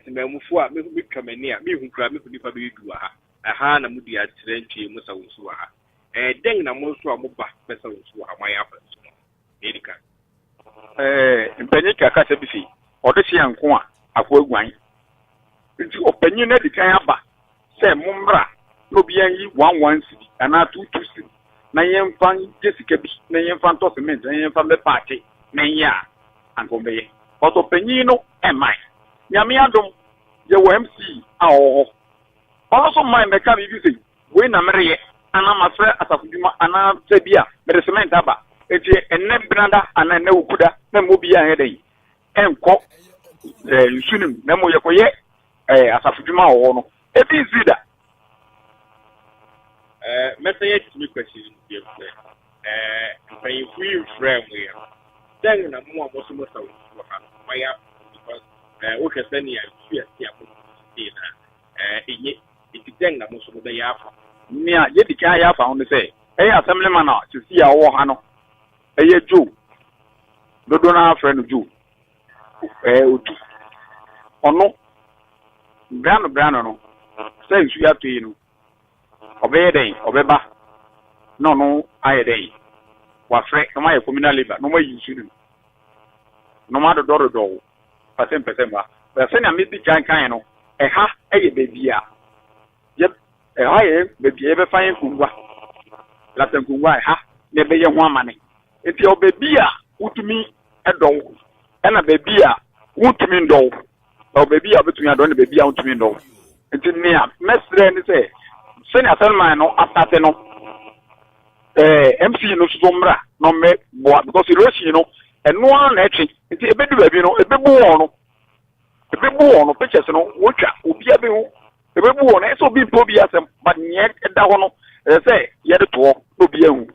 timamufo a metwa mani a mehu kura mehu nipa bɛdu ha na mudi akyerɛ ntwe mu sa wo nsu ha den na mo nso a mo ba bɛsa wo nsu ha mo ayɛ afa nsu no edika mpanyin kaka sɛ bi fi ɔde hyɛ nko a akɔ aguan nti ɔpanyin na di kan aba sɛ mo mbra no bi yan yi 11 cedi ana 22 cedi na yɛmfa jesika bi na yɛmfa ntɔ cement na yɛmfa bɛpaate na yɛ a anko bɛyɛ ɔtɔ panyin no ɛman nyame adom yɛwɔ MC a ɔwɔ ɔno so man mɛka bibi sɛ wei na mereyɛ ana mafrɛ asafodwuma ana sɛ bi a mede cement aba enti ɛnɛ benada ana ɛnɛ wokuda na mmɔ bi a ɛyɛ dɛn ɛnkɔ nsu nim na mmɔ yɛkɔyɛ asafodwuma a ɔwɔ no ebi nsi da mɛsɛyɛ tumi question bi mpanyinfo yi mfrɛ mu yɛ dɛn na mo a mo so mo sa wo nsu ha mayɛ because wohwɛ sɛ nea nsu asi a mo si na ɛnyɛ eti dɛn na mo so mo bɛyɛ afa nea yɛdi kan yɛ afa ho ne sɛ ɛyɛ assemblyman a sisi a ɔwɔ ha no ɛyɛ Joe dodo na afrɛ no Joe otu ɔno brano no sɛ nsu yɛ ato yi no ɔbɛyɛ dɛn ɔbɛba na ɔno ayɛ dɛn wafrɛ na ɔmayɛ communal labor na ɔmayi nsu no na ɔma dodɔdodɔ pɛsɛmpɛsɛm ba sɛnea medi kan no ɛha ɛyɛ baabi a ɛha yɛ baabi a yɛbɛfa yɛ nkongua lata nkongua ɛha na ɛbɛyɛ ho amane nti ɔbaabi a wotumi ɛdɔw ɛna baabi a wotumi ndɔw ɔbaabi a wobɛtumi adɔw na baabi a wotumi ndɔw nti nea mɛsrɛ ne sɛ sɛnea assemblyman no asate no MC no so mmra na ɔmmɛ boa because erosion no ɛno ara na ɛtwe nti ebedu baabi no ebebu wɔn no pictures no wotwa obia bi ho ebebu wɔn no ɛsɛ obi mpo bi asɛm but nyɛ ɛda hɔ no ɛsɛ sɛ yɛde toɔ na obi ahu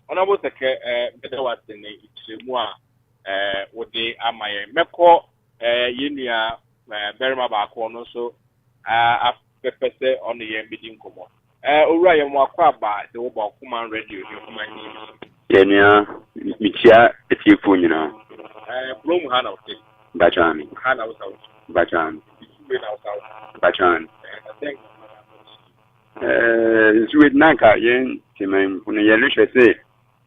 honorable secretary bɛda wase ne ikyerɛmu a wode ama yɛn mɛkɔ yɛnua barima baako no nso afɛpɛ sɛ ɔno yɛn bɛdi nkɔmmɔ owura yɛn mo akɔ aba de wobɔ Okoman radio ne Okoman news yɛnua mekyia atiefo nyinaa kurom ha na wote bachani ha na wosa wote bachani na wosa wote bachani nsuwe nanka yɛn timanfo no yɛrehwɛ sɛ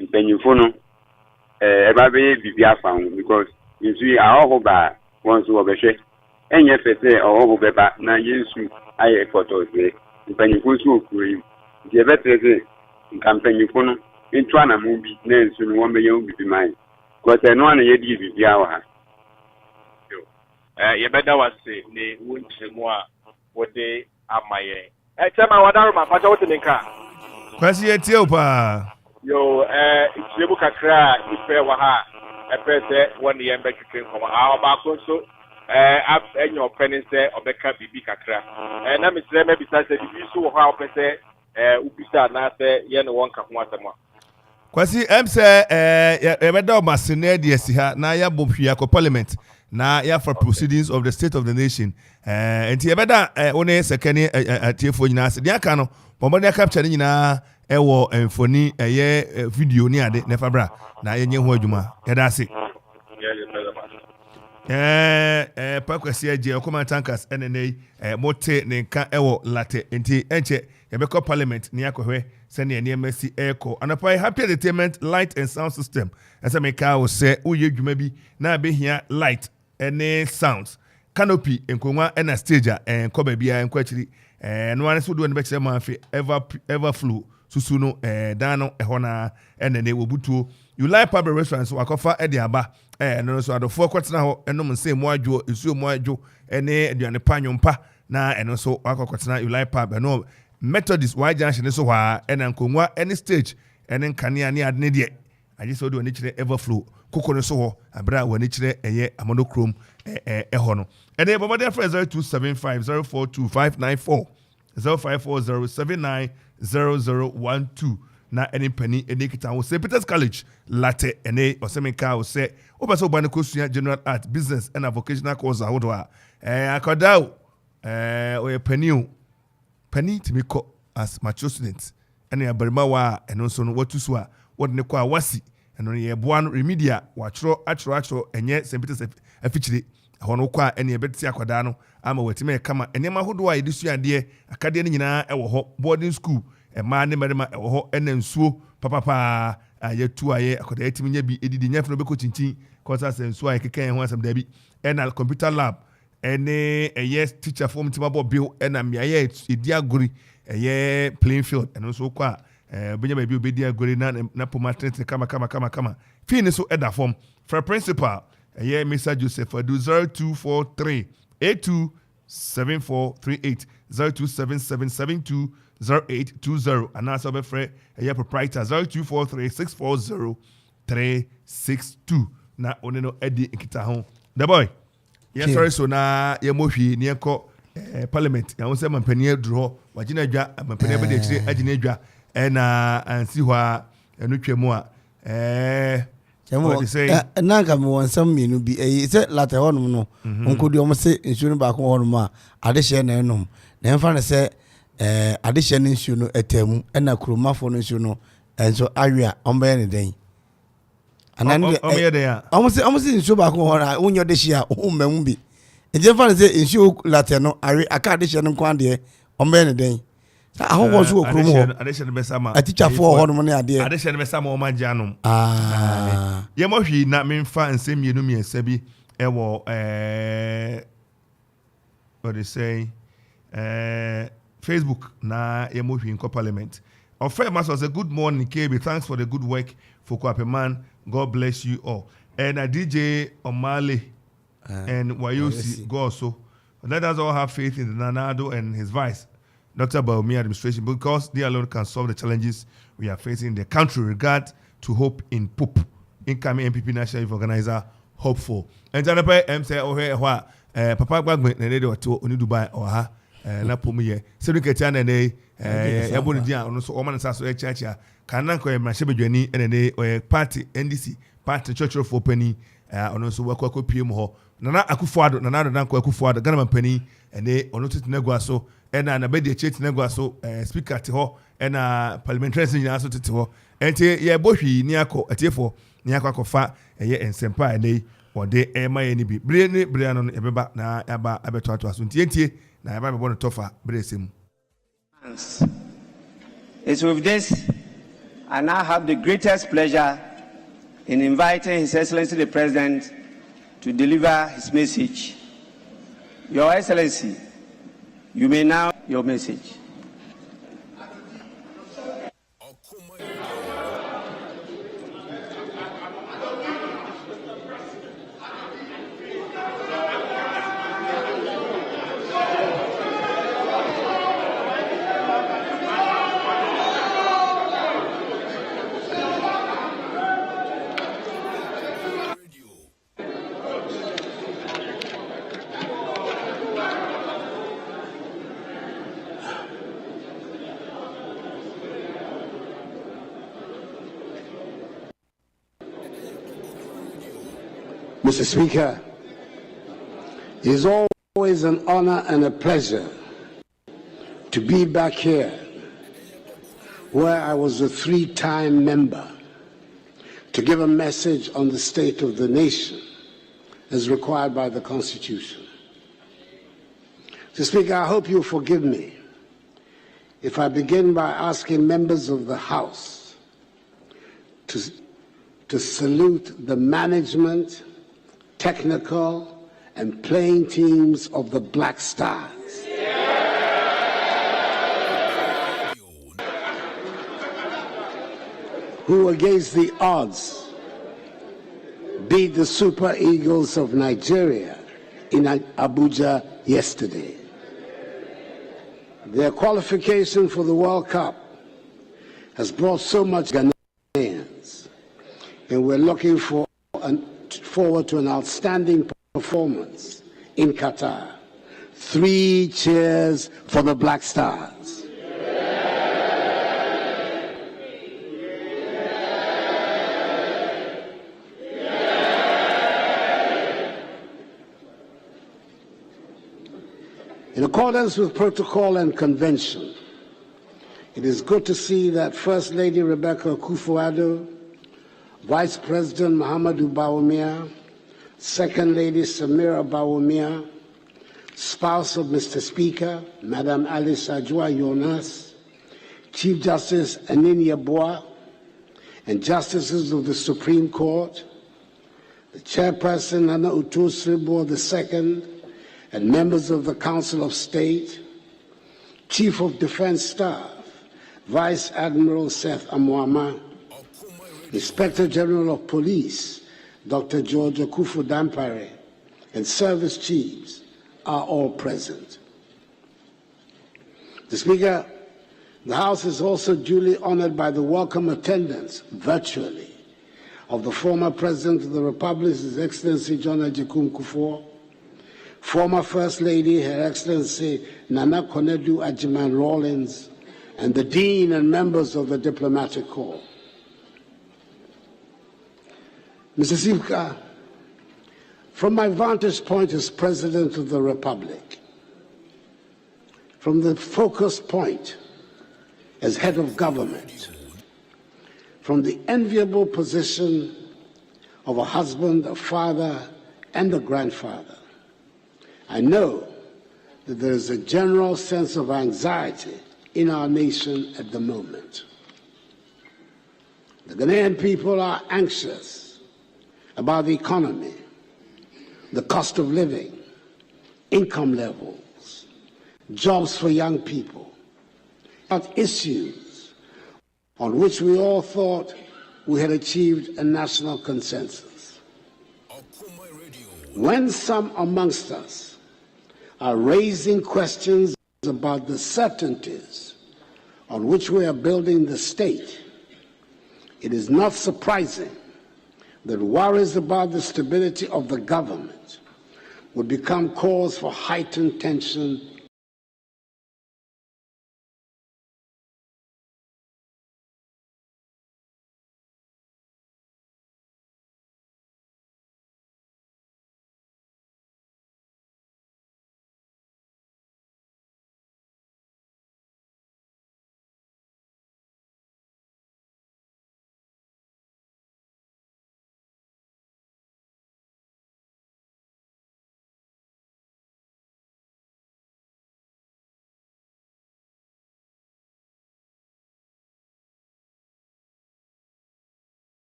mpanyinfo no ɛba bɛyɛ biribi afa ho because nsuwe ahɔho ba wɔn nso wɔbɛhwɛ ɛnyɛ fɛ sɛ ɔhɔho bɛba na yɛnsu ayɛ kɔtɔɔsɛ mpanyinfo nso okuro yi nti yɛbɛtɛ sɛ nka mpanyinfo no ntu anamo bi na nsu no wɔn bɛyɛ ho bibi man because ɛno ana yɛdi biribi awɔ ha yɛbɛda wase ne wo nkyerɛmu a wode ama yɛn Chairman Wadaroma, Pacha Wotinka. Kwasi etie o pa. Yo, ikyeremu kakra ife wa ha. Epe se woni ye mbɛ twetwe nkɔmɔ. Aba ko so enyo pɛni sɛ ɔbɛka bibi kakra. Na mesrɛ me bisa sɛ bibi so wɔ ha ɔpɛ sɛ ubisa na sɛ ye ne wɔn ka ho asɛm a. Kwasi sɛ yɛbɛda o masene de asi ha na ya bɔhwia ko parliament na ya for proceedings of the state of the nation. Enti yɛbɛda one sekani atiefo nyina ase. Dia ka no bomɔde capture nyina ɛwɔ mfoni ɛyɛ video ni ade ne fabra na yenye ho adwuma yɛda ase. Pakwasi aje Okoman Tankas NNA mote ne nka ewo latte enti enche yebeko parliament ne akohwe sene ne emasi echo anapai happy entertainment light and sound system asa meka wo se uye dwuma bi na behia light ene sounds canopy enkonwa ena stage enkoba bia enkwachiri no ane so do ne be kire manfi ever flow susu no dano ehona enene wobutuo you like public restaurants wakofa ediaba no so adofo kwetena ho enom nse mu adwo esuo mu adwo ene aduane panyompa na eno so wakokwetena you like pub no methodist why junction so wa ena nkonwa any stage ene nkania ne adne de aje so do ne kire everflow kokoro so ho abra wa ne kire eye amonochrome eho no ene bomode for 0275042594 0540790012 na any penny any kita wo St. Peter's College latte ene osemeka wo se obaso oba ne kosua general art business and vocational course ahodo akodao o penny timiko as mature student ene abarima wa eno so no watusu a wode ne kwa wasi eno ye boa no remedia wachro achro enye St. Peter's afichire hono kwa ene ebeti akoda no ama watime kama enema hodo a edisu ade akade ne nyina ewo ho boarding school ema ne merima ewo ho ene nsuo papapa yetu aye akoda etimi nya bi edidi nya fno beko chinchin kosa sensuo aye keken ho asem da bi ena computer lab ene teacher form timabo bill ena miaye edi agori playing field eno so kwa benya ba bi obedi agori na pomatrent kama fini so eda form for principal Mr. Joseph Adu 0243 827438 0277720820 and also be free proprietor 0243640362 na oneno edi nkita ho the boy yes sorry so na ye mohwi ne ko parliament ya won say mampani aduro wagina adwa mampani abede chire agina adwa na ansi ho a enu twemu a nanka me wonsam minu bi se late honum no onkodi o se nsu no ba ko honum a ade hye na enom na emfa ne se ade hye ne nsu no etamu na kromafo no nsu no enso awia ombe ne den anande omse nsu ba ko honum a onyo de hye a o mamu bi eje fa ne se nsu late no awi aka ade hye no kwan de ombe ne den ahụ so okrum ho adeshe be sama aticha fo ho no ne ade adeshe be sama o manja no ye mo hwi na memfa nsem mienu miensa bi ewo what they say Facebook na ye mo hwi in parliament of famous was a good morning KB thanks for the good work for Kwapeman God bless you all and DJ Omale and Wayosi go so let us all have faith in the Nanado and his vice Dr. Baumi administration because they alone can solve the challenges we are facing in the country. Regard to hope in POP, incoming MPP National Youth Organizer, hopeful. And Janape, say, oh, hey, Papa Bagman, and they do only Dubai or ha, na Pumuye. So we get an day, Abuja, and also Oman Sasso Church, Kanako, Mashebe Jenny, and a party, NDC, party church of Openi, and also Wako Pium Nana Akufuado, Nana Akufuado, Ghana Penny, and they onoted Neguaso. Ena na be de chet na gwa so speaker te ho ena parliamentary nyina so te ho enti ye bohwi ni akọ atiefo ni akọ akọfa eye ensempa ene ode ema ye ni bi bre ni bre no ebeba na aba abeto ato aso ntie na aba bebo no tofa bre sem. It's with this I now have the greatest pleasure in inviting His Excellency the President to deliver his message. Your Excellency, you may now your message. Mr. Speaker, it is always an honor and a pleasure to be back here where I was a 3-time member to give a message on the state of the nation as required by the Constitution. Mr. Speaker, I hope you forgive me if I begin by asking members of the House to salute the management, technical, and playing teams of the Black Stars. Who against the odds beat the Super Eagles of Nigeria in Abuja yesterday. Their qualification for the World Cup has brought so much Ghanaians, and we're looking forward to an outstanding performance in Qatar. 3 cheers for the Black Stars. In accordance with protocol and convention, it is good to see that First Lady Rebecca Akufo-Addo, Vice President Muhammadu Bawumia, Second Lady Samira Bawumia, spouse of Mr. Speaker, Madam Alice Ajua Yonas, Chief Justice Anini Yeboah, and Justices of the Supreme Court, the Chairperson Nana Uto-Sribo II, and members of the Council of State, Chief of Defense Staff, Vice Admiral Seth Amoama, Inspector General of Police, Dr. George Akufu-Dampare, and service chiefs are all present. Mr. Speaker, the House is also duly honored by the welcome attendance, virtually, of the former President of the Republic, His Excellency John Agyekum Kufuor, former First Lady, Her Excellency Nana Konadu Ajiman Rawlings, and the Dean and members of the Diplomatic Corps. Mr. Speaker, from my vantage point as President of the Republic, from the focus point as head of government, from the enviable position of a husband, a father, and a grandfather, I know that there is a general sense of anxiety in our nation at the moment. The Ghanaian people are anxious about the economy, the cost of living, income levels, jobs for young people, about issues on which we all thought we had achieved a national consensus. When some amongst us are raising questions about the certainties on which we are building the state, it is not surprising that worries about the stability of the government would become cause for heightened tension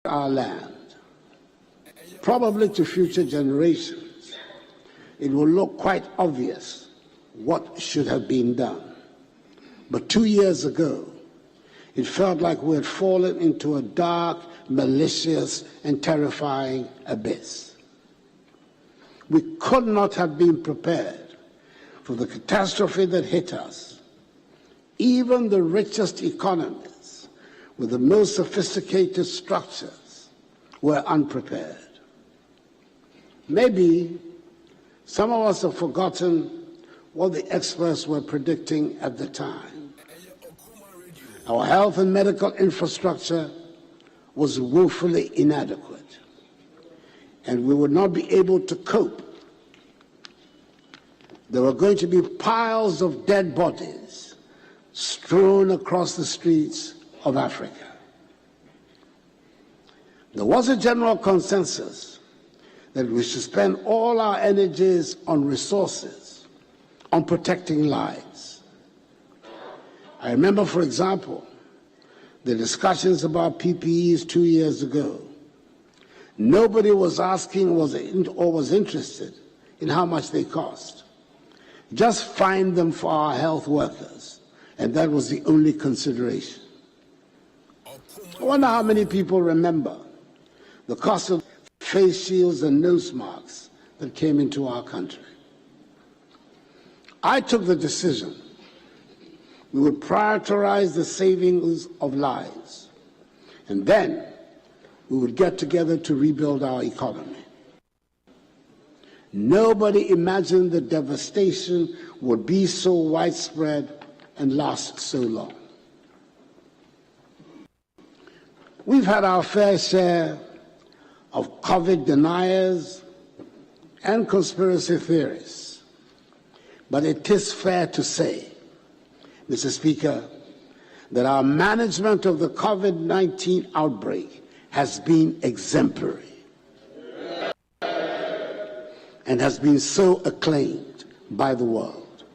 our land, probably to future generations. It will look quite obvious what should have been done. But 2 years ago, it felt like we had fallen into a dark, malicious, and terrifying abyss. we could not have been prepared for the catastrophe that hit us. Even the richest economies with the most sophisticated structures were unprepared. Maybe some of us have forgotten what the experts were predicting at the time. Our health and medical infrastructure was woefully inadequate, and we would not be able to cope. There were going to be piles of dead bodies strewn across the streets of Africa. There was a general consensus that we should spend all our energies on resources, on protecting lives. I remember, for example, the discussions about PPEs 2 years ago. Nobody was asking or was interested in how much they cost. Just find them for our health workers, and that was the only consideration. I wonder how many people remember the cost of face shields and nose masks that came into our country. I took the decision we would prioritize the savings of lives, and then we would get together to rebuild our economy. Nobody imagined the devastation would be so widespread and last so long. We've had our fair share of COVID deniers and conspiracy theorists, but it is fair to say, Mr. Speaker, that our management of the COVID-19 outbreak has been exemplary and has been so acclaimed by the world.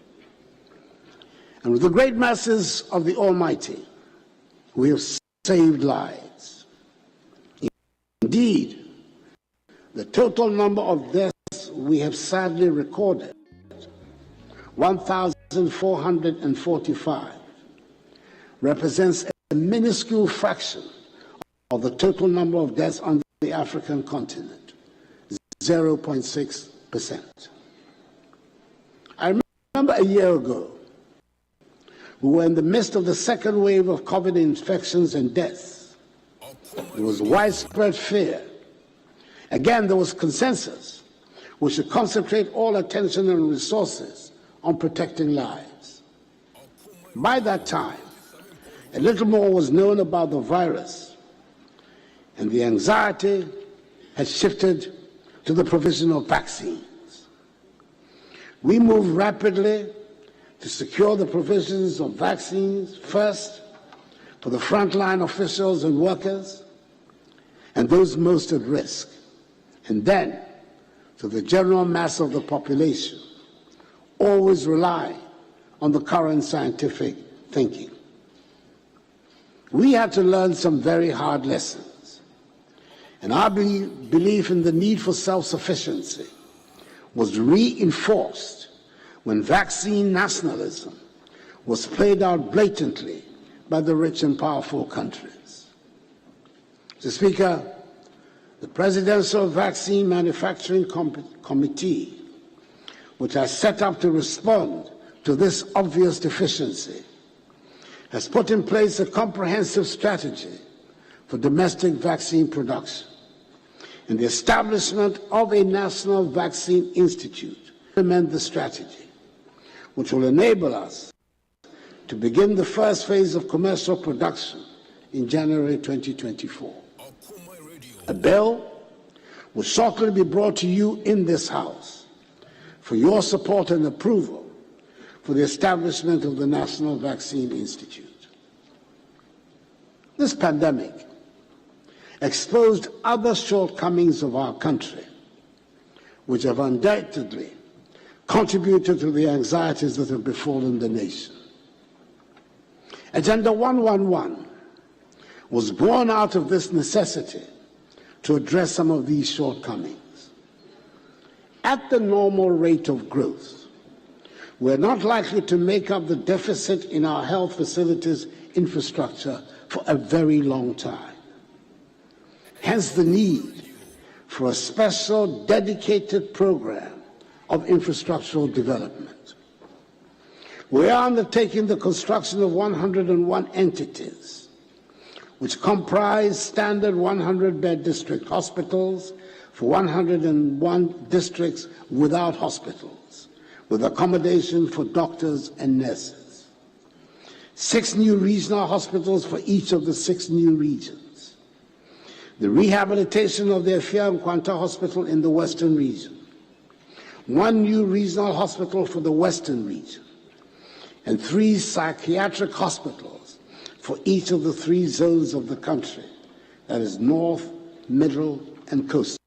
And with the great mercies of the Almighty, we have saved lives. Indeed, the total number of deaths we have sadly recorded, 1,445, represents a minuscule fraction of the total number of deaths on the African continent, 0.6%. I remember a year ago, we were in the midst of the second wave of COVID infections and deaths. There was widespread fear. Again, there was consensus. We should concentrate all attention and resources on protecting lives. By that time, a little more was known about the virus, and the anxiety had shifted to the provision of vaccines. We moved rapidly to secure the provisions of vaccines, first for the frontline officials and workers and those most at risk, and then to the general mass of the population, always relying on the current scientific thinking. We had to learn some very hard lessons, and our belief in the need for self-sufficiency was reinforced when vaccine nationalism was played out blatantly by the rich and powerful countries. Mr. Speaker, the Presidential Vaccine Manufacturing Committee, which has set up to respond to this obvious deficiency, has put in place a comprehensive strategy for domestic vaccine production and the establishment of a National Vaccine Institute to implement the strategy, which will enable us to begin the first phase of commercial production in January 2024. A bill will shortly be brought to you in this House for your support and approval for the establishment of the National Vaccine Institute. This pandemic exposed other shortcomings of our country, which have undoubtedly contributed to the anxieties that have befallen the nation. Agenda 111 was born out of this necessity to address some of these shortcomings. At the normal rate of growth, we're not likely to make up the deficit in our health facilities infrastructure for a very long time. Hence the need for a special dedicated program of infrastructural development. We are undertaking the construction of 101 entities, which comprise standard 100-bed district hospitals for 101 districts without hospitals, with accommodation for doctors and nurses. 6 new regional hospitals for each of the 6 new regions. The rehabilitation of the Efia Nkwanta Hospital in the Western region. 1 new regional hospital for the Western region. And 3 psychiatric hospitals for each of the 3 zones of the country, that is North, Middle, and Coastal.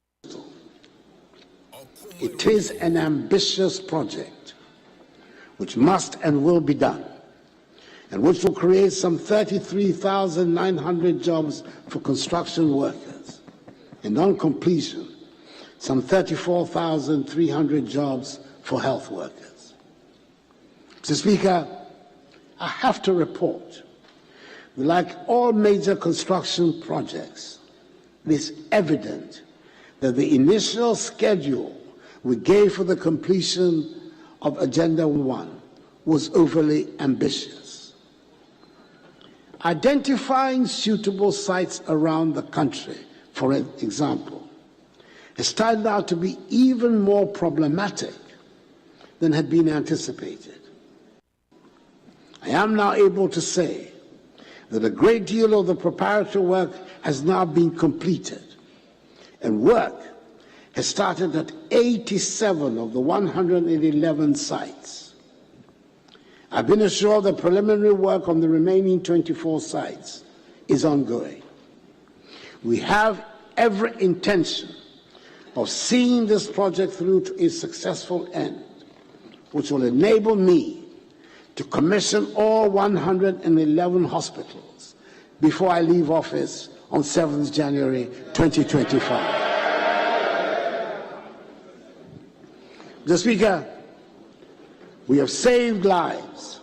It is an ambitious project which must and will be done, and which will create some 33,900 jobs for construction workers, and on completion, some 34,300 jobs for health workers. Mr. Speaker, I have to report that, like all major construction projects, it is evident that the initial schedule we gave for the completion of Agenda 1 was overly ambitious. Identifying suitable sites around the country, for example, has turned out to be even more problematic than had been anticipated. I am now able to say that a great deal of the preparatory work has now been completed, and work has started at 87 of the 111 sites. I've been assured that preliminary work on the remaining 24 sites is ongoing. We have every intention of seeing this project through to its successful end, which will enable me to commission all 111 hospitals before I leave office on 7th January 2025. Mr. Speaker, we have saved lives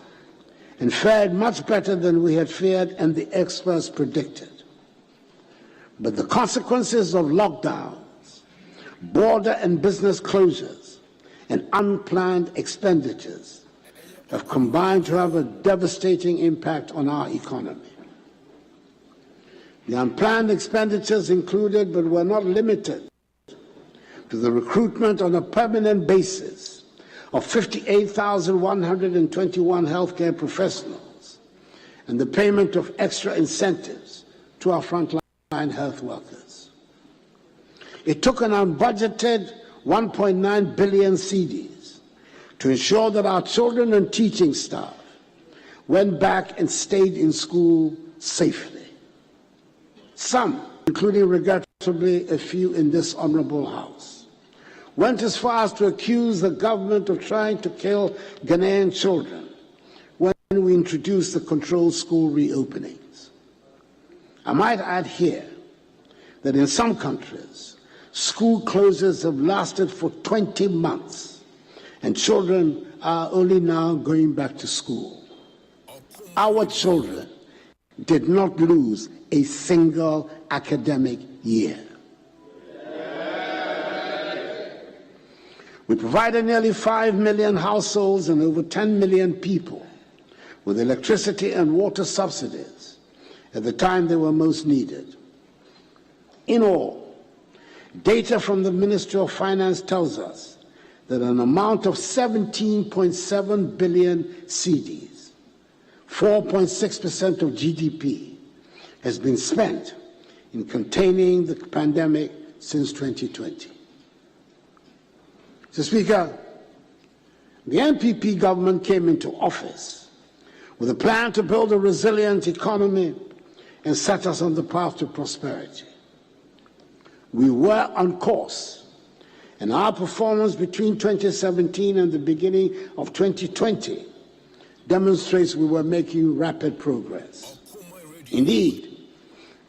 and fared much better than we had feared and the experts predicted. But the consequences of lockdowns, border and business closures, and unplanned expenditures have combined to have a devastating impact on our economy. The unplanned expenditures included, but were not limited to, the recruitment on a permanent basis of 58,121 healthcare professionals and the payment of extra incentives to our frontline health workers. It took an unbudgeted 1.9 billion cedis to ensure that our children and teaching staff went back and stayed in school safely. Some, including regrettably a few in this honorable House, went as far as to accuse the government of trying to kill Ghanaian children when we introduced the controlled school reopenings. I might add here that in some countries, school closures have lasted for 20 months, and children are only now going back to school. Our children did not lose a single academic year. We provided nearly 5 million households and over 10 million people with electricity and water subsidies at the time they were most needed. In all, data from the Ministry of Finance tells us that an amount of 17.7 billion cedis, 4.6% of GDP, has been spent in containing the pandemic since 2020. Mr. Speaker, the NPP government came into office with a plan to build a resilient economy and set us on the path to prosperity. We were on course, and our performance between 2017 and the beginning of 2020 demonstrates we were making rapid progress. Indeed,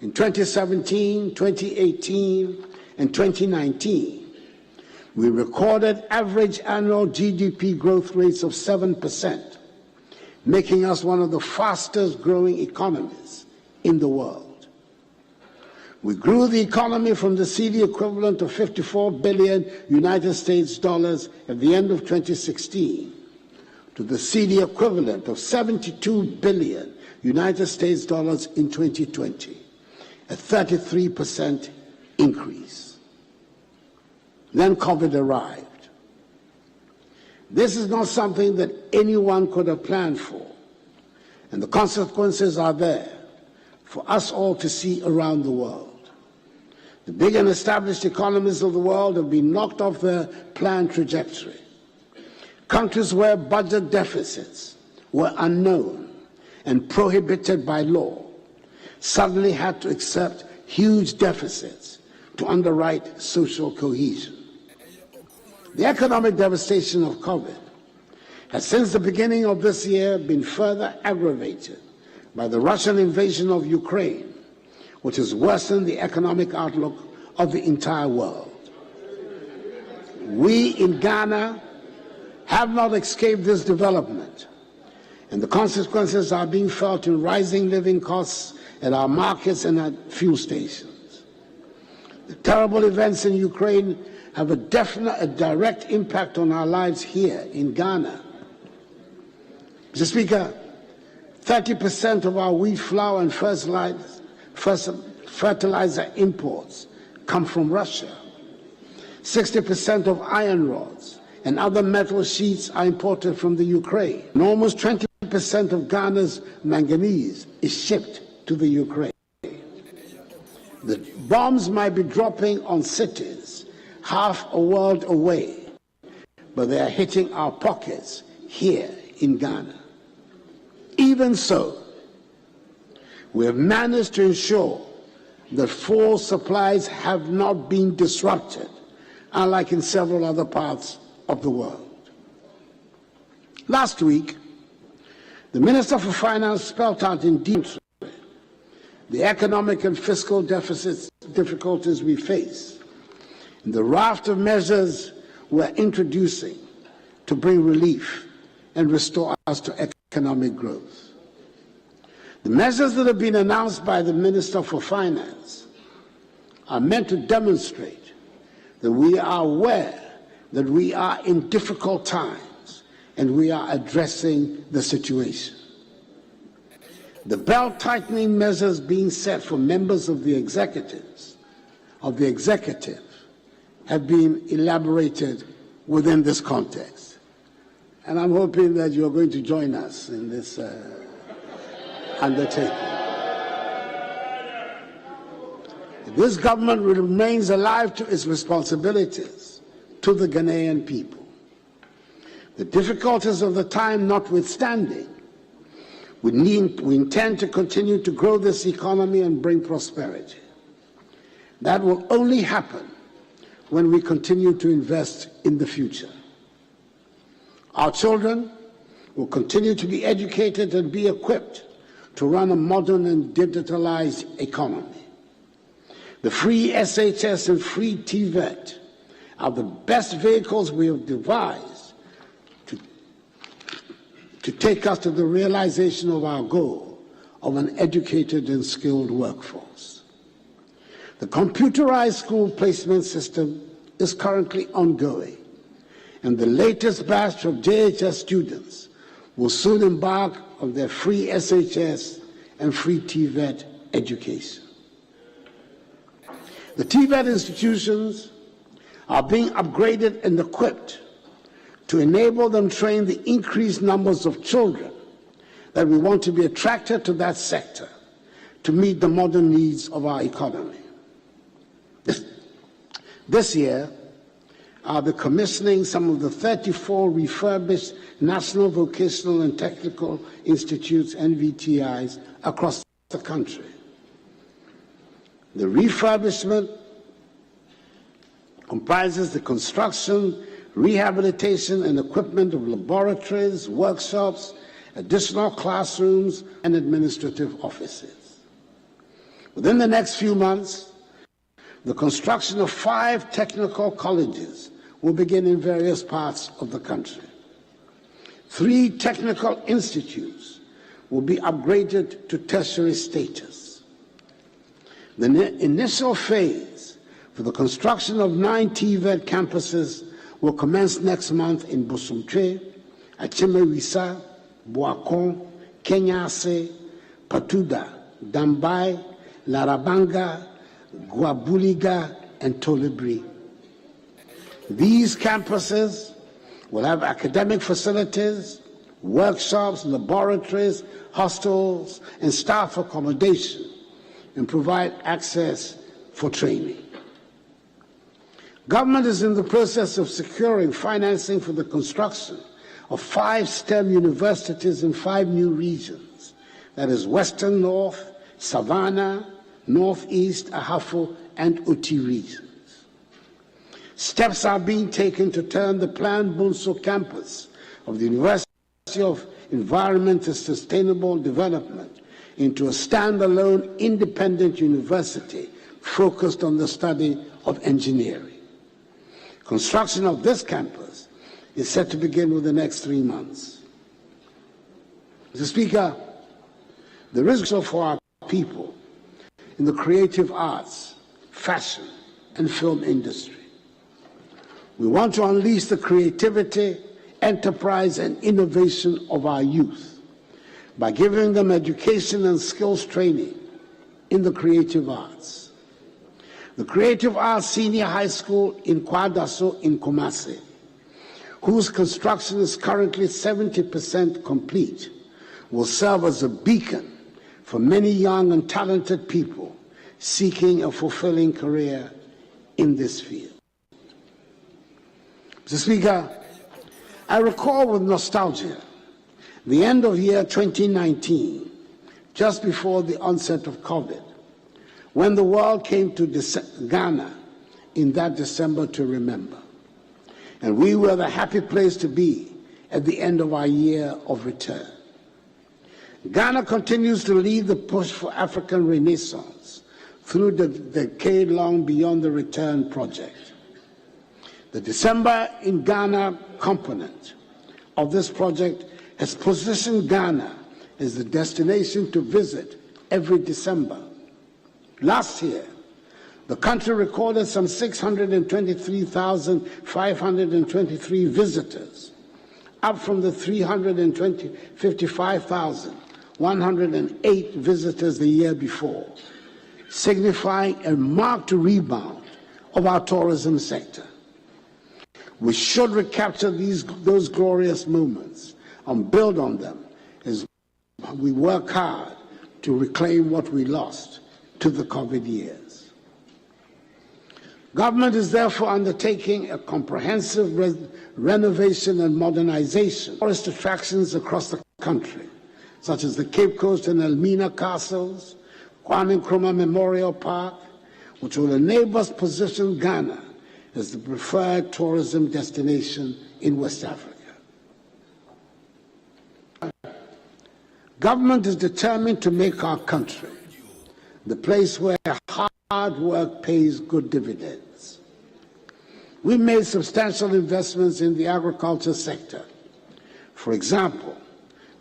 in 2017, 2018, and 2019, we recorded average annual GDP growth rates of 7%, making us one of the fastest growing economies in the world. We grew the economy from the CD equivalent of 54 billion United States dollars at the end of 2016 to the CD equivalent of 72 billion United States dollars in 2020, a 33% increase. Then COVID arrived. This is not something that anyone could have planned for, and the consequences are there for us all to see around the world. The big and established economies of the world have been knocked off their planned trajectory. Countries where budget deficits were unknown and prohibited by law suddenly had to accept huge deficits to underwrite social cohesion. The economic devastation of COVID has since the beginning of this year been further aggravated by the Russian invasion of Ukraine, which has worsened the economic outlook of the entire world. We in Ghana have not escaped this development, and the consequences are being felt in rising living costs at our markets and at fuel stations. The terrible events in Ukraine have a direct impact on our lives here in Ghana. Mr. Speaker, 30% of our wheat flour and fertilizer imports come from Russia. 60% of iron rods and other metal sheets are imported from the Ukraine. And almost 20% of Ghana's manganese is shipped to the Ukraine. The bombs might be dropping on cities half a world away, but they are hitting our pockets here in Ghana. Even so, we have managed to ensure that fuel supplies have not been disrupted, unlike in several other parts of the world. Last week, the Minister for Finance spelled out in detail the economic and fiscal difficulties we face, and the raft of measures we're introducing to bring relief and restore us to economic growth. The measures that have been announced by the Minister for Finance are meant to demonstrate that we are aware that we are in difficult times and we are addressing the situation. The belt-tightening measures being set for members of the executive have been elaborated within this context. And I'm hoping that you're going to join us in this undertaking. This government remains alive to its responsibilities to the Ghanaian people. The difficulties of the time notwithstanding, we intend to continue to grow this economy and bring prosperity. That will only happen when we continue to invest in the future. Our children will continue to be educated and be equipped to run a modern and digitalized economy. The free SHS and free TVET are the best vehicles we have devised to take us to the realization of our goal of an educated and skilled workforce. The computerized school placement system is currently ongoing, and the latest batch of JHS students will soon embark on their free SHS and free TVET education. The TVET institutions are being upgraded and equipped to enable them train the increased numbers of children that we want to be attracted to that sector to meet the modern needs of our economy. This year, I'll be commissioning some of the 34 refurbished National Vocational and Technical Institutes, NVTIs, across the country. The refurbishment comprises the construction, rehabilitation, and equipment of laboratories, workshops, additional classrooms, and administrative offices. Within the next few months, the construction of 5 technical colleges will begin in various parts of the country. 3 technical institutes will be upgraded to tertiary status. The initial phase for the construction of 9 TVET campuses will commence next month in Bosumtwe, Achimewisa, Boakon, Kenyase, Patuda, Dambai, Larabanga, Guabuliga, and Tolibri. These campuses will have academic facilities, workshops, laboratories, hostels, and staff accommodation, and provide access for training. Government is in the process of securing financing for the construction of 5 STEM universities in 5 new regions. That is Western North, Savannah, Northeast, Ahafo, and Uti regions. Steps are being taken to turn the planned Bunso campus of the University of Environment and Sustainable Development into a standalone independent university focused on the study of engineering. Construction of this campus is set to begin within the next 3 months. Mr. Speaker, the risk for our people in the creative arts, fashion, and film industry. We want to unleash the creativity, enterprise, and innovation of our youth by giving them education and skills training in the creative arts. The Creative Arts Senior High School in Kwadaso in Kumasi, whose construction is currently 70% complete, will serve as a beacon for many young and talented people seeking a fulfilling career in this field. Mr. Speaker, I recall with nostalgia the end of year 2019, just before the onset of COVID, when the world came to Ghana in that December to remember. And we were the happy place to be at the end of our year of return. Ghana continues to lead the push for African renaissance through the decade-long Beyond the Return project. The December in Ghana component of this project has positioned Ghana as the destination to visit every December. Last year, the country recorded some 623,523 visitors, up from the 55,108 visitors the year before, signifying a marked rebound of our tourism sector. We should recapture those glorious moments and build on them as we work hard to reclaim what we lost to the COVID years. Government is therefore undertaking a comprehensive renovation and modernization of tourist attractions across the country, such as the Cape Coast and Elmina castles, Kwame Nkrumah Memorial Park, which will enable us to position Ghana as the preferred tourism destination in West Africa. Government is determined to make our country the place where hard work pays good dividends. We made substantial investments in the agriculture sector. For example,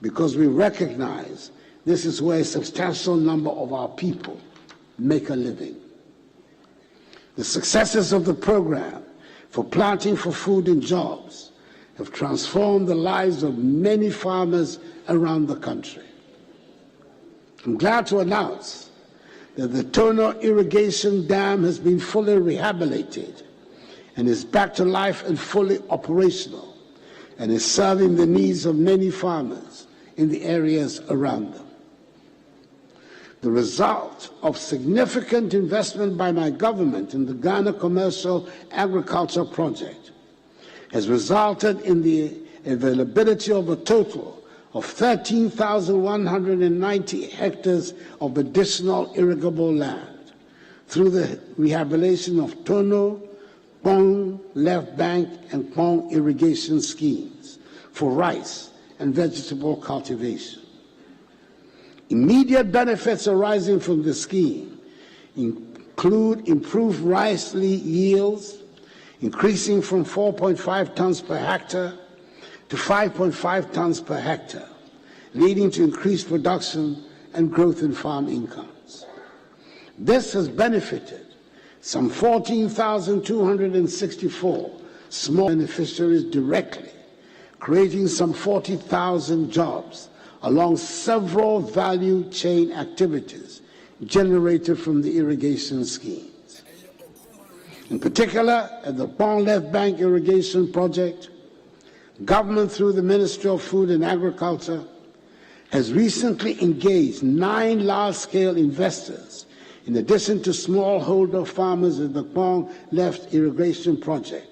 because we recognize this is where a substantial number of our people make a living. The successes of the program for Planting for Food and Jobs have transformed the lives of many farmers around the country. I'm glad to announce that the Tono irrigation dam has been fully rehabilitated and is back to life and fully operational, and is serving the needs of many farmers in the areas around them. The result of significant investment by my government in the Ghana Commercial Agriculture Project has resulted in the availability of a total of 13,190 hectares of additional irrigable land through the rehabilitation of Tono, Pong, Left Bank, and Pong irrigation schemes for rice and vegetable cultivation. Immediate benefits arising from the scheme include improved rice yields, increasing from 4.5 tons per hectare to 5.5 tons per hectare, leading to increased production and growth in farm incomes. This has benefited some 14,264 small beneficiaries directly, creating some 40,000 jobs along several value chain activities generated from the irrigation schemes. In particular, at the Pond Left Bank Irrigation Project, government through the Ministry of Food and Agriculture has recently engaged 9 large-scale investors in addition to smallholder farmers at the Pond Left Irrigation Project,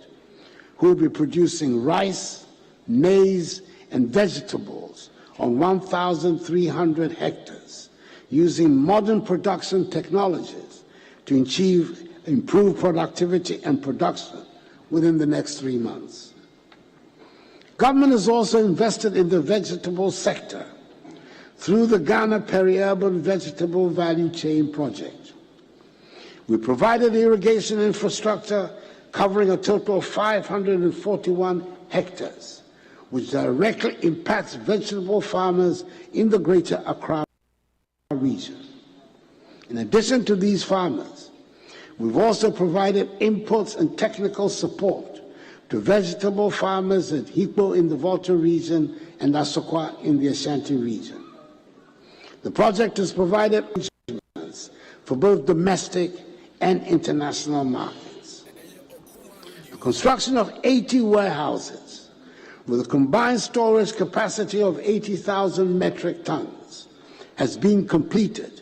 who will be producing rice, maize, and vegetables on 1,300 hectares, using modern production technologies to achieve improved productivity and production within the next 3 months. Government has also invested in the vegetable sector through the Ghana Peri-Urban Vegetable Value Chain Project. We provided irrigation infrastructure covering a total of 541 hectares, which directly impacts vegetable farmers in the greater Accra region. In addition to these farmers, we've also provided inputs and technical support to vegetable farmers at Hikpo in the Volta region and Asokwa in the Ashanti region. The project has provided arrangements for both domestic and international markets. The construction of 80 warehouses with a combined storage capacity of 80,000 metric tons has been completed,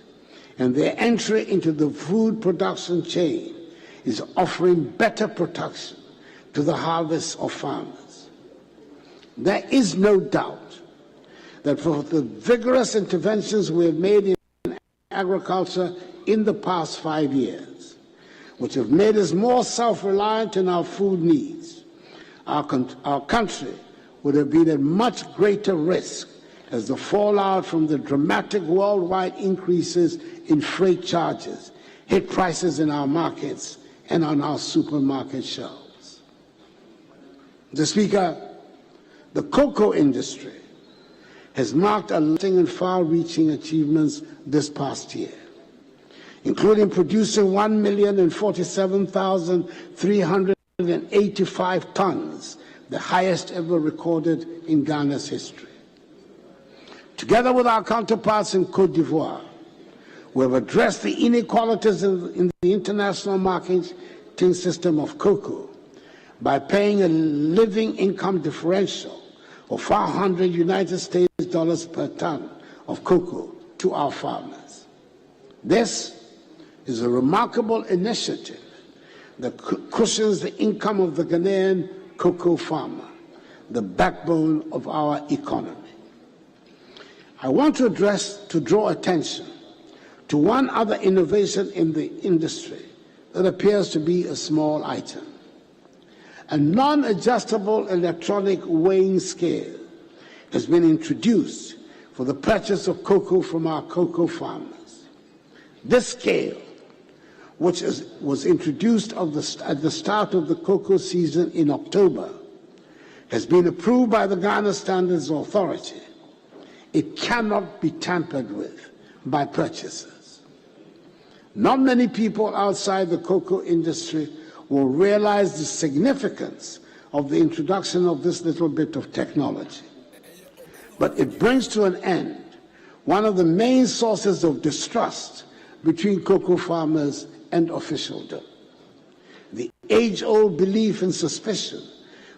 and their entry into the food production chain is offering better protection to the harvest of farmers. There is no doubt that for the vigorous interventions we have made in agriculture in the past 5 years, which have made us more self-reliant in our food needs, our country would have been at much greater risk as the fallout from the dramatic worldwide increases in freight charges hit prices in our markets and on our supermarket shelves. Mr. Speaker, the cocoa industry has marked a lasting and far-reaching achievements this past year, including producing 1,047,385 tons, the highest ever recorded in Ghana's history. Together with our counterparts in Côte d'Ivoire, we have addressed the inequalities in the international marketing system of cocoa by paying a living income differential of $400 United States per ton of cocoa to our farmers. This is a remarkable initiative that cushions the income of the Ghanaian cocoa farmer, the backbone of our economy. I want to draw attention to one other innovation in the industry that appears to be a small item. A non-adjustable electronic weighing scale has been introduced for the purchase of cocoa from our cocoa farmers. This scale, which was introduced at the start of the cocoa season in October, has been approved by the Ghana Standards Authority. It cannot be tampered with by purchasers. Not many people outside the cocoa industry will realize the significance of the introduction of this little bit of technology. But it brings to an end one of the main sources of distrust between cocoa farmers and officialdom. The age-old belief and suspicion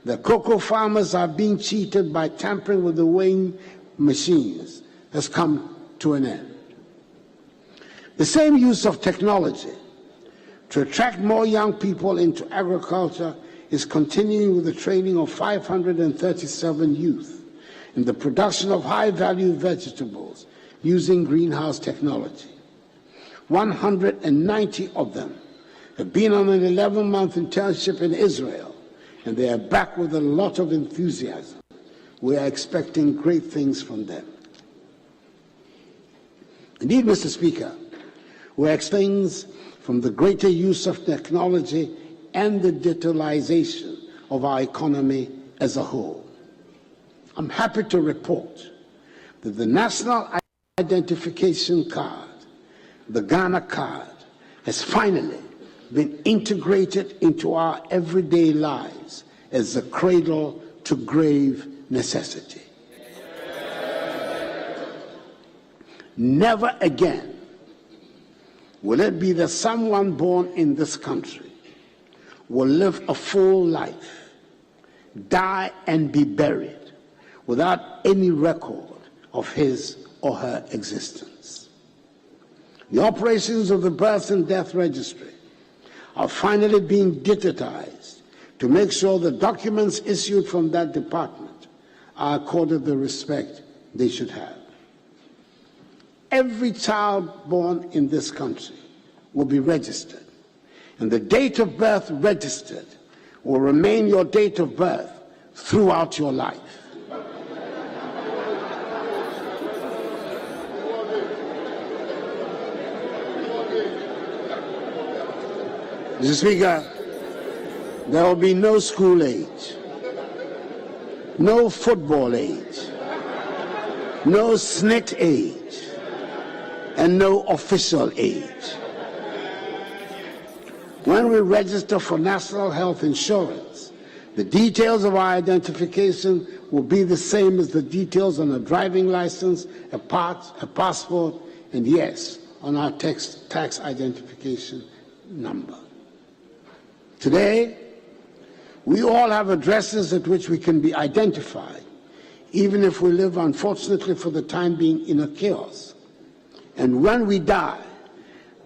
that cocoa farmers are being cheated by tampering with the weighing machines has come to an end. The same use of technology to attract more young people into agriculture is continuing with the training of 537 youth in the production of high-value vegetables using greenhouse technology. 190 of them have been on an 11-month internship in Israel, and they are back with a lot of enthusiasm. We are expecting great things from them. Indeed, Mr. Speaker, we expect things from the greater use of technology and the digitalization of our economy as a whole. I'm happy to report that the National Identification Card, the Ghana Card, has finally been integrated into our everyday lives as a cradle to grave necessity. Never again will it be that someone born in this country will live a full life, die and be buried without any record of his or her existence. The operations of the birth and death registry are finally being digitized to make sure the documents issued from that department are accorded the respect they should have. Every child born in this country will be registered, and the date of birth registered will remain your date of birth throughout your life. Mr. Speaker, there will be no school age, no football age, no SNCC age, and no official age. When we register for National Health Insurance, the details of our identification will be the same as the details on a driving license, a passport, and yes, on our tax identification number. Today, we all have addresses at which we can be identified, even if we live, unfortunately, for the time being, in a chaos. And when we die,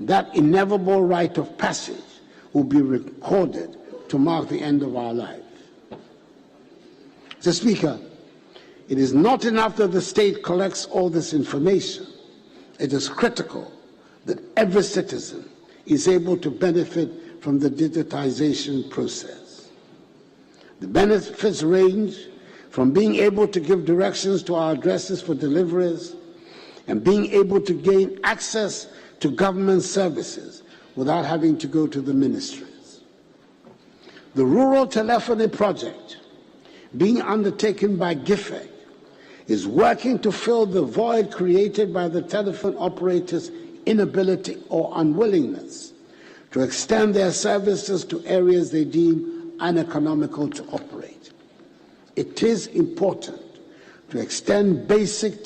that inevitable rite of passage will be recorded to mark the end of our life. Mr. Speaker, it is not enough that the state collects all this information. It is critical that every citizen is able to benefit from the digitization process. The benefits range from being able to give directions to our addresses for deliveries and being able to gain access to government services without having to go to the ministries. The Rural Telephony Project, being undertaken by GIFEC, is working to fill the void created by the telephone operators' inability or unwillingness to extend their services to areas they deem uneconomical to operate. It is important to extend basic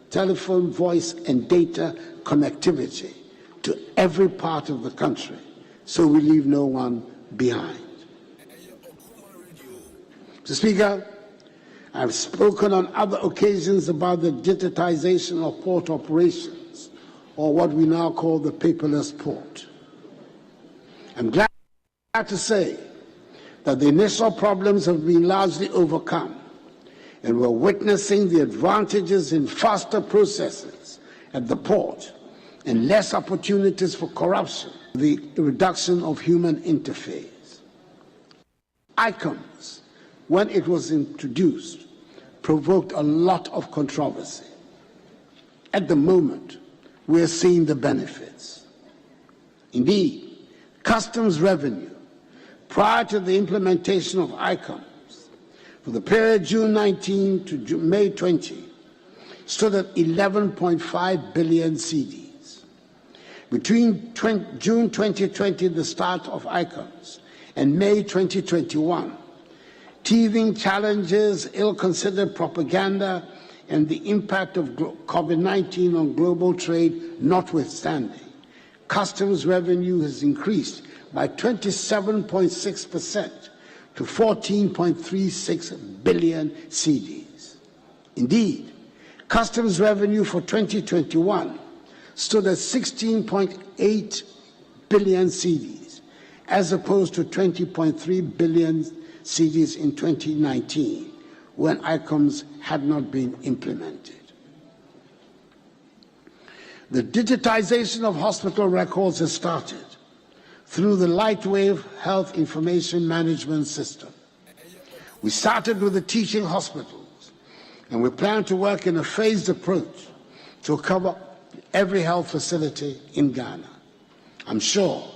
telephone, voice, and data connectivity to every part of the country so we leave no one behind. Mr. Speaker, I've spoken on other occasions about the digitization of port operations, or what we now call the paperless port. I'm glad to say that the initial problems have been largely overcome, and we're witnessing the advantages in faster processes at the port and less opportunities for corruption, the reduction of human interface. ICOMS, when it was introduced, provoked a lot of controversy. At the moment, we're seeing the benefits. Indeed, customs revenue prior to the implementation of ICOMS for the period June 19 to May 20 stood at 11.5 billion cedis. Between June 2020, the start of ICOMS, and May 2021, teething challenges, ill-considered propaganda, and the impact of COVID-19 on global trade notwithstanding, customs revenue has increased by 27.6% to 14.36 billion cedis. Indeed, customs revenue for 2021 stood at 16.8 billion cedis, as opposed to 20.3 billion cedis in 2019, when ICOMS had not been implemented. The digitization of hospital records has started through the Lightwave Health Information Management System. We started with the teaching hospitals, and we plan to work in a phased approach to cover every health facility in Ghana. I'm sure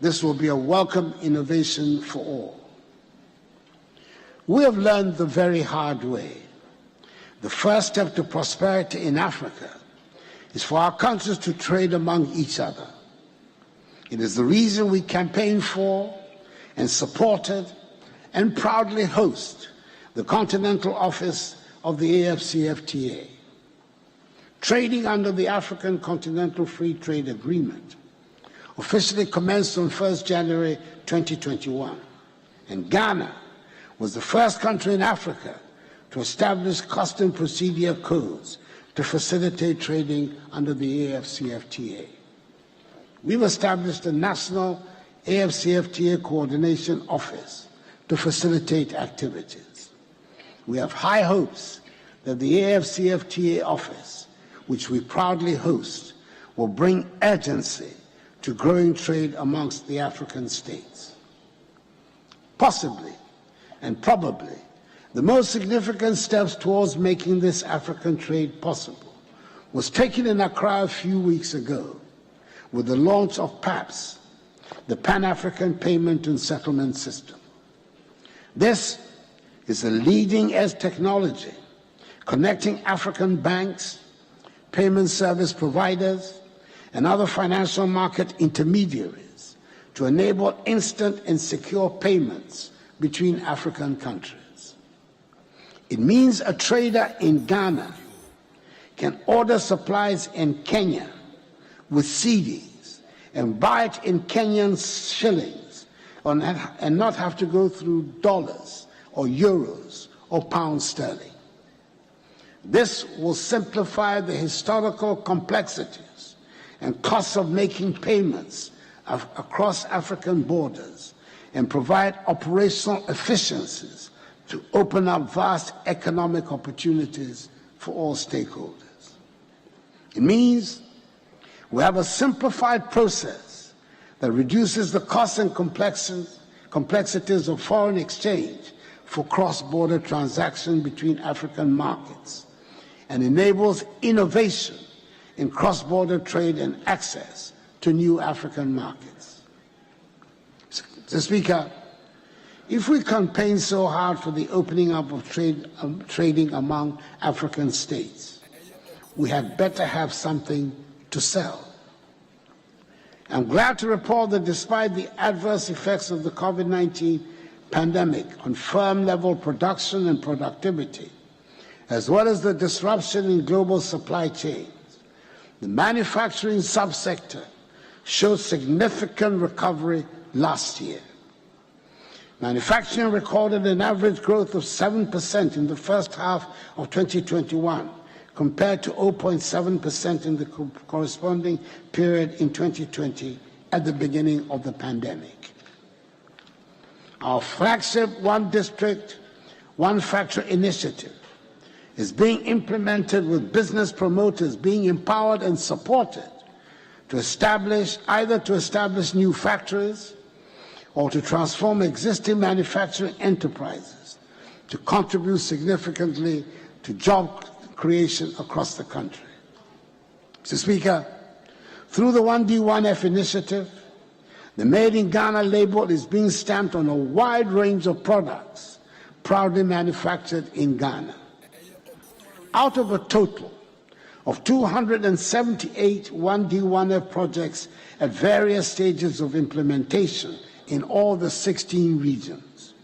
this will be a welcome innovation for all. We have learned the very hard way. The first step to prosperity in Africa is for our countries to trade among each other. It is the reason we campaign for and supported and proudly host the Continental Office of the AFCFTA. Trading under the African Continental Free Trade Agreement officially commenced on 1st January 2021, and Ghana was the first country in Africa to establish custom procedure codes to facilitate trading under the AFCFTA. We've established a national AFCFTA coordination office to facilitate activities. We have high hopes that the AFCFTA office, which we proudly host, will bring urgency to growing trade amongst the African states. Possibly and probably the most significant steps towards making this African trade possible was taken in Accra a few weeks ago with the launch of PAPS, the Pan-African Payment and Settlement System. This is a leading-edge technology connecting African banks, payment service providers, and other financial market intermediaries to enable instant and secure payments between African countries. It means a trader in Ghana can order supplies in Kenya with cedis and buy it in Kenyan shillings and not have to go through dollars or euros or pounds sterling. This will simplify the historical complexities and costs of making payments across African borders and provide operational efficiencies to open up vast economic opportunities for all stakeholders. It means we have a simplified process that reduces the costs and complexities of foreign exchange for cross-border transactions between African markets and enables innovation in cross-border trade and access to new African markets. Mr. Speaker, if we campaign so hard for the opening up of trading among African states, we had better have something to sell. I'm glad to report that despite the adverse effects of the COVID-19 pandemic on firm-level production and productivity, as well as the disruption in global supply chains, the manufacturing subsector showed significant recovery last year. Manufacturing recorded an average growth of 7% in the first half of 2021, compared to 0.7% in the corresponding period in 2020 at the beginning of the pandemic. Our flagship One District, One Factory initiative is being implemented with business promoters being empowered and supported to establish new factories or to transform existing manufacturing enterprises to contribute significantly to job creation across the country. Mr. Speaker, through the 1D1F initiative, the Made in Ghana label is being stamped on a wide range of products proudly manufactured in Ghana. Out of a total of 278 1D1F projects at various stages of implementation in all the 16 regions,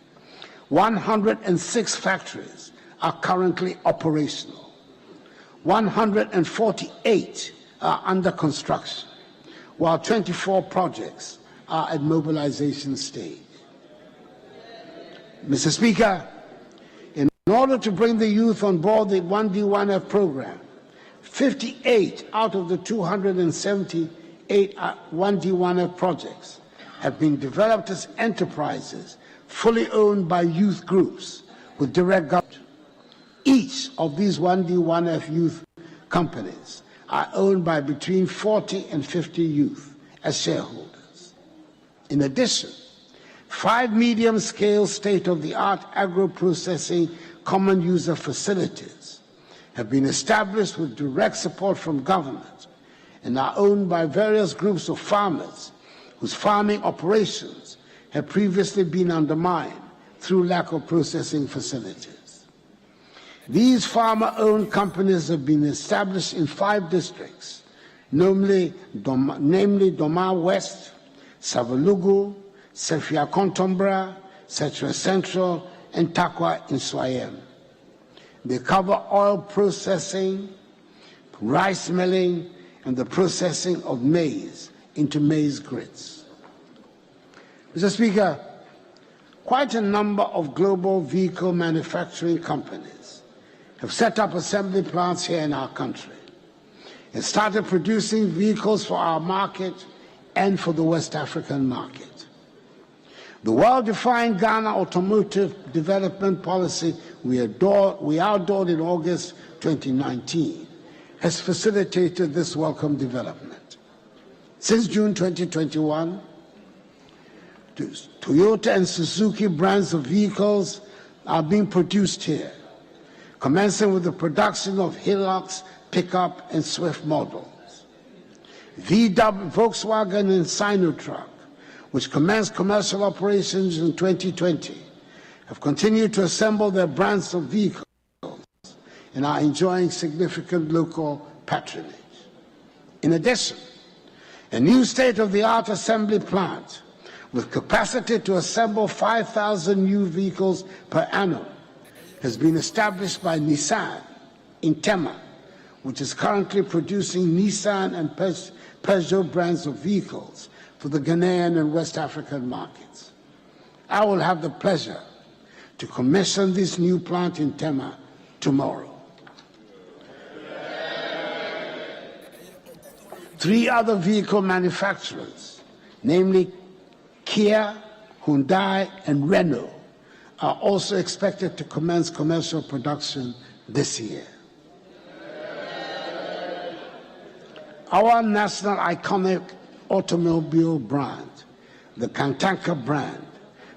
106 factories are currently operational. 148 are under construction, while 24 projects are at mobilization stage. Mr. Speaker, in order to bring the youth on board the 1D1F program, 58 out of the 278 1D1F projects have been developed as enterprises fully owned by youth groups with direct government. Each of these 1D1F youth companies are owned by between 40 and 50 youth as shareholders. In addition, 5 medium-scale state-of-the-art agro-processing common user facilities have been established with direct support from government and are owned by various groups of farmers whose farming operations have previously been undermined through lack of processing facilities. These farmer-owned companies have been established in 5 districts, namely Doma West, Savalugu, Sefia Contombra, Setra Central, and Takwa in Swayem. They cover oil processing, rice milling, and the processing of maize into maize grits. Mr. Speaker, quite a number of global vehicle manufacturing companies have set up assembly plants here in our country and started producing vehicles for our market and for the West African market. The well-defined Ghana Automotive Development Policy we outlawed in August 2019 has facilitated this welcome development. Since June 2021, Toyota and Suzuki brands of vehicles are being produced here, commencing with the production of Hilux, pickup, and Swift models. VW, Volkswagen, and Sinotruk, which commenced commercial operations in 2020, have continued to assemble their brands of vehicles and are enjoying significant local patronage. In addition, a new state-of-the-art assembly plant with capacity to assemble 5,000 new vehicles per annum has been established by Nissan in Tema, which is currently producing Nissan and Peugeot brands of vehicles for the Ghanaian and West African markets. I will have the pleasure to commission this new plant in Tema tomorrow. 3 other vehicle manufacturers, namely Kia, Hyundai, and Renault, are also expected to commence commercial production this year. Our national iconic automobile brand, the Kantanka brand,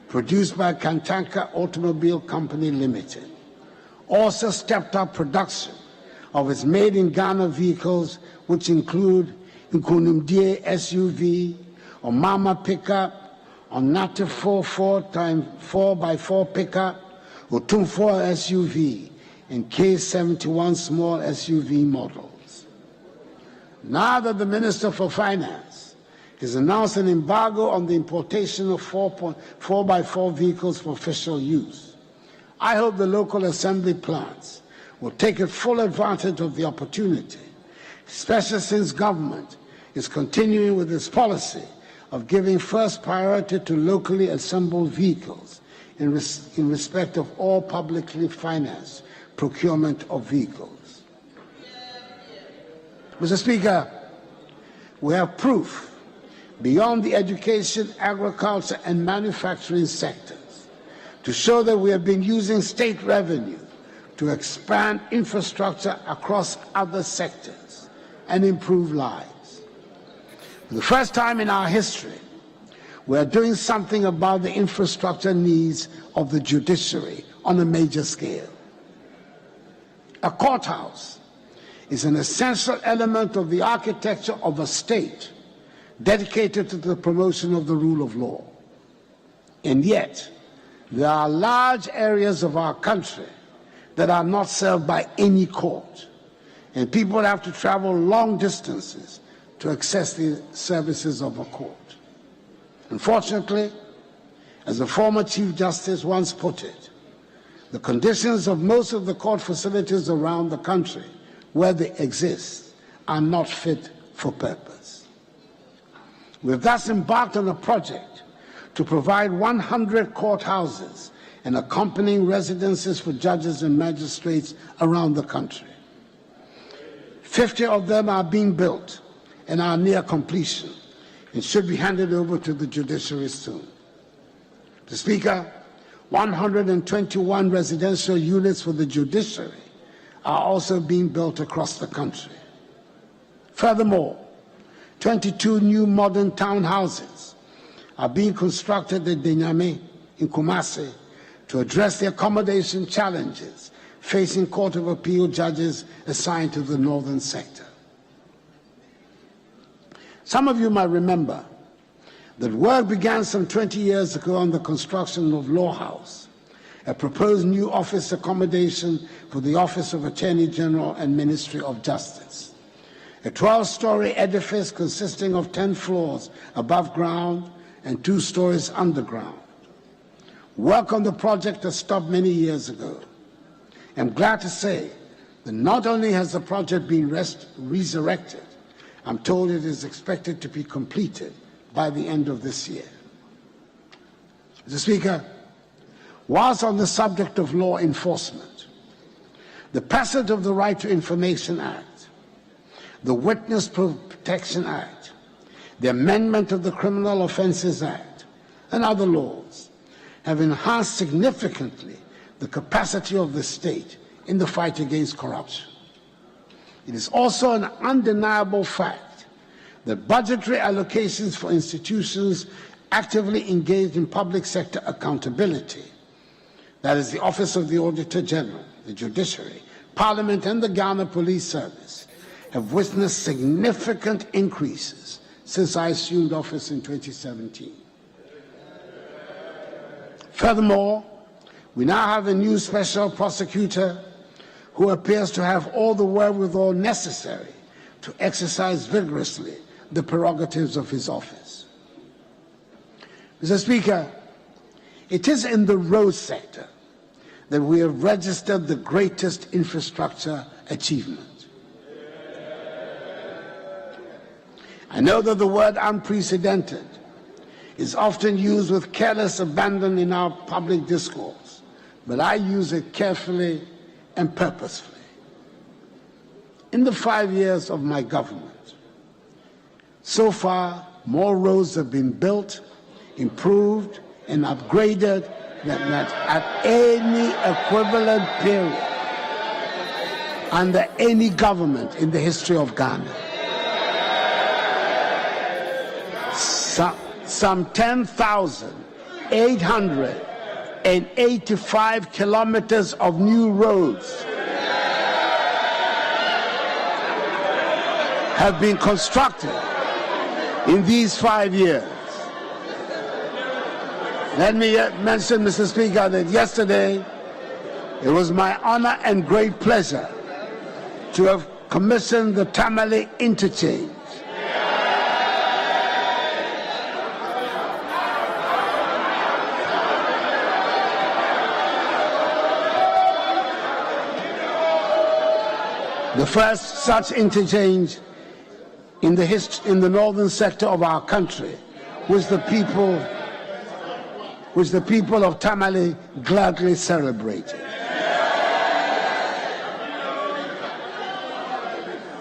produced by Kantanka Automobile Company Limited, also stepped up production of its made-in-Ghana vehicles, which include Nkunimdie SUV, Omama pickup, Onate 4x4 pickup, Otumfor SUV, and K71 small SUV models. Now that the Minister for Finance has announced an embargo on the importation of 4x4 vehicles for official use, I hope the local assembly plants will take full advantage of the opportunity, especially since government is continuing with its policy of giving first priority to locally assembled vehicles in respect of all publicly financed procurement of vehicles. Mr. Speaker, we have proof beyond the education, agriculture, and manufacturing sectors to show that we have been using state revenue to expand infrastructure across other sectors and improve lives. For the first time in our history, we are doing something about the infrastructure needs of the judiciary on a major scale. A courthouse is an essential element of the architecture of a state dedicated to the promotion of the rule of law. And yet, there are large areas of our country that are not served by any court, and people have to travel long distances to access the services of a court. Unfortunately, as the former Chief Justice once put it, the conditions of most of the court facilities around the country where they exist are not fit for purpose. We've thus embarked on a project to provide 100 courthouses and accompanying residences for judges and magistrates around the country. 50 of them are being built and are near completion and should be handed over to the judiciary soon. Mr. Speaker, 121 residential units for the judiciary are also being built across the country. Furthermore, 22 new modern townhouses are being constructed at Denyame in Kumasi to address the accommodation challenges facing Court of Appeal judges assigned to the northern sector. Some of you might remember that work began some 20 years ago on the construction of Law House, a proposed new office accommodation for the Office of Attorney General and Ministry of Justice. a 12-story edifice consisting of 10 floors above ground and 2 stories underground. Work on the project has stopped many years ago. I'm glad to say that not only has the project been resurrected, I'm told it is expected to be completed by the end of this year. Mr. Speaker, whilst on the subject of law enforcement, the passage of the Right to Information Act, the Witness Protection Act, the amendment of the Criminal Offences Act, and other laws have enhanced significantly the capacity of the state in the fight against corruption. It is also an undeniable fact that budgetary allocations for institutions actively engaged in public sector accountability, that is the Office of the Auditor General, the Judiciary, Parliament, and the Ghana Police Service, have witnessed significant increases since I assumed office in 2017. Furthermore, we now have a new special prosecutor who appears to have all the wherewithal necessary to exercise vigorously the prerogatives of his office. Mr. Speaker, it is in the road sector that we have registered the greatest infrastructure achievement. I know that the word unprecedented is often used with careless abandon in our public discourse, but I use it carefully and purposefully. In the 5 years of my government, so far, more roads have been built, improved, and upgraded than at any equivalent period under any government in the history of Ghana. Some 10,885 kilometers of new roads have been constructed in these 5 years. Let me mention, Mr. Speaker, that yesterday it was my honor and great pleasure to have commissioned the Tamale interchange. The first such interchange in the northern sector of our country, which the people of Tamale gladly celebrated.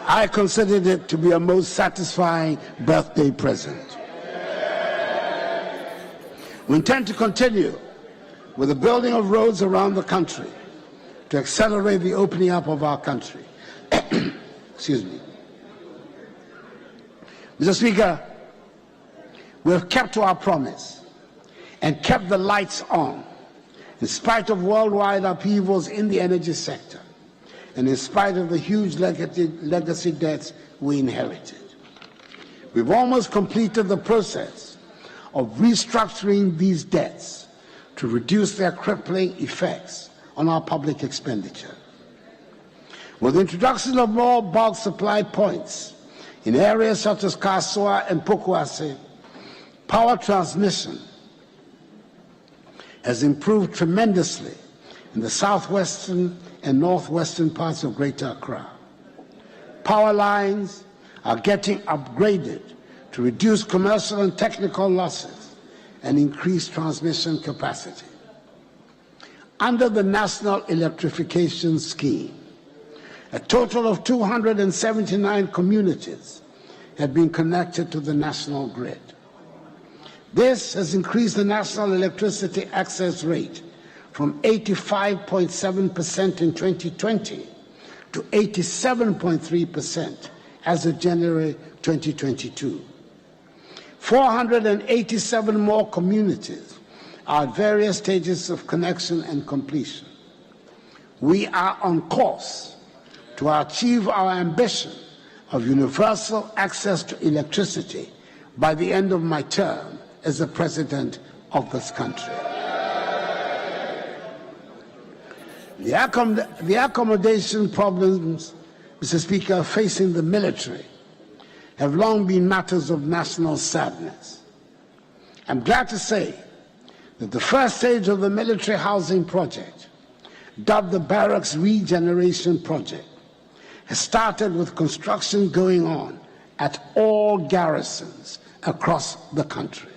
I considered it to be a most satisfying birthday present. We intend to continue with the building of roads around the country to accelerate the opening up of our country. Excuse me. Mr. Speaker, we have kept to our promise and kept the lights on in spite of worldwide upheavals in the energy sector and in spite of the huge legacy debts we inherited. We've almost completed the process of restructuring these debts to reduce their crippling effects on our public expenditure. With the introduction of more bulk supply points in areas such as Kasoa and Pokuase, power transmission has improved tremendously in the southwestern and northwestern parts of Greater Accra. Power lines are getting upgraded to reduce commercial and technical losses and increase transmission capacity. Under the National Electrification Scheme, a total of 279 communities have been connected to the national grid. This has increased the national electricity access rate from 85.7% in 2020 to 87.3% as of January 2022. 487 more communities are at various stages of connection and completion. We are on course to achieve our ambition of universal access to electricity by the end of my term as the President of this country. The accommodation problems Mr. Speaker, facing the military have long been matters of national sadness. I'm glad to say that the first stage of the military housing project, dubbed the Barracks Regeneration Project, has started with construction going on at all garrisons across the country.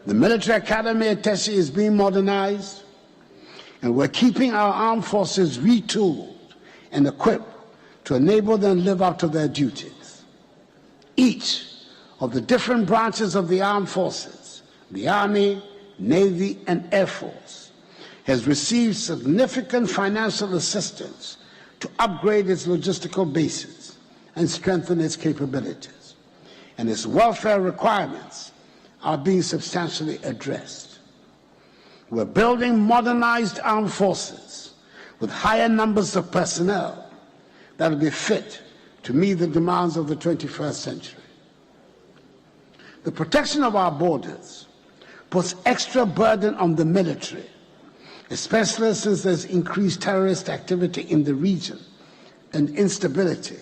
The military academy at Teshi is being modernized, and we're keeping our armed forces retooled and equipped to enable them to live up to their duties. Each of the different branches of the armed forces, the Army, Navy, and Air Force, has received significant financial assistance to upgrade its logistical bases and strengthen its capabilities, and its welfare requirements are being substantially addressed. We're building modernized armed forces with higher numbers of personnel that will be fit to meet the demands of the 21st century. The protection of our borders puts extra burden on the military, especially since there's increased terrorist activity in the region and instability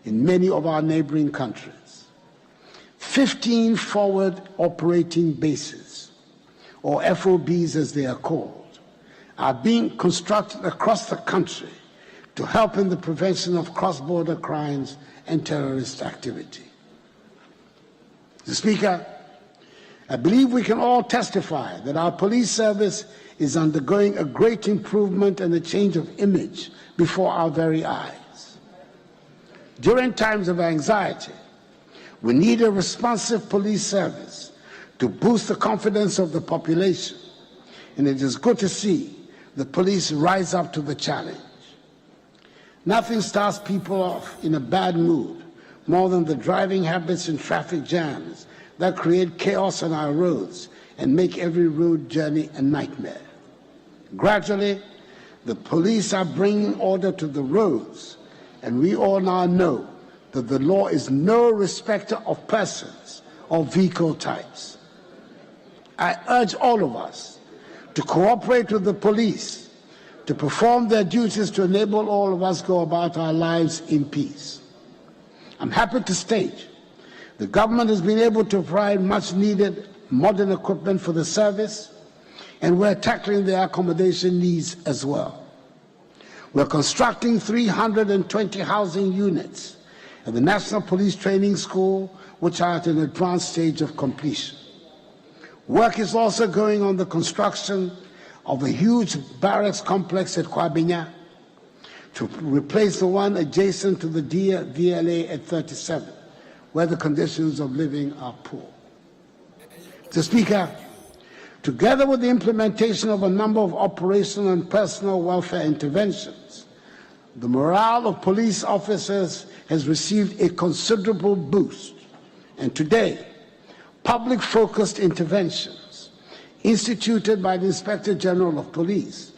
in many of our neighboring countries. 15 forward operating bases, or FOBs as they are called, are being constructed across the country to help in the prevention of cross-border crimes and terrorist activity. Mr. Speaker, I believe we can all testify that our police service is undergoing a great improvement and a change of image before our very eyes. During times of anxiety, we need a responsive police service to boost the confidence of the population, and it is good to see the police rise up to the challenge. Nothing starts people off in a bad mood more than the driving habits and traffic jams that create chaos on our roads and make every road journey a nightmare. Gradually, the police are bringing order to the roads, and we all now know that the law is no respecter of persons or vehicle types. I urge all of us to cooperate with the police to perform their duties to enable all of us go about our lives in peace. I'm happy to state the government has been able to provide much needed modern equipment for the service, and we're tackling their accommodation needs as well. We're constructing 320 housing units at the National Police Training School, which are at an advanced stage of completion. Work is also going on the construction of a huge barracks complex at Kwabinya to replace the one adjacent to the DLA at 37, where the conditions of living are poor. Mr. Speaker, together with the implementation of a number of operational and personal welfare interventions, the morale of police officers has received a considerable boost, and today, public-focused interventions instituted by the Inspector General of Police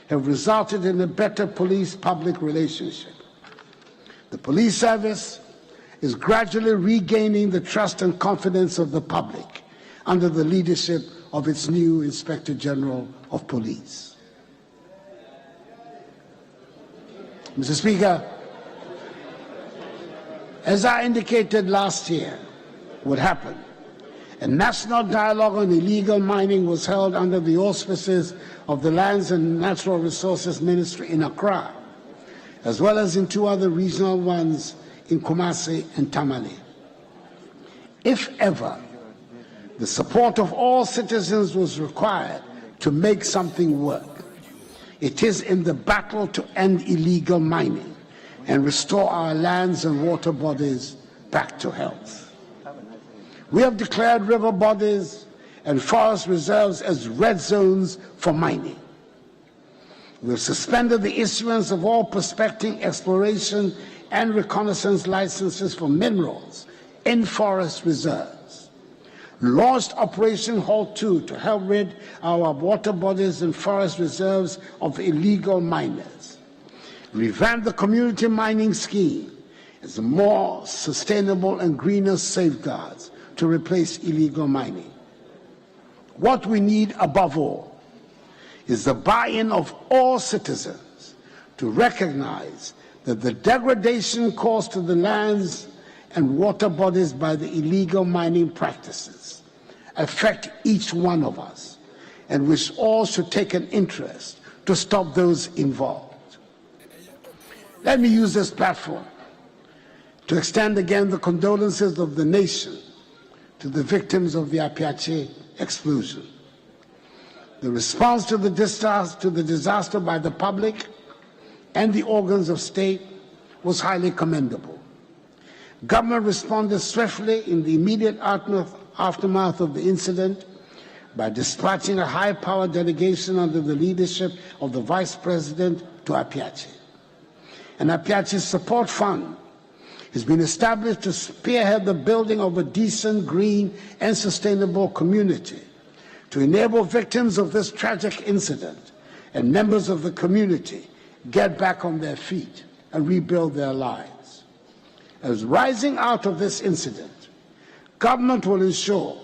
have resulted in a better police-public relationship. The police service is gradually regaining the trust and confidence of the public under the leadership of its new Inspector General of Police. Mr. Speaker, as I indicated last year would happen, a national dialogue on illegal mining was held under the auspices of the Lands and Natural Resources Ministry in Accra, as well as in two other regional ones in Kumasi and Tamale. If ever the support of all citizens was required to make something work, it is in the battle to end illegal mining and restore our lands and water bodies back to health. We have declared river bodies and forest reserves as red zones for mining. We have suspended the issuance of all prospecting, exploration, and reconnaissance licenses for minerals in forest reserves. Launched Operation Halt 2 to help rid our water bodies and forest reserves of illegal miners. Revamped the community mining scheme as a more sustainable and greener safeguards to replace illegal mining. What we need above all is the buy-in of all citizens to recognize that the degradation caused to the lands and water bodies by the illegal mining practices affect each one of us, and which all should take an interest to stop those involved. Let me use this platform to extend again the condolences of the nation to the victims of the Apiache explosion. The response to the disaster by the public and the organs of state was highly commendable. Government responded swiftly in the immediate aftermath of the incident by dispatching a high-powered delegation under the leadership of the Vice President to Apiache. An Apiache Support Fund has been established to spearhead the building of a decent, green, and sustainable community to enable victims of this tragic incident and members of the community get back on their feet and rebuild their lives. As rising out of this incident, government will ensure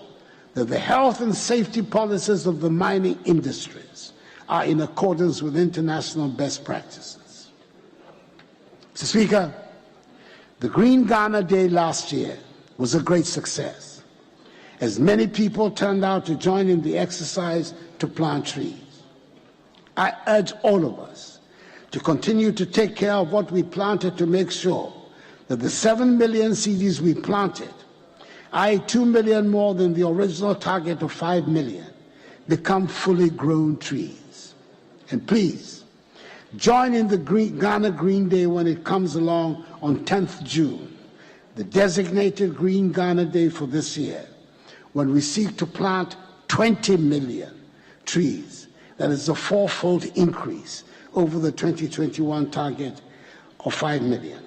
that the health and safety policies of the mining industries are in accordance with international best practices. Mr. Speaker, the Green Ghana Day last year was a great success, as many people turned out to join in the exercise to plant trees. I urge all of us to continue to take care of what we planted to make sure that the 7 million seeds we planted, i.e. 2 million more than the original target of 5 million, become fully grown trees. And please, join in the Ghana Green Day when it comes along on 10th June, the designated Green Ghana Day for this year, when we seek to plant 20 million trees. That is a 4-fold increase over the 2021 target of 5 million.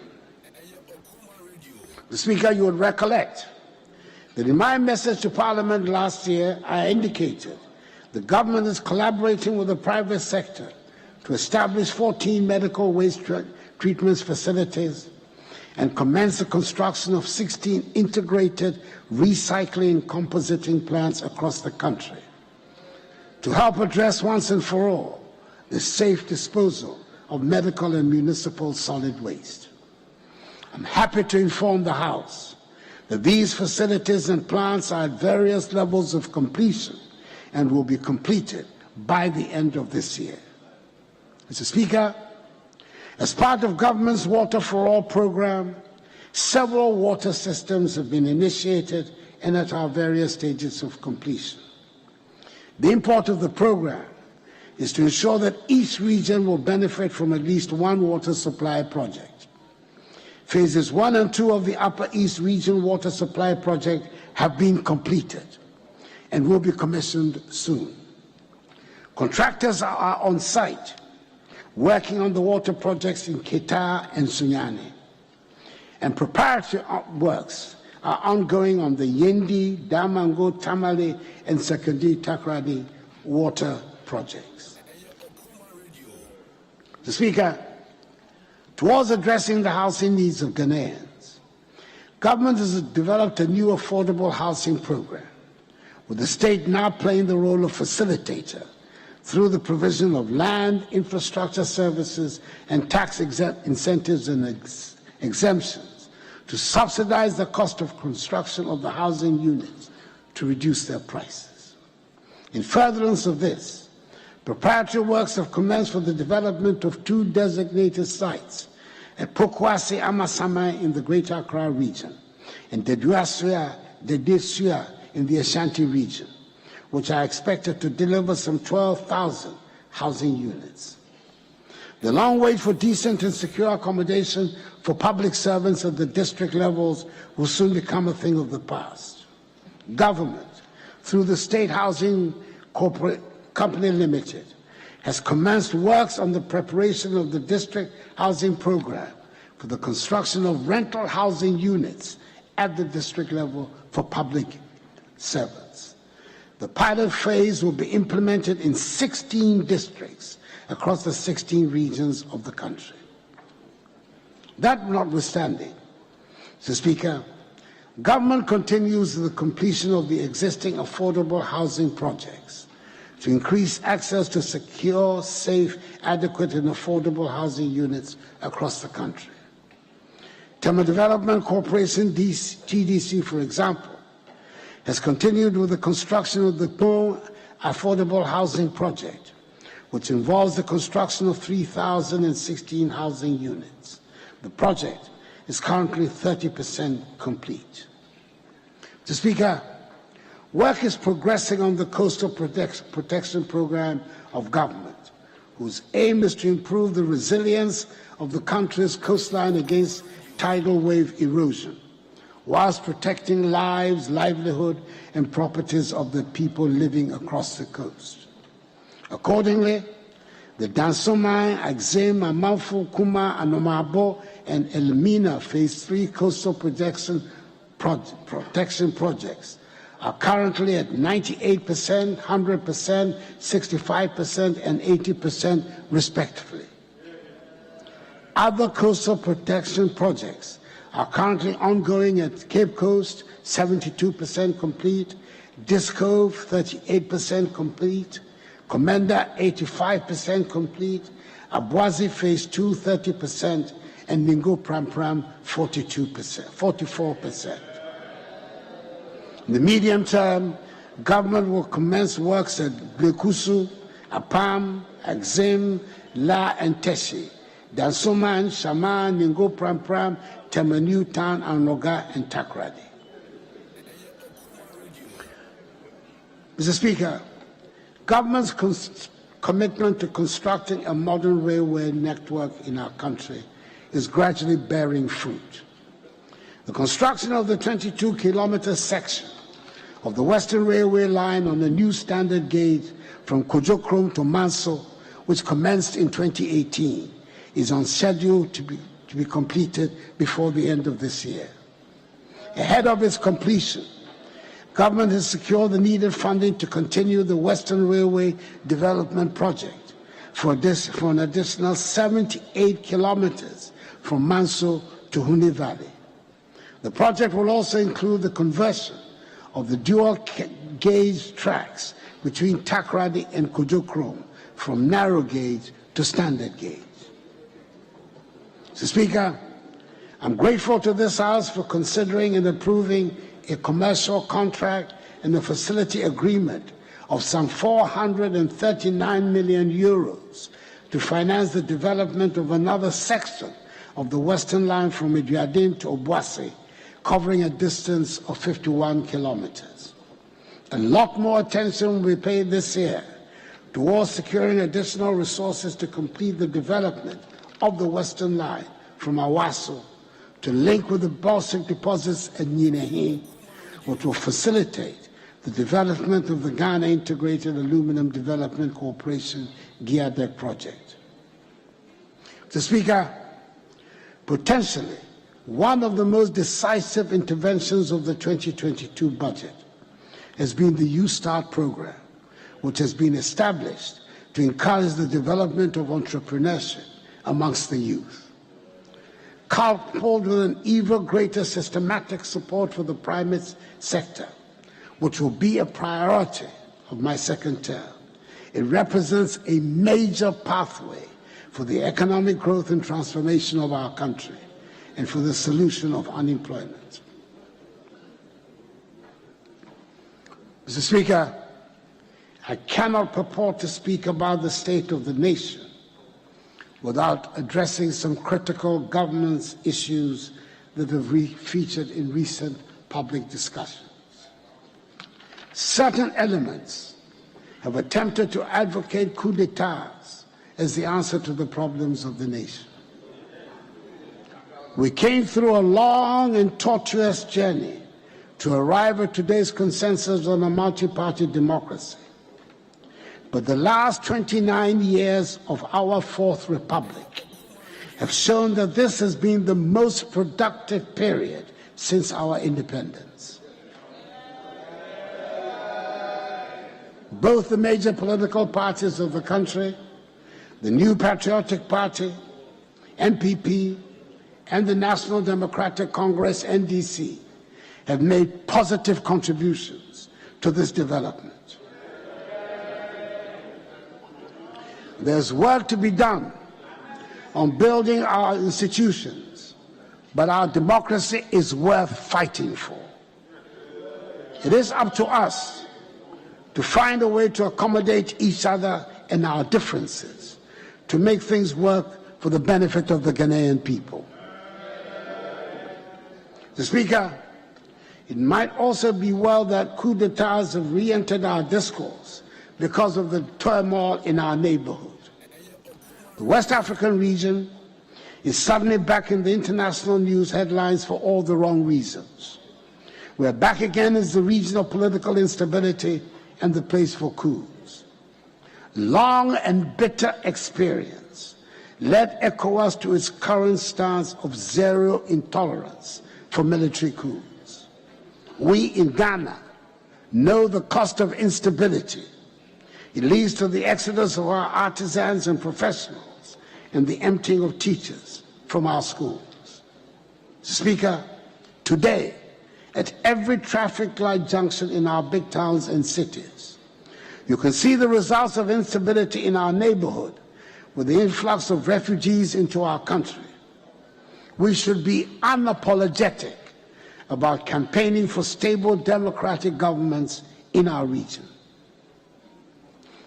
The Speaker, you would recollect that in my message to Parliament last year, I indicated the government is collaborating with the private sector to establish 14 medical waste treatment facilities and commence the construction of 16 integrated recycling and compositing plants across the country to help address once and for all the safe disposal of medical and municipal solid waste. I'm happy to inform the House that these facilities and plants are at various levels of completion and will be completed by the end of this year. Mr. Speaker, as part of government's Water for All program, several water systems have been initiated and at our various stages of completion. The import of the program is to ensure that each region will benefit from at least one water supply project. Phases 1 and 2 of the Upper East Region Water Supply Project have been completed and will be commissioned soon. Contractors are on site working on the water projects in Ketaa and Sunyani, and preparatory works are ongoing on the Yendi, Damango, Tamale, and Sekandi Takradi water projects. The Speaker, towards addressing the housing needs of Ghanaians, government has developed a new affordable housing program, with the state now playing the role of facilitator through the provision of land, infrastructure services, and tax incentives and exemptions to subsidize the cost of construction of the housing units to reduce their prices. In furtherance of this, preparatory works have commenced for the development of 2 designated sites at Pokwase Amasama in the Greater Accra region and Dedesua in the Ashanti region, which are expected to deliver some 12,000 housing units. The long wait for decent and secure accommodation for public servants at the district levels will soon become a thing of the past. Government, through the State Housing Company Limited, has commenced works on the preparation of the district housing program for the construction of rental housing units at the district level for public servants. The pilot phase will be implemented in 16 districts across the 16 regions of the country. That notwithstanding, Mr. Speaker, government continues the completion of the existing affordable housing projects to increase access to secure, safe, adequate, and affordable housing units across the country. Tema Development Corporation, TDC, for example, has continued with the construction of the Pong Affordable Housing Project, which involves the construction of 3,016 housing units. The project is currently 30% complete. Mr. Speaker, work is progressing on the Coastal Protection Program of government, whose aim is to improve the resilience of the country's coastline against tidal wave erosion, whilst protecting lives, livelihood, and properties of the people living across the coast. Accordingly, the Dansoman, Axim, Amalfo, Kuma, Anomabo, and Elmina Phase 3 coastal protection projects are currently at 98%, 100%, 65%, and 80% respectively. Other coastal protection projects are currently ongoing at Cape Coast, 72% complete, Discove, 38% complete, Commander, 85% complete, Abwazi Phase 2, 30%, and Ningo Pram Pram, 44%. In the medium term, government will commence works at Blekusu, Apam, Axim, La, and Teshi, Dansoman, Shaman, Ningo Pram Pram, Temanu Town, Anoga, and Takrady. Mr. Speaker, government's commitment to constructing a modern railway network in our country is gradually bearing fruit. The construction of the 22-kilometer section of the Western Railway line on the new standard gauge from Kojokrom to Manso, which commenced in 2018, is on schedule to be completed before the end of this year. Ahead of its completion, government has secured the needed funding to continue the Western Railway Development Project for an additional 78 kilometers from Manso to Huni Valley. The project will also include the conversion of the dual gauge tracks between Takrady and Kojokrom from narrow gauge to standard gauge. Mr. Speaker, I'm grateful to this House for considering and approving a commercial contract and a facility agreement of some 439 million euros to finance the development of another section of the Western Line from Idiadim to Obuasi, covering a distance of 51 kilometers. A lot more attention will be paid this year towards securing additional resources to complete the development of the Western Line from Awaso to link with the bauxite deposits at Ninehi, which will facilitate the development of the Ghana Integrated Aluminum Development Corporation GIADEC project. Mr. Speaker, potentially one of the most decisive interventions of the 2022 budget has been the Youth Start program, which has been established to encourage the development of entrepreneurship amongst the youth. Coupled with an even greater systematic support for the private sector, which will be a priority of my second term, it represents a major pathway for the economic growth and transformation of our country and for the solution of unemployment. Mr. Speaker, I cannot purport to speak about the state of the nation without addressing some critical governance issues that have featured in recent public discussions. Certain elements have attempted to advocate coups d'etats as the answer to the problems of the nation. We came through a long and tortuous journey to arrive at today's consensus on a multi-party democracy. But the last 29 years of our Fourth Republic have shown that this has been the most productive period since our independence. Both the major political parties of the country, the New Patriotic Party, NPP, and the National Democratic Congress, NDC, have made positive contributions to this development. There's work to be done on building our institutions, but our democracy is worth fighting for. It is up to us to find a way to accommodate each other and our differences, to make things work for the benefit of the Ghanaian people. Mr. Speaker, it might also be well that coup d'etats have re-entered our discourse because of the turmoil in our neighborhood. The West African region is suddenly back in the international news headlines for all the wrong reasons. We're back again as the region of political instability and the place for coups. Long and bitter experience led ECOWAS to its current stance of zero intolerance for military coups. We in Ghana know the cost of instability. It leads to the exodus of our artisans and professionals and the emptying of teachers from our schools. Speaker, today, at every traffic light junction in our big towns and cities, you can see the results of instability in our neighborhood with the influx of refugees into our country. We should be unapologetic about campaigning for stable democratic governments in our region.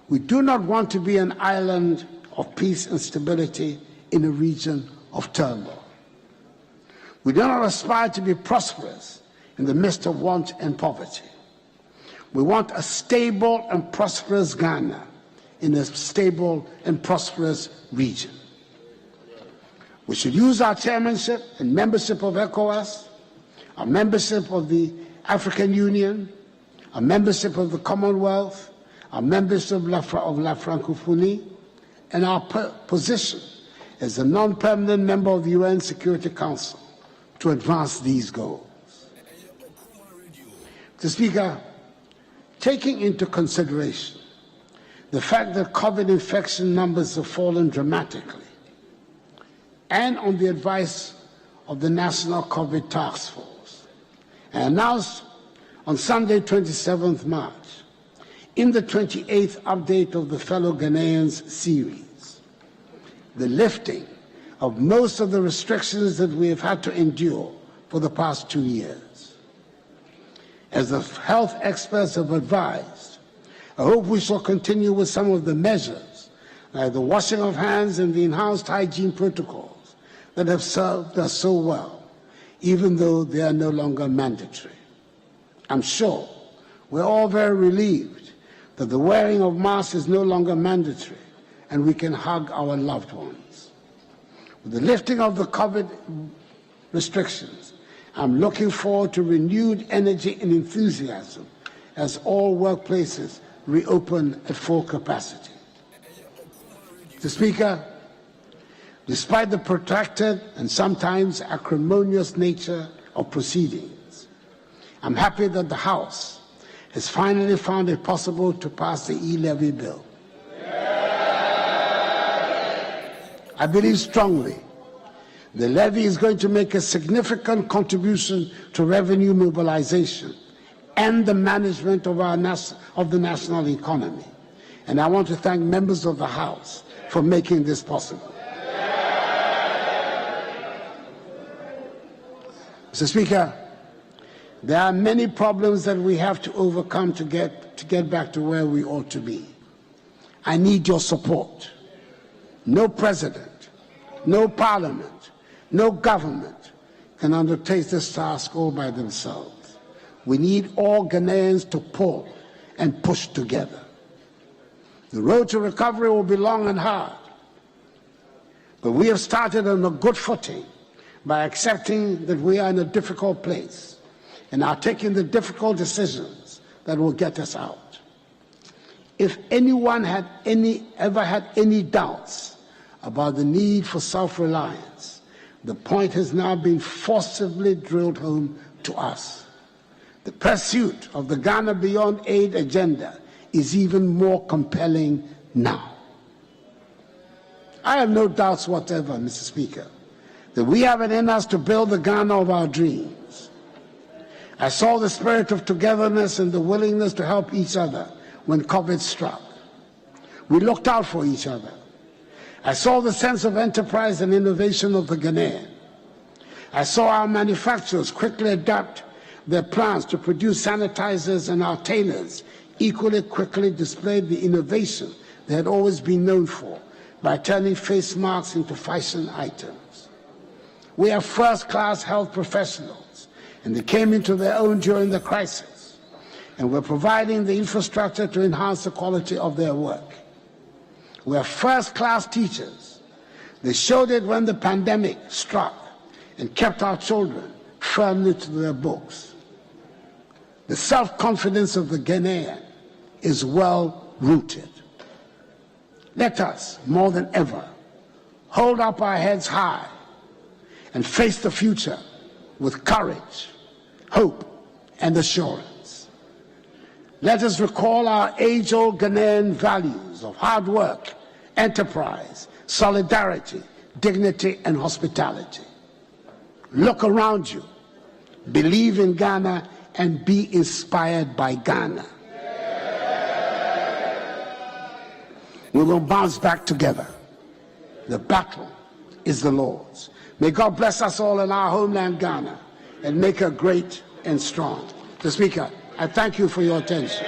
We do not want to be an island of peace and stability in a region of turmoil. We do not aspire to be prosperous in the midst of want and poverty. We want a stable and prosperous Ghana in a stable and prosperous region. We should use our chairmanship and membership of ECOWAS, our membership of the African Union, our membership of the Commonwealth, our membership of La Francophonie, and our position as a non-permanent member of the UN Security Council to advance these goals. Mr. Speaker, taking into consideration the fact that COVID infection numbers have fallen dramatically, and on the advice of the National COVID Task Force, I announced on Sunday, 27th March, in the 28th update of the Fellow Ghanaians series, the lifting of most of the restrictions that we have had to endure for the past 2 years. As the health experts have advised, I hope we shall continue with some of the measures, like the washing of hands and the enhanced hygiene protocols that have served us so well, even though they are no longer mandatory. I'm sure we're all very relieved that the wearing of masks is no longer mandatory and we can hug our loved ones. With the lifting of the COVID restrictions, I'm looking forward to renewed energy and enthusiasm as all workplaces reopen at full capacity. Mr. Speaker, despite the protracted and sometimes acrimonious nature of proceedings, I'm happy that the House has finally found it possible to pass the e-levy bill. I believe strongly the levy is going to make a significant contribution to revenue mobilization and the management of the national economy. And I want to thank members of the House for making this possible. Mr. Speaker, there are many problems that we have to overcome to get back to where we ought to be. I need your support. No president, no parliament, no government can undertake this task all by themselves. We need all Ghanaians to pull and push together. The road to recovery will be long and hard, but we have started on a good footing by accepting that we are in a difficult place and are taking the difficult decisions that will get us out. If anyone had ever had any doubts about the need for self-reliance, the point has now been forcibly drilled home to us. The pursuit of the Ghana Beyond Aid agenda is even more compelling now. I have no doubts whatever, Mr. Speaker, that we have it in us to build the Ghana of our dreams. I saw the spirit of togetherness and the willingness to help each other when COVID struck. We looked out for each other. I saw the sense of enterprise and innovation of the Ghanaian. I saw our manufacturers quickly adapt their plans to produce sanitizers, and our tailors equally quickly displayed the innovation they had always been known for by turning face masks into fashion items. We are first-class health professionals, and they came into their own during the crisis, and we're providing the infrastructure to enhance the quality of their work. We are first-class teachers. They showed it when the pandemic struck and kept our children firmly to their books. The self-confidence of the Ghanaian is well-rooted. Let us, more than ever, hold up our heads high and face the future with courage, hope, and assurance. Let us recall our age-old Ghanaian values of hard work, enterprise, solidarity, dignity, and hospitality. Look around you, believe in Ghana, and be inspired by Ghana. We will bounce back together. The battle is the Lord's. May God bless us all in our homeland, Ghana, and make her great and strong. The Speaker, I thank you for your attention.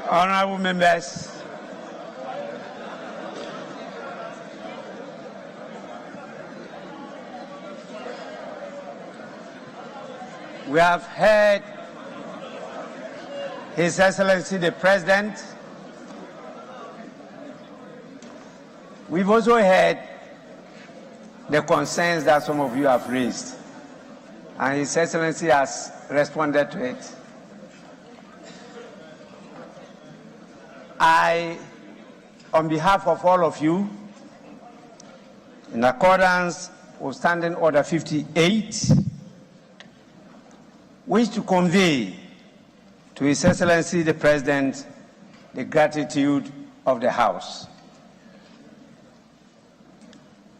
Honorable members, we have heard His Excellency the President. We've also heard the concerns that some of you have raised, and His Excellency has responded to it. I, on behalf of all of you, in accordance with Standing Order 58, wish to convey to His Excellency the President the gratitude of the House.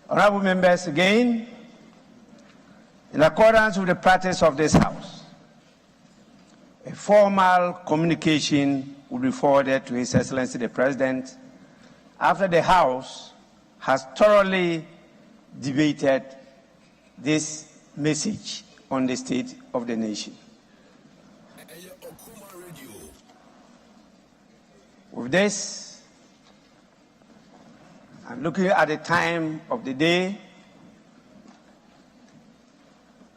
Honorable members, again, in accordance with the practice of this House, a formal communication will be forwarded to His Excellency the President after the House has thoroughly debated this message on the state of the nation. With this, I'm looking at the time of the day.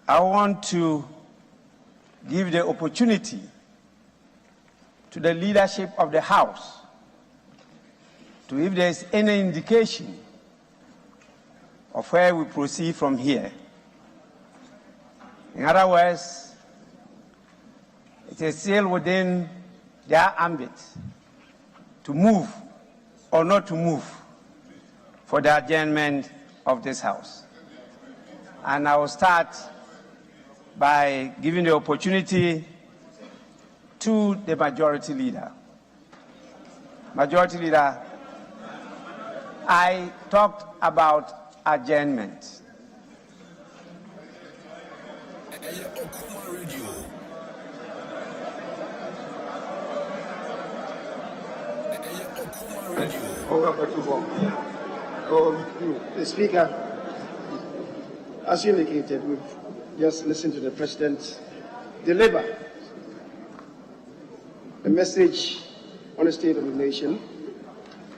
I want to give the opportunity to the leadership of the House to, if there is any indication of where we proceed from here. In other words, it is still within their ambit to move or not to move for the adjournment of this House. And I will start by giving the opportunity to the Majority Leader. Majority Leader, I talked about adjournment. The Speaker, as you indicated, we've just listened to the President deliver a message on the state of the nation.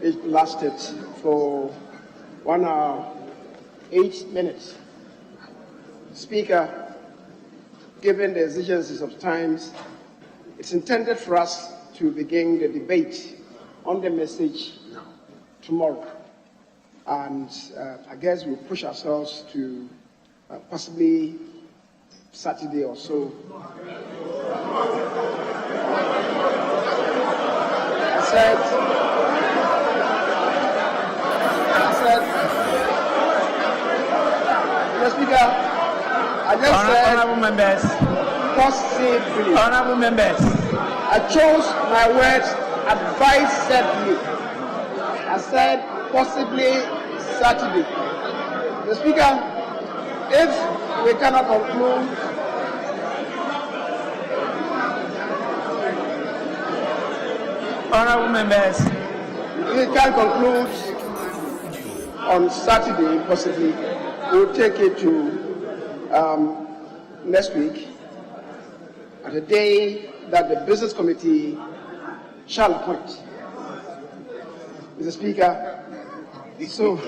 It lasted for 1 hour, 8 minutes. Speaker, given the exigencies of times, it's intended for us to begin the debate on the message tomorrow. And I guess we'll push ourselves to possibly Saturday or so. I said, Mr. Speaker, I just said, Honorable members, possibly. Honorable members, I chose my words advisedly. I said possibly Saturday. The Speaker, if we cannot conclude honorable members, we can conclude on Saturday, possibly, we'll take it to next week, at the day that the Business Committee shall appoint. Mr. Speaker, so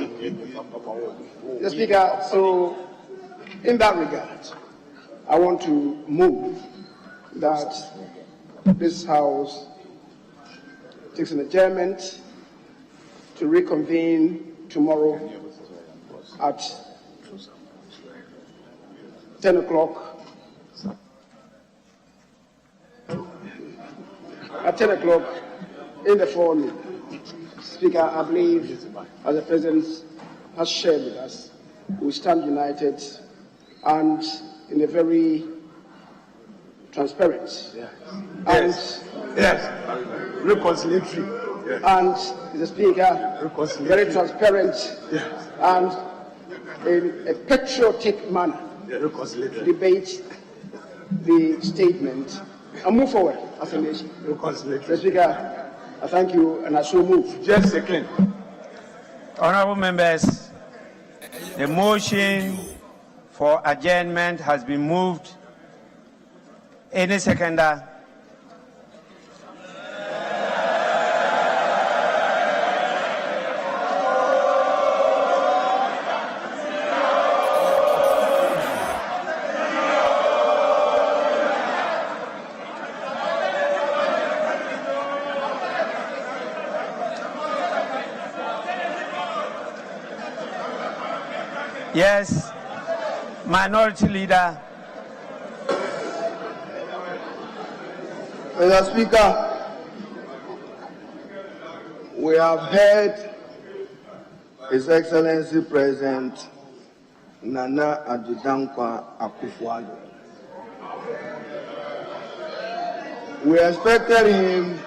in that regard, I want to move that this House takes an adjournment to reconvene tomorrow at 10 o'clock. At 10 o'clock in the forenoon. Speaker, I believe, as the President has shared with us, we stand united and in a very transparent and reconciliatory and the Speaker very transparent and in a patriotic manner debate the statement and move forward as a nation. Mr. Speaker, I thank you and I shall move. Just a second. honorable members, the motion for adjournment has been moved. Any seconder? Yes, Minority Leader. Mr. Speaker, we have heard His Excellency President Nana Addo Akufo-Addo. We expected him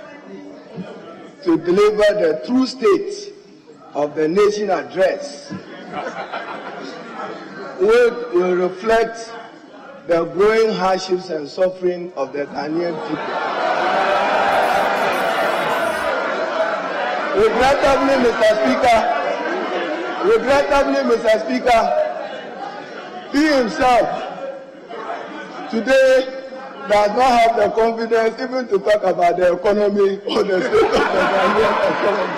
to deliver the true state of the nation address, which will reflect the growing hardships and suffering of the Ghanaian people. Regrettably, Mr. Speaker, he himself today does not have the confidence even to talk about the economy or the state of the Ghanaian economy.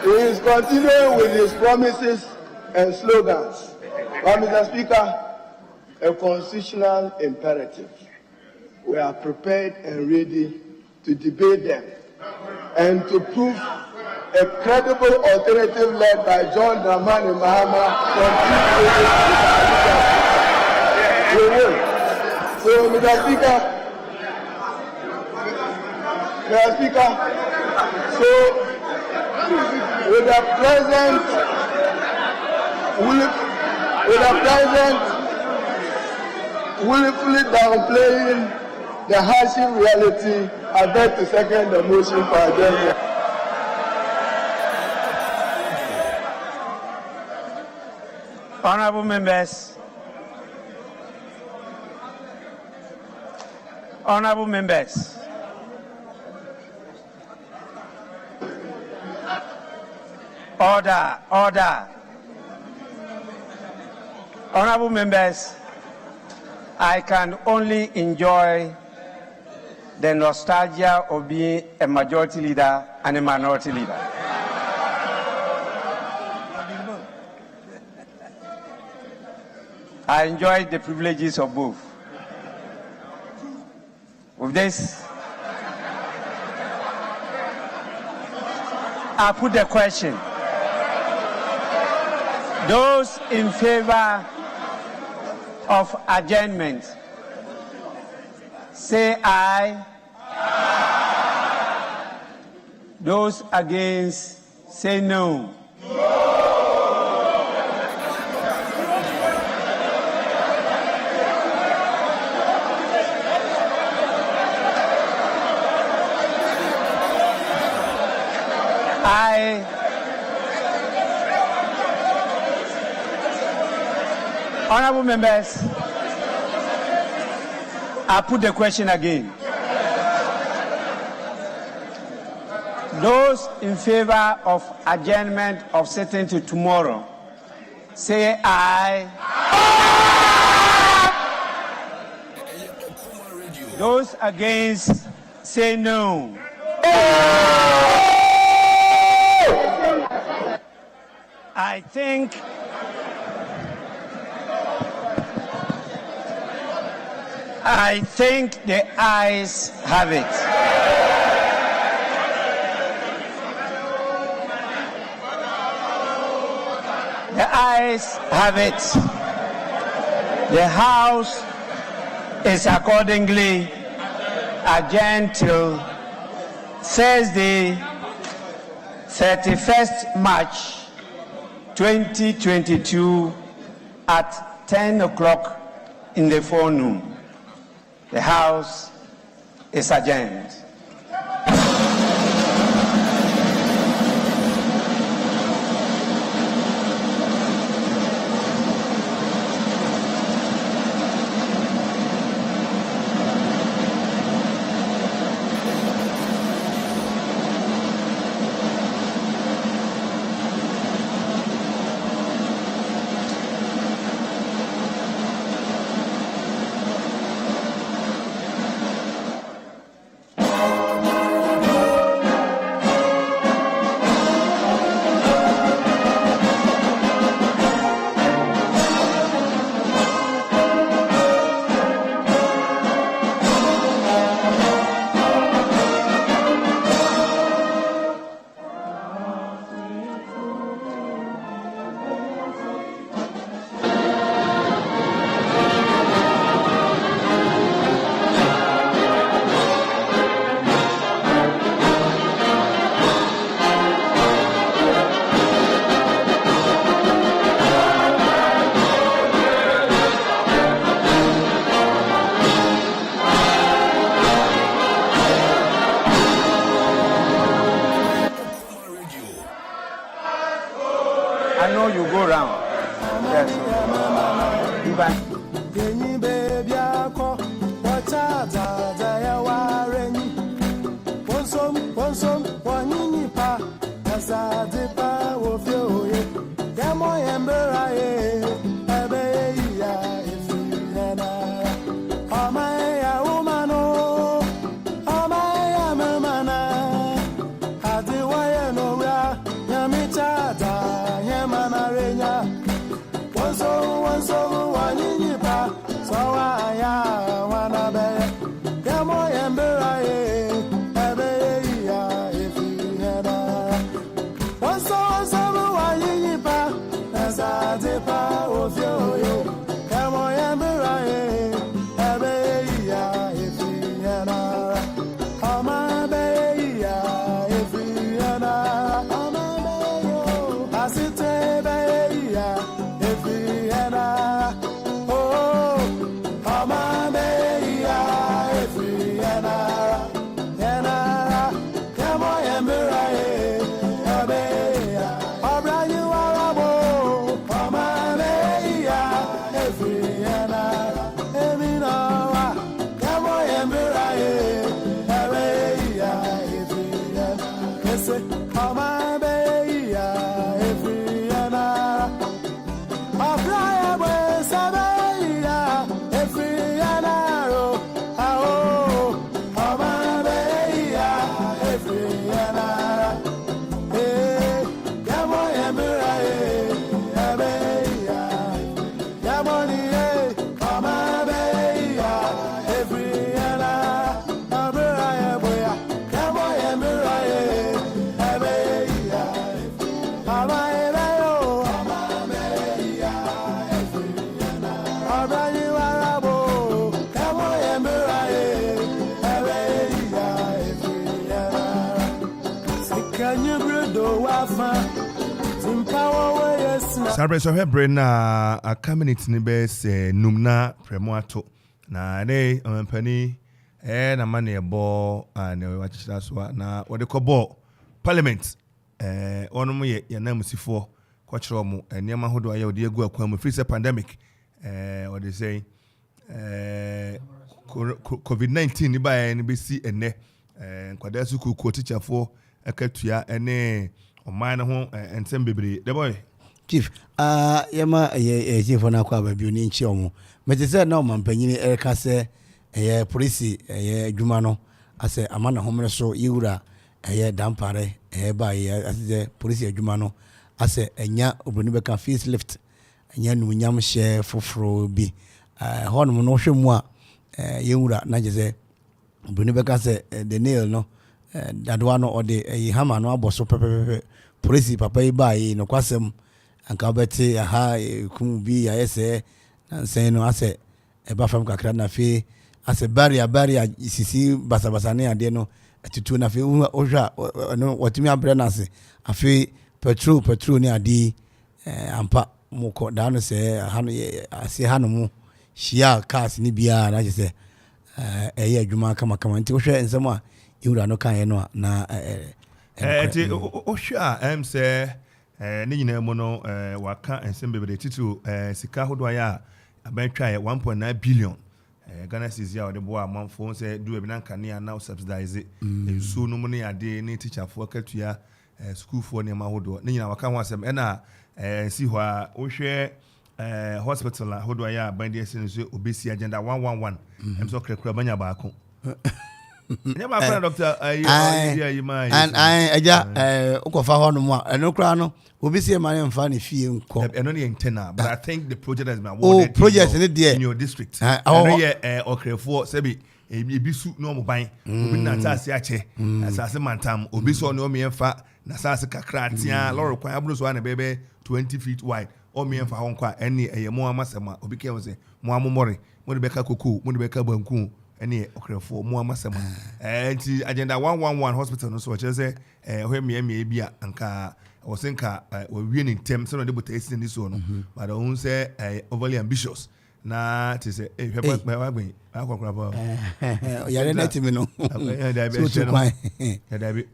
He is continuing with his promises and slogans. But, Mr. Speaker, a constitutional imperative. We are prepared and ready to debate them and to prove a credible alternative led by John Dramani Mahama from we will. So, Mr. Speaker, so with the present willfully downplaying the hardship reality, I beg to second the motion for adjournment. Honorable members. Honorable members. Order, order. Honorable members, I can only enjoy the nostalgia of being a majority leader and a minority leader. I enjoyed the privileges of both. With this, I put the question. Those in favor of adjournment, say aye. Those against, say no. Honorable members, I put the question again. Those in favor of adjournment of sitting to tomorrow, say aye. Those against, say no. I think the ayes have it. The ayes have it. The House is accordingly adjourned till Thursday, 31st March 2022 at 10 o'clock in the forenoon. The House is adjourned. Power. come on here, come on baby, every yana, amira boya, come on amira, abeya, amaela yo, amameya, every yana, amani warabo, come on amira, abeya, every yana, sikanyu brudo wafa. Sabre so hebre na a community ni be se numna premoato na ne ompani na mane ebo na wachira so na wode kobo parliament onum ye na musifo ko kire omo enema hodo aye wode egu akwan mu free se pandemic wode say COVID-19 ni ba ni be si enne kwada suku ko teacherfo akatua ene oman ho ensem bebre the boy chief yema chief na kwa ba bi oni nchi omo metese na omampanyini erka se police adwuma no ase amana homre so yiwura dampare ba ase police adwuma no ase enya obuni beka facelift enya nunyam share foforo bi honum no hwemu a yiwura na jeze obuni beka se the nail no dadwa no ode hama no aboso pepepe police papa yi ba yi no kwasem anka beti aha kum bi ya ese nansen no ase eba fam kakra na fe ase barrier sisi basabasa ne ade no atutu na fe ohwa no watimi abre na ase afi petrol ne ade ampa moko da no se hanu ase hanu mu shia cars ni bia na je eye adwuma kama nti ohwa ensem a iwura no kan no na eti ohwa say ni nyina mu no waka ensem bebere titu sika hodo ya abetwa 1.9 billion Ghana cedis ya de boa manfo say do e binanka ne now subsidize so no mu ne ade ne teacher fo akatua school fo ne ma hodo ni nyina waka ho asem na si ho a ohwe hospital hodo ya bande ese so obesi agenda 111 so krekura banya baako nyaba kwa doctor aja ukofa hono mu eno kra no obi se mane mfa ne fie nko eno ne internal but I think the project has been awarded in your district eno ye okrefo sebi ebisu no mo ban obi na tase ache asase mantam obi so no me mfa na sase kakra tia lorry kwan abro so na bebe 20 feet wide o me mfa ho kwa ene eyemo amasema obi ke say mo amomore mo de beka koku mo de beka banku ene okrefo mo amasema enti agenda 111 hospital no so che say hwe me bia anka osenka we win in terms so no dey but esi ni so no but on say overly ambitious na ti say hwe ba gbin akokora ba yare na ti mi no so to kwai ya da bi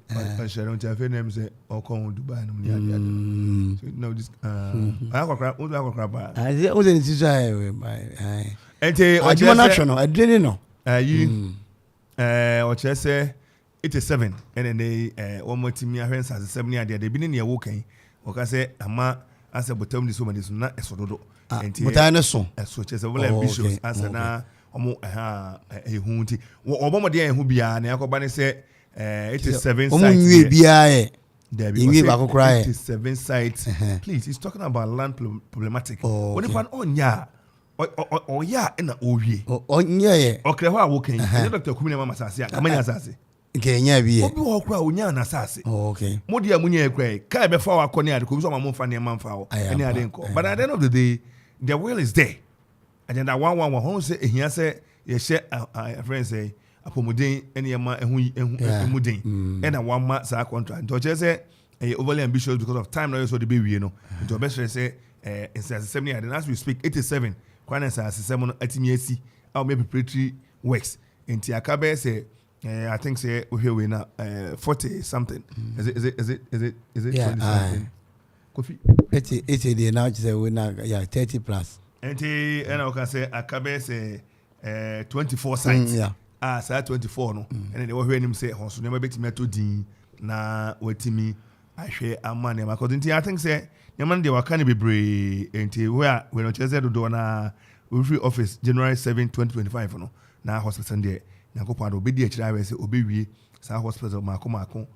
sharon ta fe name say okon Dubai no ni ade so no this akokora ba o ze ni ti so ai ente o je national adreni no o che say 87 and they omotimi ahwensa 7 ni ade bi ne wo kan o ka say ama ase botam ni so mani so na esododo enti botam ne so eso che say wala ambitious ase na omo ehunti obomode ehu bia na yakoba ne say 87 sites omo nwie bia e Inwi ba kokra 87 sites please he's talking about land problematic when pan onya o ya na owie onya ye okre ho awokan ni Dr. Kumina mama sase amanya sase nkenya bi e obi ho kra onya na sase okay modi amunya ekra kai be fa wa kɔ ne ade ko so ma mfa ne ma mfa wo ene ade nko but at the end of the day the will is there agenda 111 ho say ehia say ye hye friends say apomuden ene ma ehumuden ena one ma sa contract nto che say overly ambitious because of time now so the be wie no nto best say in 7 years as we speak 87 kwana sa 7 atimi asi our preparatory works nti akabe say I think say we now 40 something is it 20 something Kofi 80 dey now say we now 30 plus nti and I can say akabe say 24 sites say 24 no and they we him say honso ne betimi to din na watimi ahwe amane ma because I think say nyaman dey waka ne bebre nti we no chese do na we free office January 7 2025 no na hospital there Nakopa do obedi akira we say obewie sa hospital mako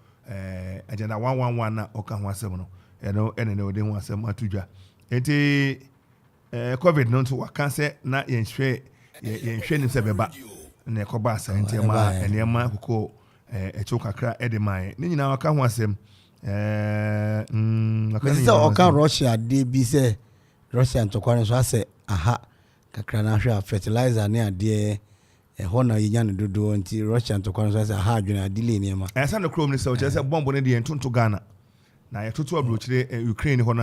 agenda 111 na oka ho asem no eno ene ne ode ho asem atudwa enti COVID no nso waka sɛ na yɛnhwɛ nim sɛ bɛba na ɛkɔba asa ntiɛma ɛnneɛma kokɔ ɛkyɛw kakra ɛde mae ne nyinaa waka ho asɛm sɛ ɔka Russia de bi sɛ Russia ntɔkwa no so asɛ aha kakra na ahwɛ a fertilizer ne adeɛ ɛhɔ na yɛnya no dodoɔ nti Russia ntɔkwa no so asɛ aha adwene adile nneɛma ɛsa no kurom ne sɛ ɔkyerɛ sɛ bɔmbo no deɛ ntonto Ghana na yɛtoto aburokyire Ukraine hɔ no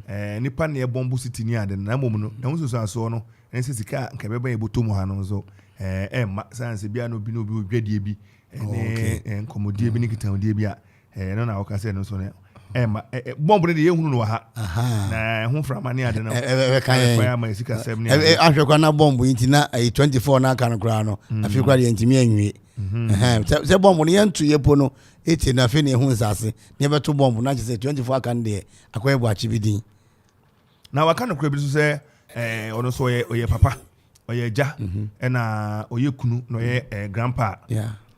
a nipa ne yɛbɔmbo city ni ade na mmom no ɛho soso asoɔ no ɛnsɛ sika nka bɛba yɛbɔtɔ mu ha no nso ɛmma sanse bia no bi no bi odwadie bi ne nkɔmmɔdie bi ne kitahudie bi a no na wɔka sɛ no so no ɛmma bɔmbo no deɛ yɛhunu no wɔ ha na ɛho mframa ne ade no ɛbɛka ama sika sɛm ne ahwɛ kwa na bɔmbo yi nti na 24 na aka no koraa no afei koraa deɛ ntimi anwie sɛ bɔmbo no yɛnto yɛ po no eti na afei ne ɛho nsase ne yɛbɛto bɔmbo na kyɛ sɛ 24 aka no deɛ akɔyɛ bɔ akyi bi din na waka no koraa bi so sɛ ɔno so ɔyɛ papa ɔyɛ agya ɛna ɔyɛ kunu na ɔyɛ grandpa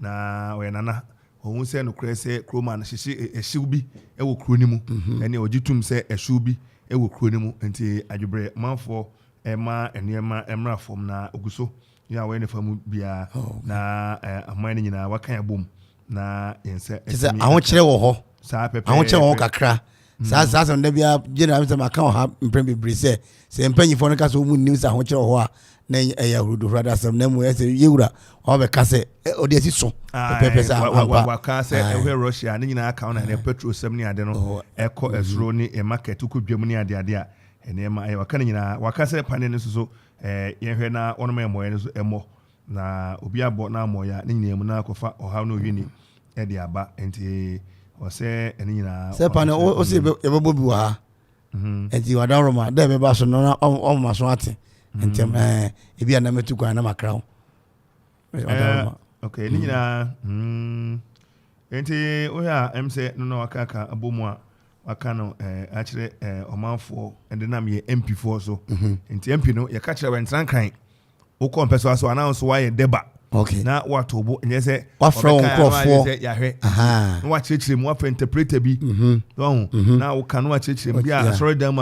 na ɔyɛ nana ɔhu sɛ no koraa sɛ kuroma no hyehye ɛhyew bi ɛwɔ kuro no mu ɛne ɔgye tom sɛ ɛhyew bi ɛwɔ kuro no mu nti adwoberɛ manfoɔ ɛma nneɛma ɛmmra fam na ɔgu so yɛ a wɔyɛ ne fa mu biara na aman no nyinaa waka yɛ bom na yɛnsɛ ahokyerɛ wɔ hɔ ahokyerɛ wɔ hɔ kakra saa sɛ nda bia general sɛ maka wɔ ha mpɛn bebree sɛ mpanyimfoɔ no ka sɛ ɔmu nnim sɛ ahokyerɛ wɔ hɔ a na ɛyɛ ahodohoro da asɛm na mu ɛsɛ yɛwura ɔbɛka sɛ ɔde asi so pɛpɛ sɛ waka sɛ ɛhwɛ Russia ne nyinaa ka wo na ɛnɛ petrol sɛm ne ade no ɛkɔ ɛsoro ne market wokɔ dwam ne adeade a ɛnɛɛma ɛyɛ waka no nyinaa waka sɛ pane no nso so yɛhwɛ na ɔnom ɛmmɔeɛ no so ɛmmɔ na obi abɔ na ammɔeɛ a ne nyinaa mu na akɔfa ɔhaw no ɔwi ni ɛde aba nti ɔsɛ ɛne nyinaa sɛ pane wo sɛ yɛbɛbɔ bi wɔ ha nti wadaroma dɛ bɛba so no na ɔmoma so ate ntɛm ebi a na mɛtu kwan na makra wo okay ne nyinaa nti wohɛ a ɛm sɛ no na wakaka abɔ mu a waka no akyerɛ ɔmanfoɔ ɛde nam yɛ MP foɔ so nti MP no yɛka kyerɛ wɛntran kan wokɔ mpɛ so aso anaa nso wayɛ deba na wato bo nyɛ sɛ wafrɛ wo nkurɔfoɔ yɛahwɛ na wakyerɛkyerɛ mu wafrɛ interpreter bi na woka no wakyerɛkyerɛ mu bi a asɔredan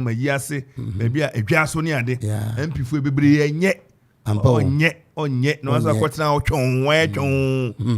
mu ayi ase baabi a adwa so ne ade MP foɔ bebree ɔnyɛ na waso akɔtena ɔtwɔn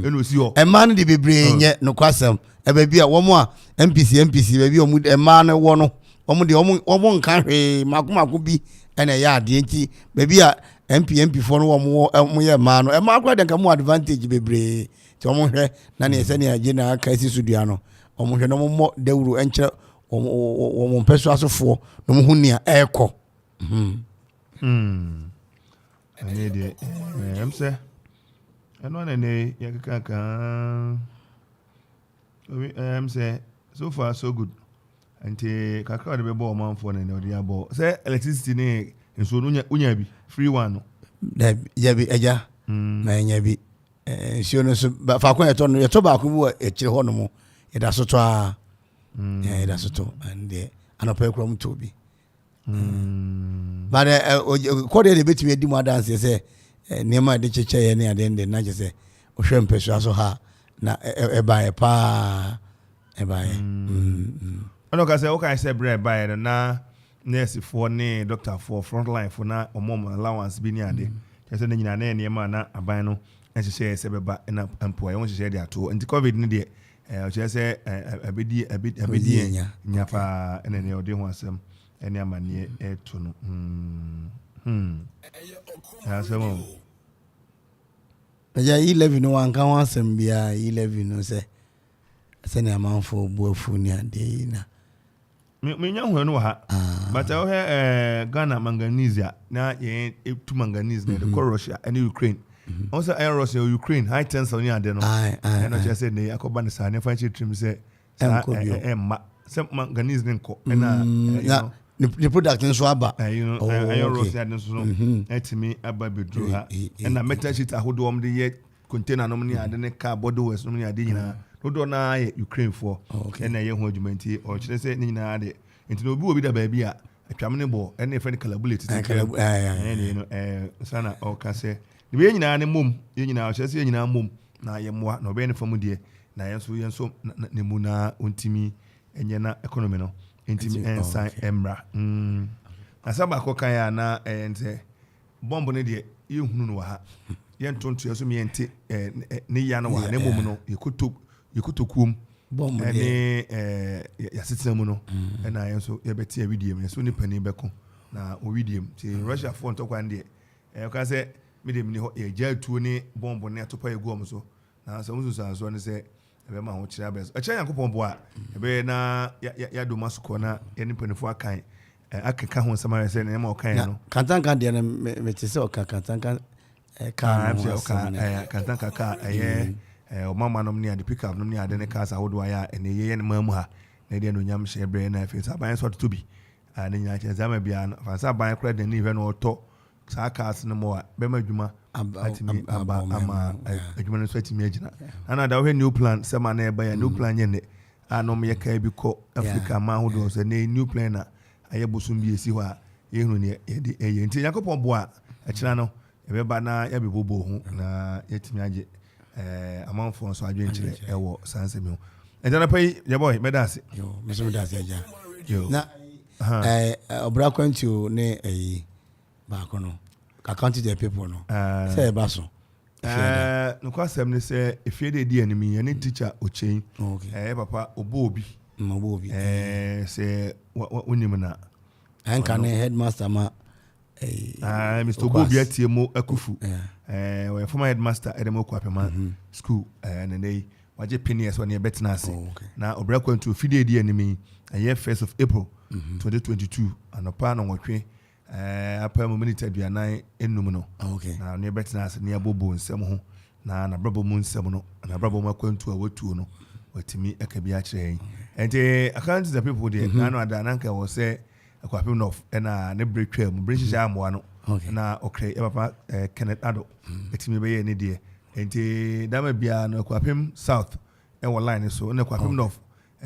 ɛna osi hɔ ɛmaa no de bebree nyɛ nokwasɛm baabi a wɔn a MPC baabi a ɛmaa no wɔ no wɔn de wɔn nka hwee mako bi ɛna ɛyɛ adeɛ nti baabi a MP foɔ no wɔn yɛ mmaa no ɛmaa akora de nka mu advantage bebree nti wɔn hwɛ na ne yɛsɛ ne agye na aka esi so dua no wɔn hwɛ na wɔn mmɔ dawuro nkyerɛ wɔn mpɛ so asofoɔ na wɔn ho nea ɛrekɔ. ɛne deɛ ɛm sɛ ɛno na ne yɛkeka ɛm sɛ so far so good nti kakra de bɛbɔ ɔmanfoɔ no ne ɔde abɔ sɛ electricity ne nsuo no wonya bi free one no yɛbi agya na ɛnya bi nsuo no so faako yɛtɔ no yɛtɔ baako bi wɔ akyire hɔ no mu yɛda so tɔ a yɛda so tɔ ɛndeɛ anɔpɛ kura mu tɔ bi but kɔdeɛ de bɛtumi adi mu adanseɛ sɛ nneɛma a yɛde kyekyɛeɛ ne adende na kyɛ sɛ wohwɛ mpɛsua so ha na ɛbaeɛ paa ɛbaeɛ ɛna ɔka sɛ wokae sɛ berɛ ɛbaeɛ no na nursefoɔ ne doctorfoɔ frontline foɔ na ɔmɔm allowance bi ne ade kyɛ sɛ ne nyinaa na nneɛma na aban no nhyehyɛeɛ sɛ bɛba ɛna mpoa ɛho nhyehyɛeɛ de ato nti covid no deɛ ɔkyerɛ sɛ ɛbɛdi nya paa ɛna neɛ ɔde ho asɛm ɛne amanneɛ ɛto no asɛm o agya E11 no wanka ho asɛm biara E11 no sɛ sɛne amanfoɔ bu afu ne adeɛ yi na menya ho no wɔ ha but wohɛ Ghana manganese a na yɛn ɛtu manganese na yɛde kɔ Russia ɛne Ukraine ɔn sɛ ɛyɛ Russia Ukraine high tensile ne ade no ɛno kyerɛ sɛ ne akɔba ne saa ne fa kyerɛ tirim sɛ ɛmma sɛ manganese ne nkɔ ɛna the product nso aba ɛyɛ Russia ne nso ɛtumi aba bɛduru ha ɛna metal sheet ahodoɔ ɔm de yɛ container nom ne ade ne car body wash nom ne ade nyinaa dodoɔ naa yɛ Ukraine foɔ ɛna ɛyɛ ho adwuma nti ɔkyerɛ sɛ ne nyinaa de nti na obi da baabi a atwam ne bɔ ɛna ɛfɛ ne calabulate sana ɔka sɛ ne bɛyɛ nyinaa ne mom yɛ nyinaa ɔkyerɛ sɛ yɛ nyinaa mom na yɛ mmoa na ɔbɛyɛ ne fam deɛ na yɛn nso ne mu na ɔntimi ɛnyɛ na economy no ntimi ɛnsan ɛmmra asaba ko kan ya na ente bomb ne de ye hunu no ha ye ntonto so me ente ne ya no wa na mom no yekutokum bomb ne ya sitina mu no na ye so ye beti awidiem so ni pani beko na owidiem ti Russia for ntokwa de ka se me de mini ho ye jatuo ne bomb ne atopa egu om so na so musu so ne se ebe ma ho kire abes a kire yakopon bo a ebe na ya do masuko na ye ni panifo akan akeka ho samare se ne ma okan no kantanka de na me te se kantanka ka no kantanka ka o mama no ne ade pick up no ne ade ne kasa hodo aya ene ye ne mamu ha na de no nyam hye bre na fe saban so to bi ne nya che zama bia no fa saban kra de ni hwe no to sa kas no mo be madwuma atimi aba ama adwuma no so atimi agina ana da hwe new plan se ma na e ba ya new plan ye ne anom ye ka bi ko Africa ma hodo so ne new plan na aye bosum bi esi ho a ye hunu ne ye de ye nti yakopon bo a akira no e be ba na ya be bobo hu na yetimi age amanfo so adwen kire ewo sansemi ho ejana pai ya boy medase yo meso medase aja na obra kwantu ne ba kono account the people no say ba so no kwasem ne say efiede di animi ye ne teacher ochen papa obobi say wonim na anka ne headmaster ma Mr. Obobi atiemo akufu we former headmaster edemo kwapema school and they waje penies when you bet na ase na obra kwantu fide di animi aye 1st of April 2022 anopa na nwotwe apa mo minute aduanan enum no na ne bet na ase ne abobo nsem ho na brabo mu nsem no na brabo ma kwantu a watuo no watimi akabi a kire ente account the people there na no ada nanka wo say akwapem no na ne bretwa mu british amwa no na okay papa Kenneth Ado etimi be ye ne de ente dama bia no akwapem south e wo line so na akwapem north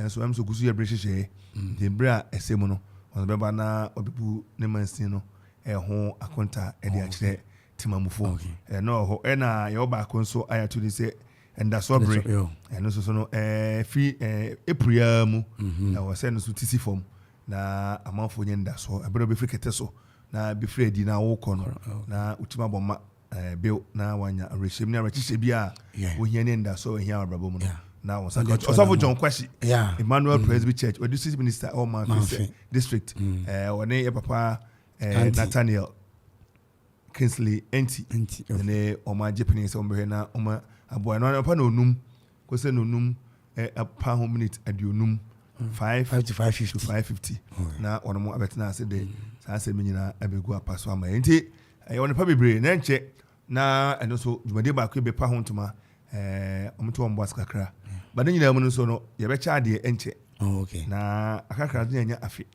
so am so gusu ye british de bra esemu no on be ba na obibu ne mansin no ho akonta e de a kire timamufo no ho e na ye oba konso ayatu ni se enda sobre no so no free April mu na wo se no so tisi form na amanfo nyenda so abero be frikete so na be fredi na wo kono na utima bomma bill na wanya reshim na rechise bia wo hia nyenda so hia abrabo mu na wo saka osofo John Kwashi Emmanuel Presby Church or district minister all man district one e papa Nathaniel Kingsley Enti ne o ma Japanese o mbe na o ma aboa no pa na onum ko se no onum pa ho minute adionum 5 to 550 na ono mo abetina ase de sa ase menyina abegu apaso ama enti ono pa bebre na nche na eno so dwumade ba ko be pa ho ntoma omto ombo asakra ba nyina mu no so no ye be cha de enche na akakra de nya afi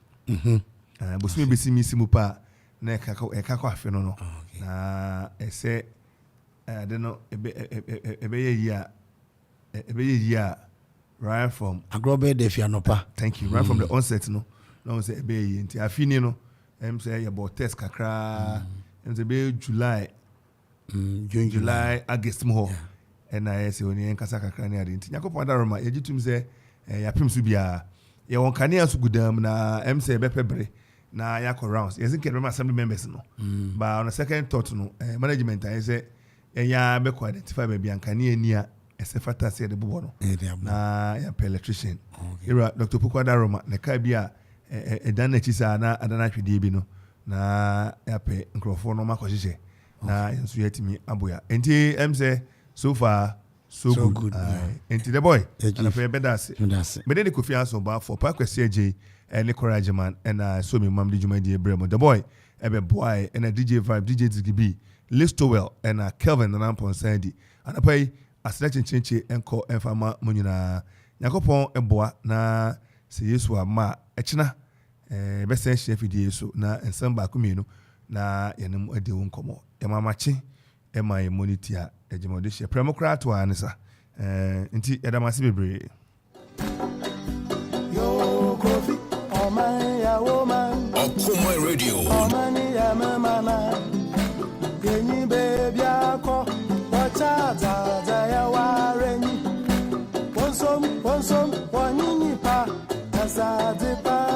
bosumi besimi simu pa na ekako afi no na ese de no ebe ye ya right from agrobe de fianopa thank you right from the onset no say ebe ye nti afini no say about test kakra say be July July August mo and I say oni enkasa kakra ne ade nti yakopon daroma ye gitum say ya pem so bia ye won kane asu gudam na say be pebre na yakọ rounds yes nke assembly members no but on the second thought no management I say ya be ko identify be bia kane ania ese fata se de bubo no na ya electrician era Dr. Pukwada Roma na ka bia dan na chisa na adana hwede bi no na ya pe nkrofo no makohyehe na yenso yetimi aboya enti say so far so good enti the boy and for bedase me dey Kofi Ansong Baffour pa kwese age and courage man and so me mam di juma di ebremo the boy ebe boy and DJ Vibe DJ Ziggy Listowell and Kelvin na nampon sandi and pay aselection chenche enko enfama munyina yakopon eboa na se Yesu ama echina be se chef di Yesu na ensamba kumienu na yenem ade wonkomo emamachi ema ye monitor ejimode she premokrato anisa nti edamase bebre yo Kofi Oman ya woman Okoman Radio Oman ya mama genyi baby akọ wacha ya wareni wonsom wanyinyi pa asa de pa